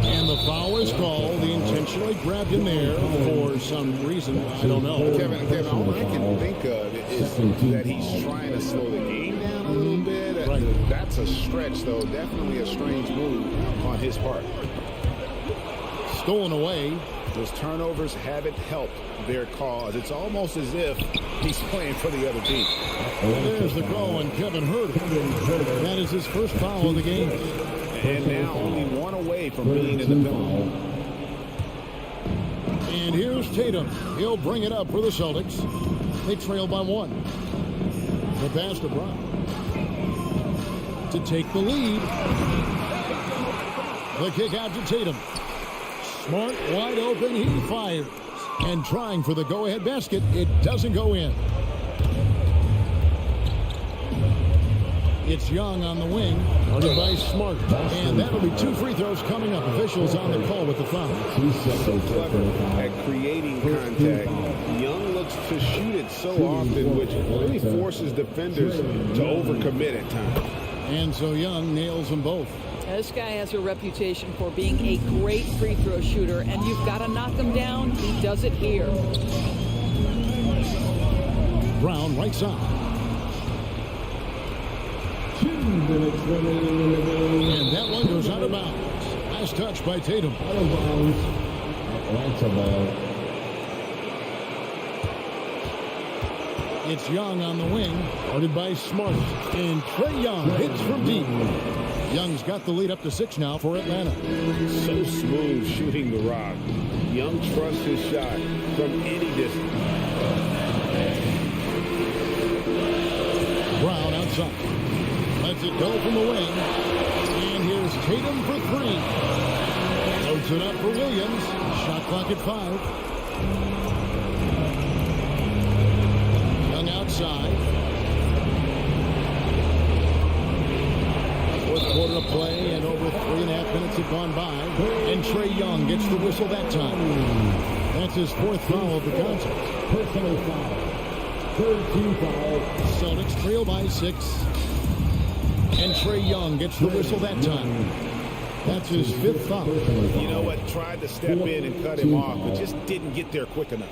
And the foul is called. He intentionally grabbed him there for some reason. I don't know. Kevin, all I can think of is that he's trying to slow the game down a little bit. Right. That's a stretch, though. Definitely a strange move on his part. Stolen away. Those turnovers haven't helped their cause. It's almost as if he's playing for the other team. There's the call on Kevin Hurt. That is his first foul of the game. And now only one away from being in the penalty. And here's Tatum. He'll bring it up for the Celtics. They trail by 1. The pass to Brown. To take the lead. The kick out to Tatum. Smart, wide open, he fires. And trying for the go-ahead basket, it doesn't go in. It's Young on the wing, guarded by Smart. And that'll be 2 free throws coming up. Officials on the call with the foul. So clever at creating contact. Young looks to shoot it so often, which really forces defenders to overcommit at times. And so Young nails them both. This guy has a reputation for being a great free throw shooter, and you've got to knock him down. He does it here. Brown right side. 2 minutes remaining. And that one goes out of bounds. Last touch by Tatum. Out of bounds. Atlanta ball. It's Young on the wing, guarded by Smart. And Trae Young hits from deep. Young's got the lead up to 6 now for Atlanta. So smooth shooting the rock. Young trusts his shot from any distance. Brown outside. Lets it go from the wing. And here's Tatum for 3. Loads it up for Williams. Shot clock at 5. Young outside. Fourth quarter of play, and over 3.5 minutes have gone by. And Trae Young gets the whistle that time. That's his 4th foul of the contest. Personal foul. 3rd team foul. Celtics trail by 6. And Trae Young gets the whistle that time. That's his 5th foul. You know what? Tried to step in and cut him off, but just didn't get there quick enough.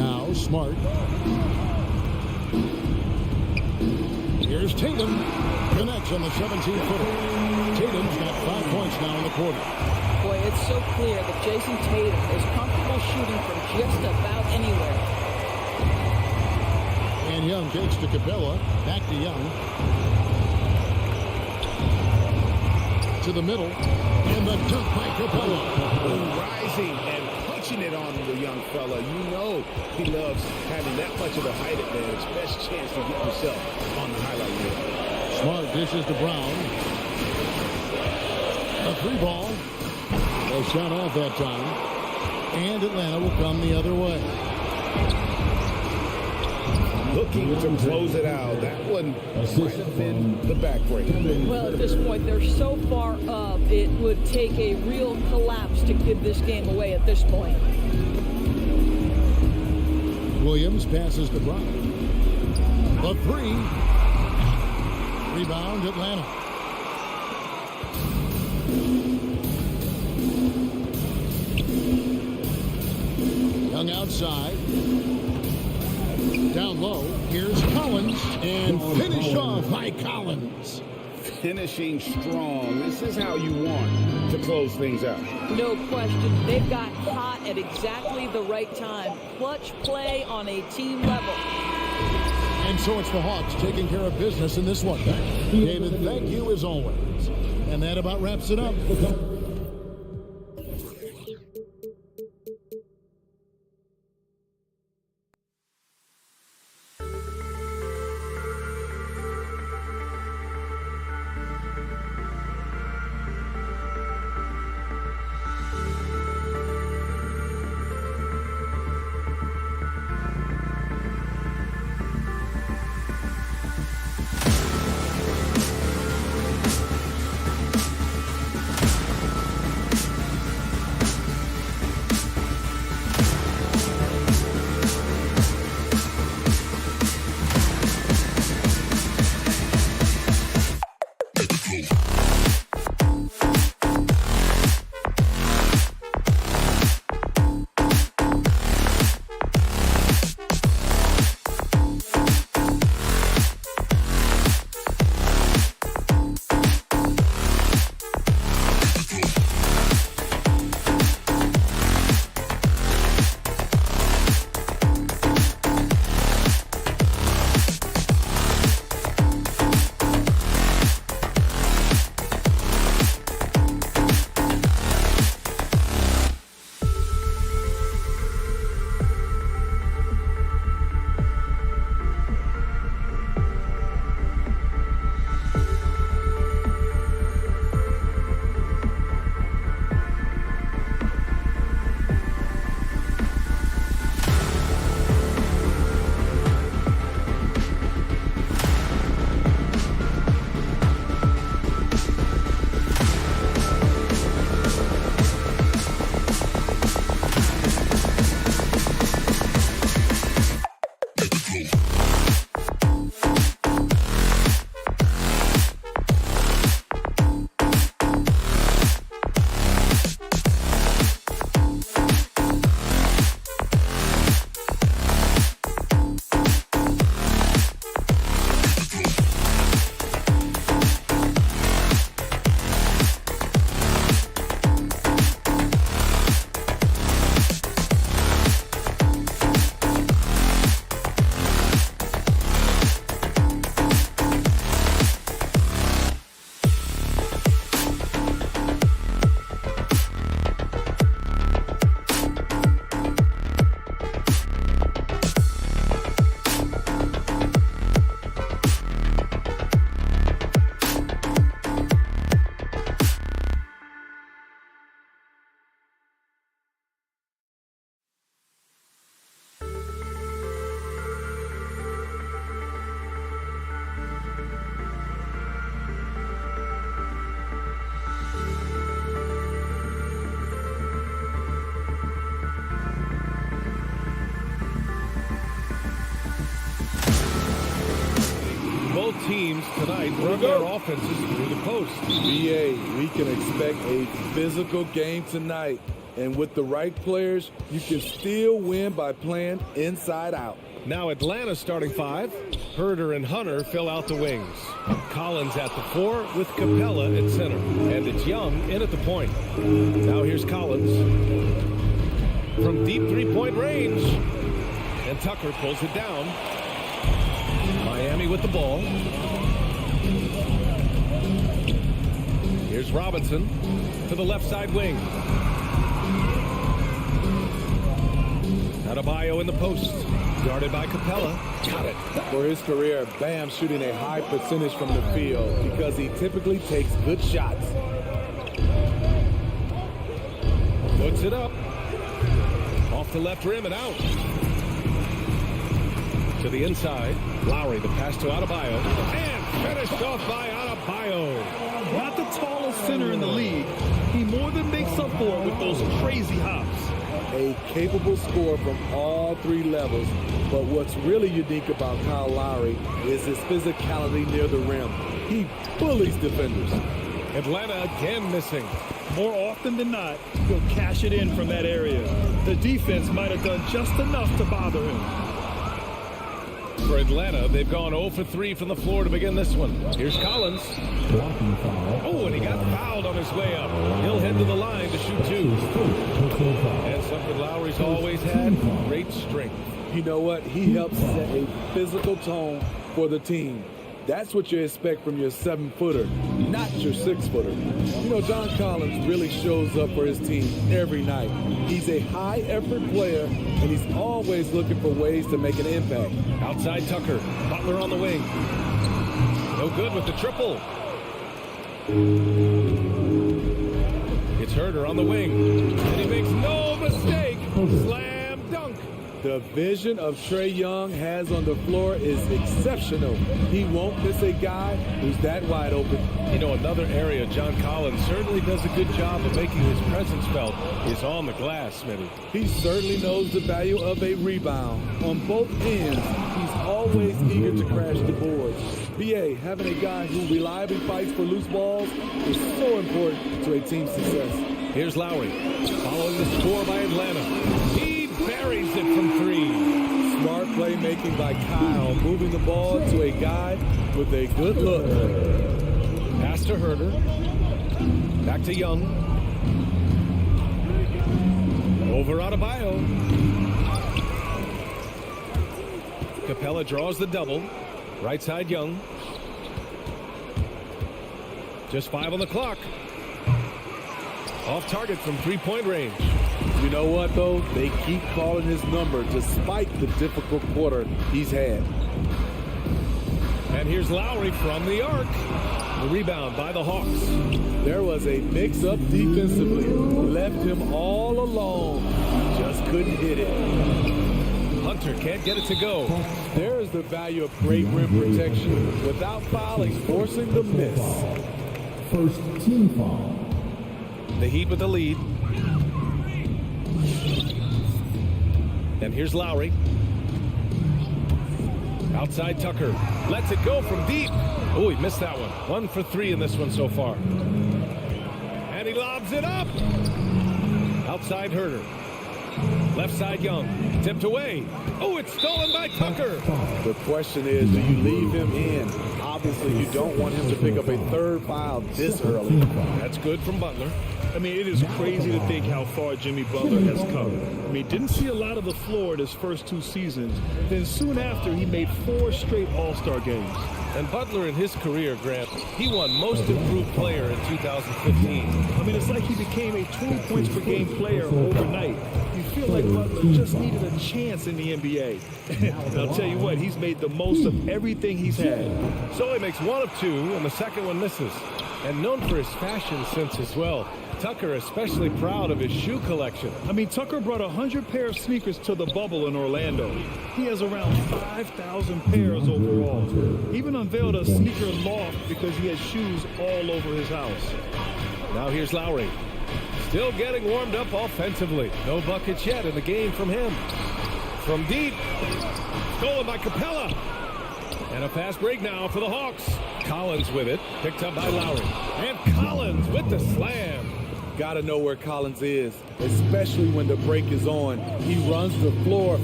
Now Smart. Here's Tatum. Connects on the 17-footer. Tatum's got 5 points now in the quarter. Boy, it's so clear that Jason Tatum is comfortable shooting from just about anywhere. And Young takes to Capella. Back to Young. To the middle. And the dunk by Capella. Rising and punching it on the young fella. You know he loves having that much of a height advantage. Best chance to get yourself on the highlight reel. Smart dishes to Brown. A 3-ball. A shot off that time. And Atlanta will come the other way. Looking to close it out. That one might have been the backbreak. Well, at this point, they're so far up, it would take a real collapse to give this game away at this point. Williams passes to Brown. A 3. Rebound Atlanta. Young outside. Down low. Here's Collins. And finish off by Collins. Finishing strong. This is how you want to close things out. No question. They've got hot at exactly the right time. Clutch play on a team level. And so it's the Hawks taking care of business in this one. David, thank you as always. And that about wraps it up. Teams tonight run their offenses through the post. BA, we can expect a physical game tonight. And with the right players, you can still win by playing inside out. Now Atlanta's starting five. Herder and Hunter fill out the wings. Collins at the 4 with Capella at center. And it's Young in at the point. Now here's Collins from deep three-point range. And Tucker pulls it down. Miami with the ball. Here's Robinson to the left side wing. Adebayo in the post. Guarded by Capella. Got it. For his career, Bam shooting a high percentage from the field because he typically takes good shots. Puts it up. Off the left rim and out. To the inside. Lowry, the pass to Adebayo. And finished off by Adebayo. Not the tallest center in the league. He more than makes up for it with those crazy hops. A capable scorer from all three levels. But what's really unique about Kyle Lowry is his physicality near the rim. He bullies defenders. Atlanta again missing. More often than not, he'll cash it in from that area. The defense might have done just enough to bother him. For Atlanta, they've gone 0 for 3 from the floor to begin this one. Here's Collins. Oh, and he got fouled on his way up. He'll head to the line to shoot 2. And something Lowry's always had, great strength. You know what? He helps set a physical tone for the team. That's what you expect from your 7-footer, not your 6-footer. You know, John Collins really shows up for his team every night. He's a high-effort player, and he's always looking for ways to make an impact. Outside Tucker. Butler on the wing. No good with the triple. It's Herder on the wing. And he makes no mistake. Slam dunk. The vision of Trae Young has on the floor is exceptional. He won't miss a guy who's that wide open. You know, another area John Collins certainly does a good job of making his presence felt is on the glass, Smitty. He certainly knows the value of a rebound. On both ends, he's always eager to crash the boards. BA, having a guy who reliably fights for loose balls is so important to a team's success. Here's Lowry, following the score by Atlanta. He buries it from 3. Smart playmaking by Kyle, moving the ball to a guy with a good look. Pass to Herder. Back to Young. Over Adebayo. Capella draws the double. Right side Young. Just 5 on the clock. Off target from 3-point range. You know what, though? They keep calling his number despite the difficult quarter he's had. And here's Lowry from the arc. The rebound by the Hawks. There was a mix-up defensively. Left him all alone. Just couldn't hit it. Hunter can't get it to go. There's the value of great rim protection. Without fouling, forcing the miss. First team foul. The Heat with the lead. And here's Lowry. Outside Tucker. Lets it go from deep. Oh, he missed that one. 1 for 3 in this one so far. And he lobs it up. Outside Herder. Left side Young. Tipped away. Oh, it's stolen by Tucker. The question is, do you leave him in? Obviously, you don't want him to pick up a third foul this early. That's good from Butler. I mean, it is crazy to think how far Jimmy Butler has come. I mean, didn't see a lot of the floor in his first 2 seasons. Then soon after, he made 4 straight All-Star games. And Butler in his career, Grant, he won Most Improved Player in 2015. I mean, it's like he became a 20 points per game player overnight. You feel like Butler just needed a chance in the NBA. And I'll tell you what, he's made the most of everything he's had. So he makes 1 of 2, and the second one misses. And known for his fashion sense as well. Tucker especially proud of his shoe collection. I mean, Tucker brought 100 pair of sneakers to the bubble in Orlando. He has around 5,000 pairs overall. He even unveiled a sneaker loft because he has shoes all over his house. Now here's Lowry. Still getting warmed up offensively. No buckets yet in the game from him. From deep. Stolen by Capella. And a fast break now for the Hawks. Collins with it. Picked up by Lowry. And Collins with the slam. got to know where Collins is, especially when the break is on. He runs the floor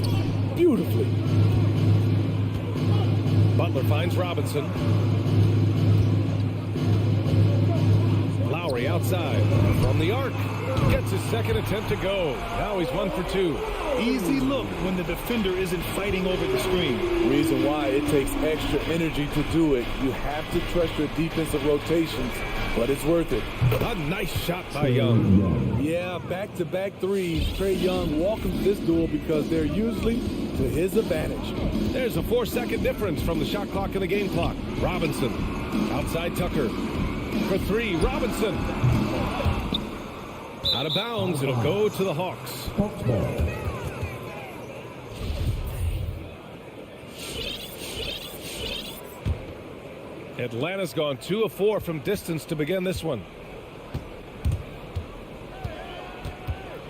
beautifully. Butler finds Robinson. Lowry outside from the arc. Gets his second attempt to go. Now he's 1 for 2. Easy look when the defender isn't fighting over the screen. Reason why it takes extra energy to do it. You have to trust your defensive rotations, but it's worth it. A nice shot by Young. Yeah, back-to-back threes. Trae Young welcomes this duel because they're usually to his advantage. There's a 4-second difference from the shot clock and the game clock. Robinson outside Tucker. For 3, Robinson. Out of bounds, it'll go to the Hawks. Atlanta's gone 2 of 4 from distance to begin this one.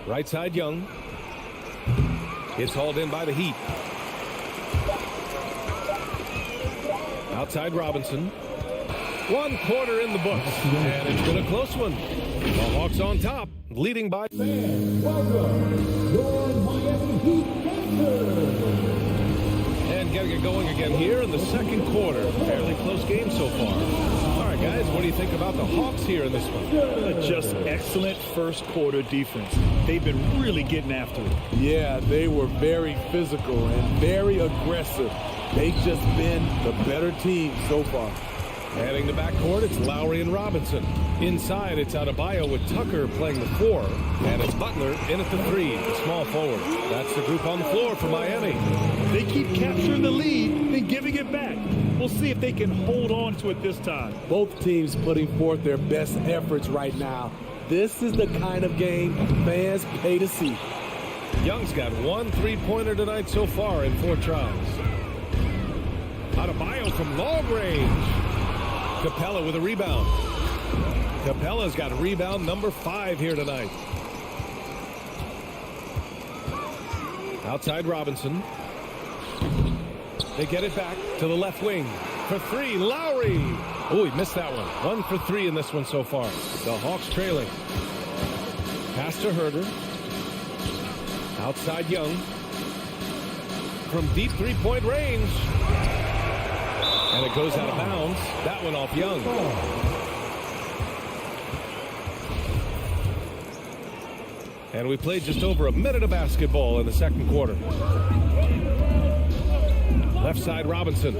Right side Young. It's hauled in by the Heat. Outside Robinson. 1 quarter in the books. And it's been a close one. The Hawks on top, leading by. And getting it going again here in the second quarter. Fairly close game so far. All right, guys, what do you think about the Hawks here in this one? Just excellent first quarter defense. They've been really getting after it. Yeah, they were very physical and very aggressive. They've just been the better team so far. Heading to backcourt, it's Lowry and Robinson. Inside, it's Adebayo with Tucker playing the 4. And it's Butler in at the 3, the small forward. That's the group on the floor for Miami. They keep capturing the lead and giving it back. We'll see if they can hold on to it this time. Both teams putting forth their best efforts right now. This is the kind of game fans pay to see. Young's got 1 3-pointer tonight so far in 4 tries. Adebayo from long range. Capella with a rebound. Capella's got rebound number 5 here tonight. Outside Robinson. They get it back to the left wing. For 3, Lowry. Oh, he missed that one. 1 for 3 in this one so far. The Hawks trailing. Pass to Herder. Outside Young. From deep 3-point range. And it goes out of bounds. That one off Young. And we played just over a minute of basketball in the second quarter. Left side Robinson.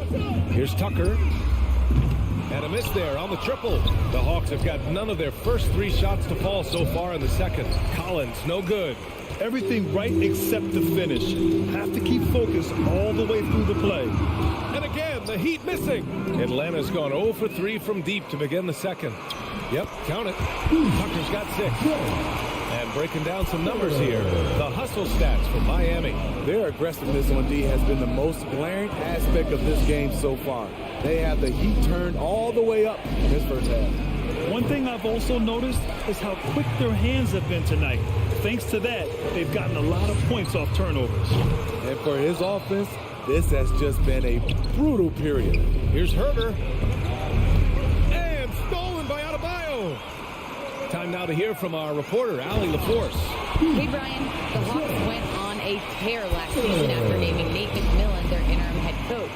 Here's Tucker. And a miss there on the triple. The Hawks have got none of their first 3 shots to fall so far in the second. Collins, no good. Everything right except the finish. Have to keep focused all the way through the play. And again, the Heat missing. Atlanta's gone 0 for 3 from deep to begin the second. Yep, count it. Tucker's got 6. And breaking down some numbers here, the hustle stats for Miami. Their aggressiveness on D has been the most glaring aspect of this game so far. They have the Heat turned all the way up in this first half. One thing I've also noticed is how quick their hands have been tonight. Thanks to that, they've gotten a lot of points off turnovers. And for his offense, this has just been a brutal period. Here's Herder. And stolen by Adebayo. Time now to hear from our reporter, Allie LaForce. Hey, Brian. The Hawks went on a tear last season after naming Nate McMillan their interim head coach.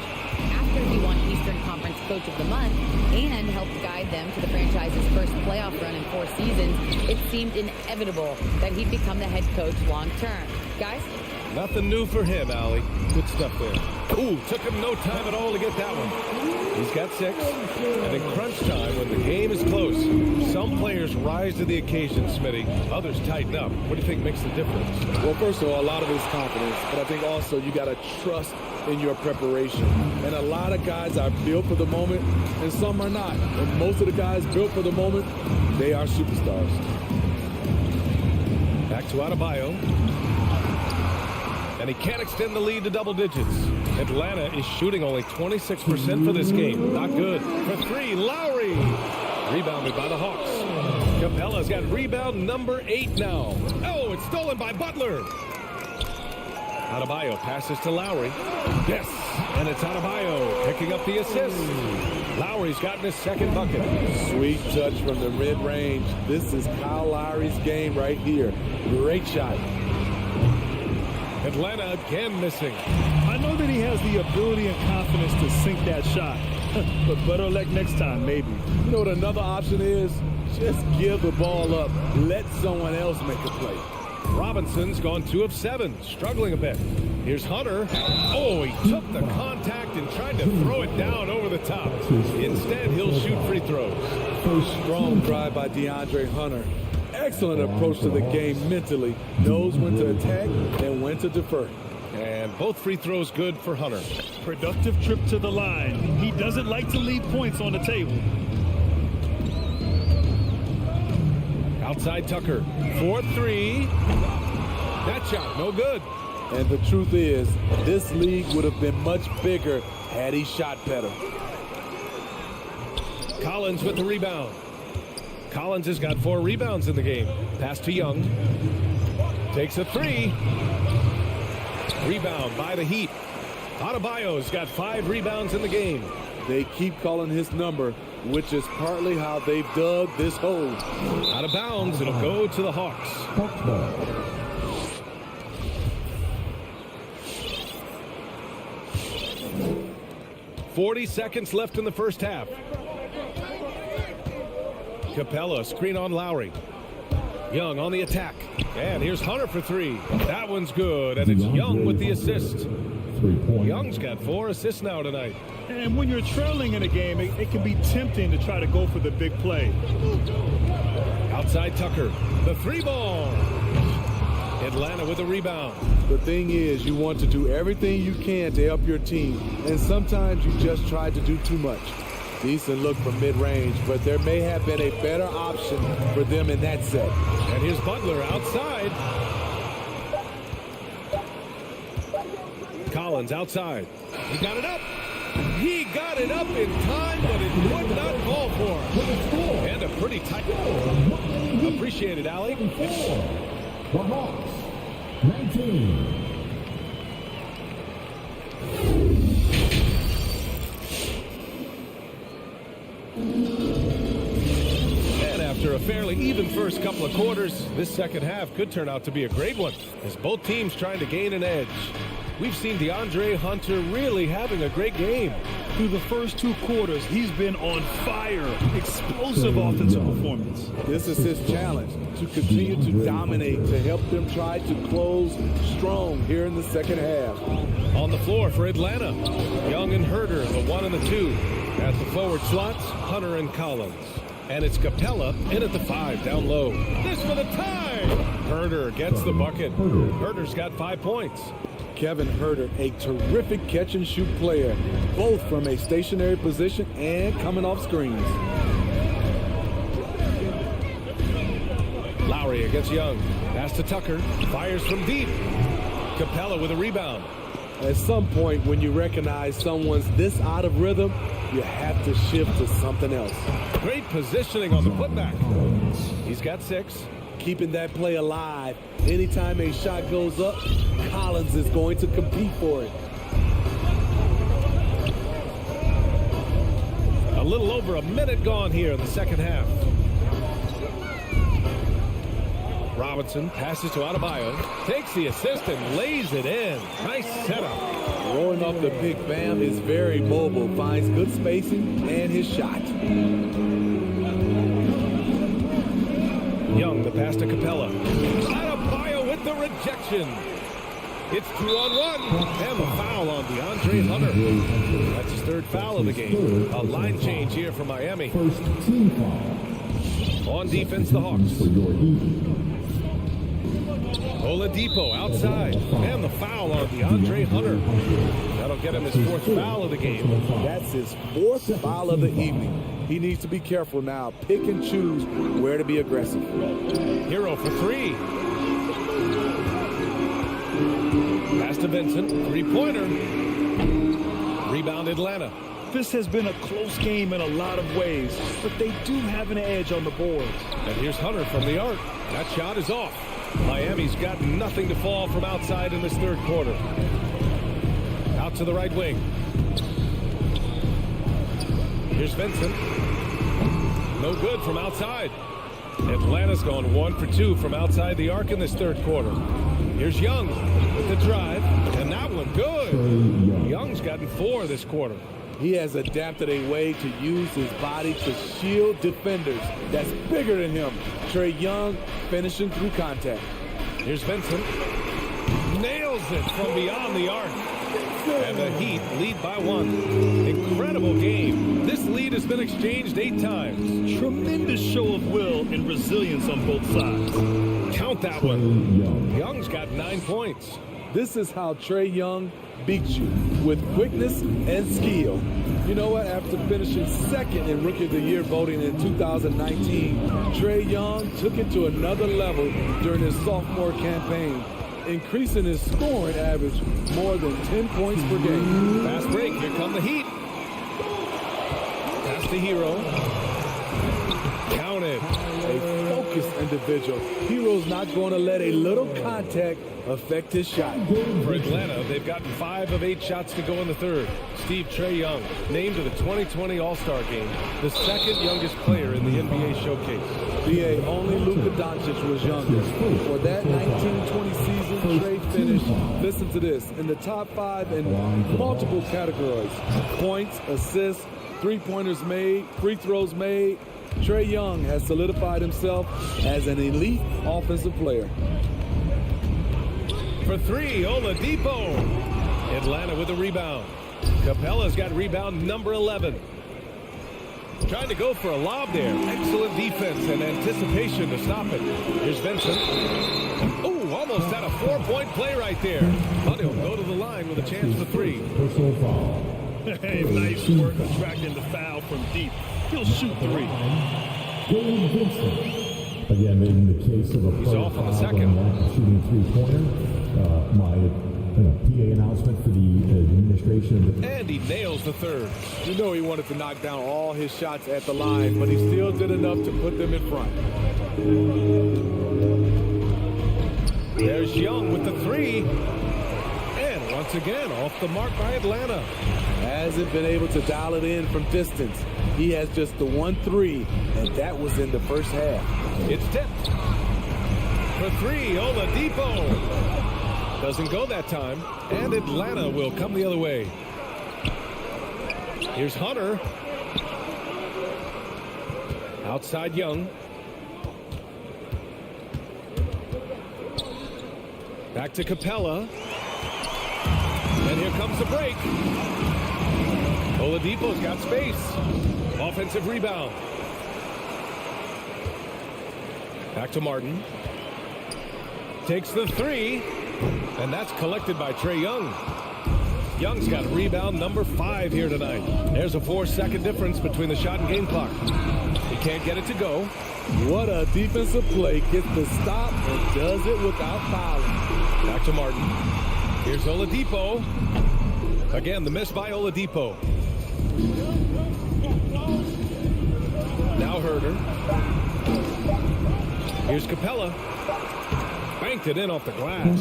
After he won Eastern Conference Coach of the Month and helped guide them to the franchise's first playoff run in 4 seasons, it seemed inevitable that he'd become the head coach long term. Guys? Nothing new for him, Allie. Good stuff there. Ooh, took him no time at all to get that one. He's got 6. And in crunch time, when the game is close, some players rise to the occasion, Smitty. Others tighten up. What do you think makes the difference? Well, first of all, a lot of it is confidence. But I think also you got to trust in your preparation. And a lot of guys are built for the moment, and some are not. And most of the guys built for the moment, they are superstars. Back to Adebayo. And he can't extend the lead to double digits. Atlanta is shooting only 26% for this game. Not good. For 3, Lowry. Rebounded by the Hawks. Capella's got rebound number 8 now. Oh, it's stolen by Butler. Adebayo passes to Lowry. Yes, and it's Adebayo picking up the assist. Lowry's gotten his second bucket. Sweet touch from the mid-range. This is Kyle Lowry's game right here. Great shot. Atlanta again missing. I know that he has the ability and confidence to sink that shot. But better luck next time, maybe. You know what another option is? Just give the ball up. Let someone else make a play. Robinson's gone 2 of 7, struggling a bit. Here's Hunter. Oh, he took the contact and tried to throw it down over the top. Instead, he'll shoot free throws. Strong drive by DeAndre Hunter. Excellent approach to the game mentally. Knows when to attack and when to defer. And both free throws good for Hunter. Productive trip to the line. He doesn't like to leave points on the table. Outside Tucker. 4-3. That shot, no good. And the truth is, this league would have been much bigger had he shot better. Collins with the rebound. Collins has got 4 rebounds in the game. Pass to Young. Takes a 3. Rebound by the Heat. Adebayo's got 5 rebounds in the game. They keep calling his number, which is partly how they've dug this hole. Out of bounds, it'll go to the Hawks. 40 seconds left in the first half. Capella, screen on Lowry. Young on the attack. And here's Hunter for 3. That one's good, and it's Young with the assist. Young's got 4 assists now tonight. And when you're trailing in a game, it can be tempting to try to go for the big play. Outside Tucker. The 3-ball. Atlanta with a rebound. The thing is, you want to do everything you can to help your team, and sometimes you just try to do too much. Decent look from mid-range, but there may have been a better option for them in that set. And here's Butler outside. Collins outside. He got it up. He got it up in time, but it would not fall for him. And a pretty tight. Appreciate it, Allie. The Hawks, 19. And after a fairly even first couple of quarters, this second half could turn out to be a great one, as both teams trying to gain an edge. We've seen DeAndre Hunter really having a great game. Through the first 2 quarters, he's been on fire. Explosive offensive performance. This is his challenge, to continue to dominate, to help them try to close strong here in the second half. On the floor for Atlanta, Young and Herder, the 1 and the 2. At the forward slots, Hunter and Collins. And it's Capella in at the 5 down low. This for the tie! Herder gets the bucket. Herder's got 5 points. Kevin Herder, a terrific catch-and-shoot player, both from a stationary position and coming off screens. Lowry against Young. Pass to Tucker. Fires from deep. Capella with a rebound. At some point, when you recognize someone's this out of rhythm, you have to shift to something else. Great positioning on the putback. He's got 6. Keeping that play alive. Anytime a shot goes up, Collins is going to compete for it. A little over a minute gone here in the second half. Robinson passes to Adebayo, takes the assist and lays it in. Nice setup. Rolling off the pick, Bam is very mobile, finds good spacing and his shot. Young, the pass to Capella. Adebayo with the rejection. It's 2-on-1. And the foul on DeAndre Hunter. That's his 3rd foul of the game. A line change here for Miami. First team foul. On defense, the Hawks. Oladipo outside. And the foul on DeAndre Hunter. That'll get him his 4th foul of the game. That's his 4th foul of the evening. He needs to be careful now. Pick and choose where to be aggressive. Hero for 3. Pass to Vincent. 3-pointer. Rebound Atlanta. This has been a close game in a lot of ways, but they do have an edge on the board. And here's Hunter from the arc. That shot is off. Miami's got nothing to fall from outside in this 3rd quarter. Out to the right wing. Here's Vincent. No good from outside. Atlanta's gone 1 for 2 from outside the arc in this third quarter. Here's Young with the drive, and that one good. Young's gotten 4 this quarter. He has adapted a way to use his body to shield defenders that's bigger than him. Trae Young finishing through contact. Here's Vincent. Nails it from beyond the arc. And the Heat lead by 1. Incredible game. This lead has been exchanged 8 times. Tremendous show of will and resilience on both sides. Count that one. Young's got 9 points. This is how Trae Young beats you, with quickness and skill. You know what? After finishing second in Rookie of the Year voting in 2019, Trae Young took it to another level during his sophomore campaign, increasing his scoring average more than 10 points per game. Fast break. Here come the Heat. Pass to Hero. Count it. A focused individual. Hero's not going to let a little contact affect his shot. For Atlanta, they've gotten 5 of 8 shots to go in the third. Trae Young, named to the 2020 All-Star Game, the second youngest player in the NBA Showcase. BA, only Luka Doncic was younger. For that 1920 season, Trae finished, listen to this, in the top 5 in multiple categories. Points, assists, three-pointers made, free throws made. Trae Young has solidified himself as an elite offensive player. For 3, Oladipo. Atlanta with a rebound. Capella's got rebound number 11. Trying to go for a lob there. Excellent defense and anticipation to stop it. Here's Vincent. Oh, almost had a 4-point play right there. But he'll go to the line with a chance for 3. Hey, nice work attracting the foul from deep. He'll shoot 3. Again, in the case of a he's off on the second. Shooting three-pointer, my PA announcement for the administration. And he nails the third. You know he wanted to knock down all his shots at the line, but he still did enough to put them in front. There's Young with the 3. And once again, off the mark by Atlanta. Hasn't been able to dial it in from distance. He has just the 1 3, and that was in the first half. It's tipped. For 3, Oladipo. Doesn't go that time, and Atlanta will come the other way. Here's Hunter. Outside Young. Back to Capella. And here comes the break. Oladipo's got space. Offensive rebound. Back to Martin. Takes the 3. And that's collected by Trae Young. Young's got rebound number 5 here tonight. There's a 4-second difference between the shot and game clock. He can't get it to go. What a defensive play. Gets the stop and does it without fouling. Back to Martin. Here's Oladipo. Again, the miss by Oladipo. Now Herder. Here's Capella. Banked it in off the glass.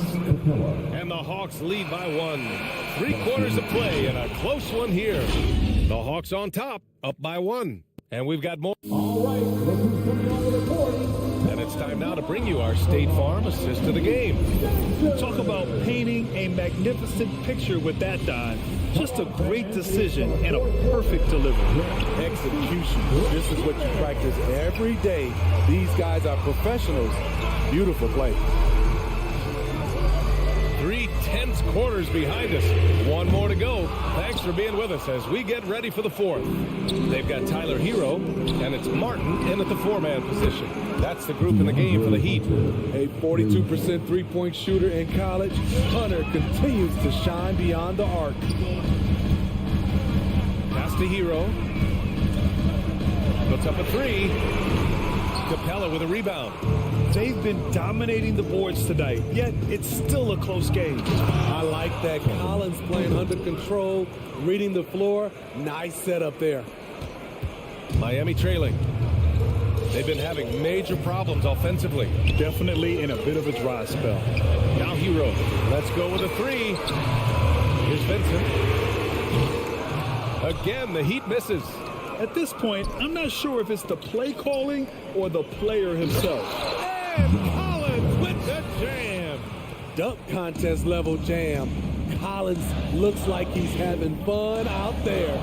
And the Hawks lead by 1. 3 quarters of play and a close one here. The Hawks on top, up by 1. And we've got more. All right, look who's coming on the court. And it's time now to bring you our State Farm assist of the game. Talk about painting a magnificent picture with that dive. Just a great decision and a perfect delivery. Execution. This is what you practice every day. These guys are professionals. Beautiful play. 3 tense quarters behind us. 1 more to go. Thanks for being with us as we get ready for the 4th. They've got Tyler Hero, and it's Martin in at the 4-man position. That's the group in the game for the Heat. A 42% three-point shooter in college, Hunter continues to shine beyond the arc. Pass to Hero. Puts up a 3. Capella with a rebound. They've been dominating the boards tonight, yet it's still a close game. I like that. Collins playing under control, reading the floor. Nice setup there. Miami trailing. They've been having major problems offensively. Definitely in a bit of a dry spell. Now Hero. Let's go with a 3. Here's Vincent. Again, the Heat misses. At this point, I'm not sure if it's the play calling or the player himself. And Collins with the jam. Dunk contest level jam. Collins looks like he's having fun out there.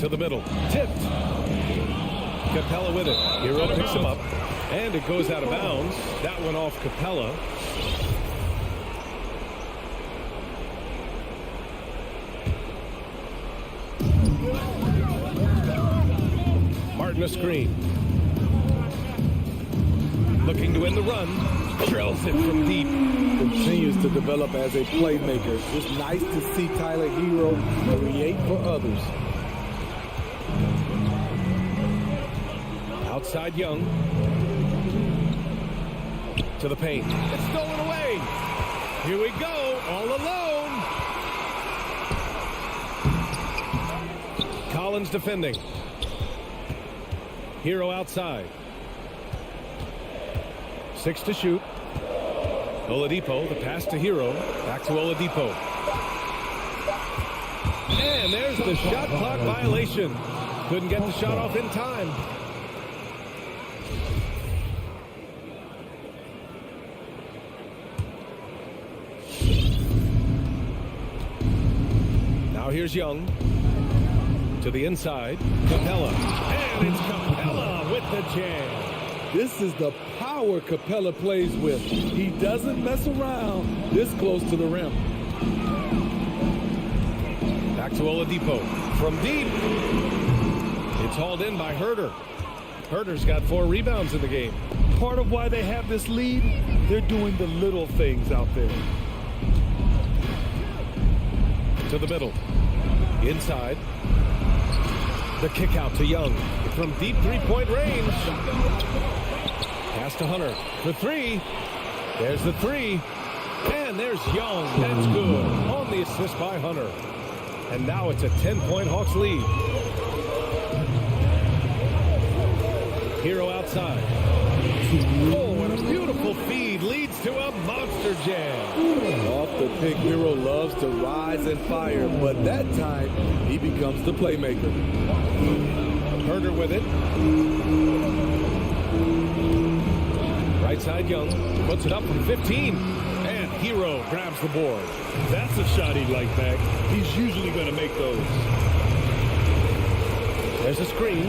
To the middle. Tipped. Capella with it. Hero picks him up. And it goes out of bounds. That one off Capella. Martin a screen. Looking to win the run. Drills it from deep. Continues to develop as a playmaker. It's nice to see Tyler Hero create for others. Outside Young. To the paint. It's stolen away. Here we go. All alone. Collins defending. Hero outside. 6 to shoot. Oladipo, the pass to Hero. Back to Oladipo. And there's the shot clock violation. Couldn't get the shot off in time. Now here's Young. To the inside. Capella. And it's Capella with the jam. This is the power Capella plays with. He doesn't mess around this close to the rim. Back to Oladipo. From deep. It's hauled in by Herter. Herter's got 4 rebounds in the game. Part of why they have this lead, they're doing the little things out there. To the middle. Inside. The kick out to Young. From deep three-point range. Pass to Hunter. For 3. There's the 3. And there's Young. That's good. On the assist by Hunter. And now it's a 10-point Hawks lead. Hero outside. Oh, and a beautiful feed leads to a monster jam. Off the pick, Hero loves to rise and fire, but that time he becomes the playmaker. Herter with it. Right side Young. Puts it up from 15. And Hero grabs the board. That's a shot he'd like back. He's usually going to make those. There's a screen.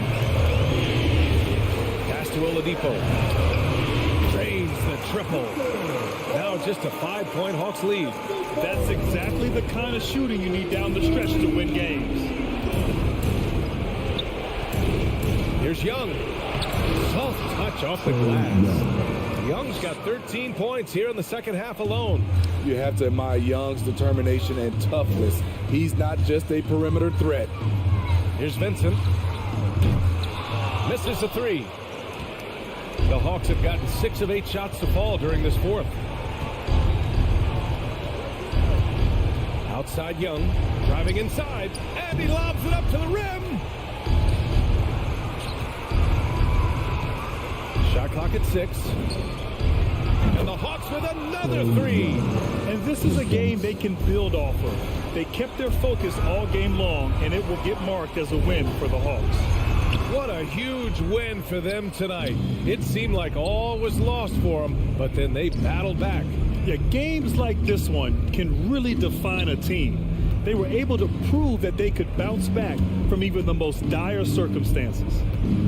Pass to Oladipo. Drains the triple. Now just a 5-point Hawks lead. That's exactly the kind of shooting you need down the stretch to win games. Here's Young. Soft touch off the glass. Young's got 13 points here in the second half alone. You have to admire Young's determination and toughness. He's not just a perimeter threat. Here's Vincent. Misses a 3. The Hawks have gotten 6 of 8 shots to fall during this fourth. Outside Young, driving inside, and he lobs it up to the rim. Shot clock at 6. And the Hawks with another 3. And this is a game they can build off of. They kept their focus all game long, and it will get marked as a win for the Hawks. What a huge win for them tonight. It seemed like all was lost for them, but then they battled back. Yeah, games like this one can really define a team. They were able to prove that they could bounce back from even the most dire circumstances.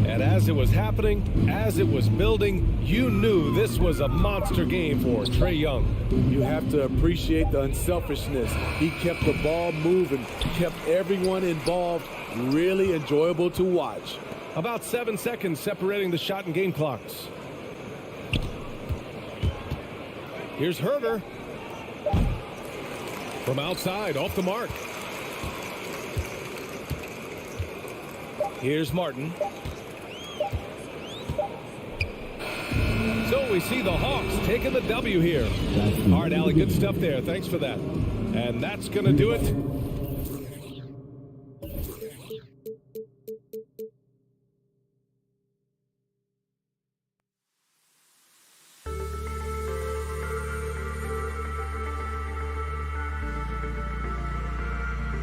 And as it was happening, as it was building, you knew this was a monster game for Trae Young. You have to appreciate the unselfishness. He kept the ball moving, kept everyone involved, really enjoyable to watch. About 7 seconds separating the shot and game clocks. Here's Herter. From outside, off the mark. Here's Martin. So we see the Hawks taking the W here. All right, Allie, good stuff there. Thanks for that. And that's going to do it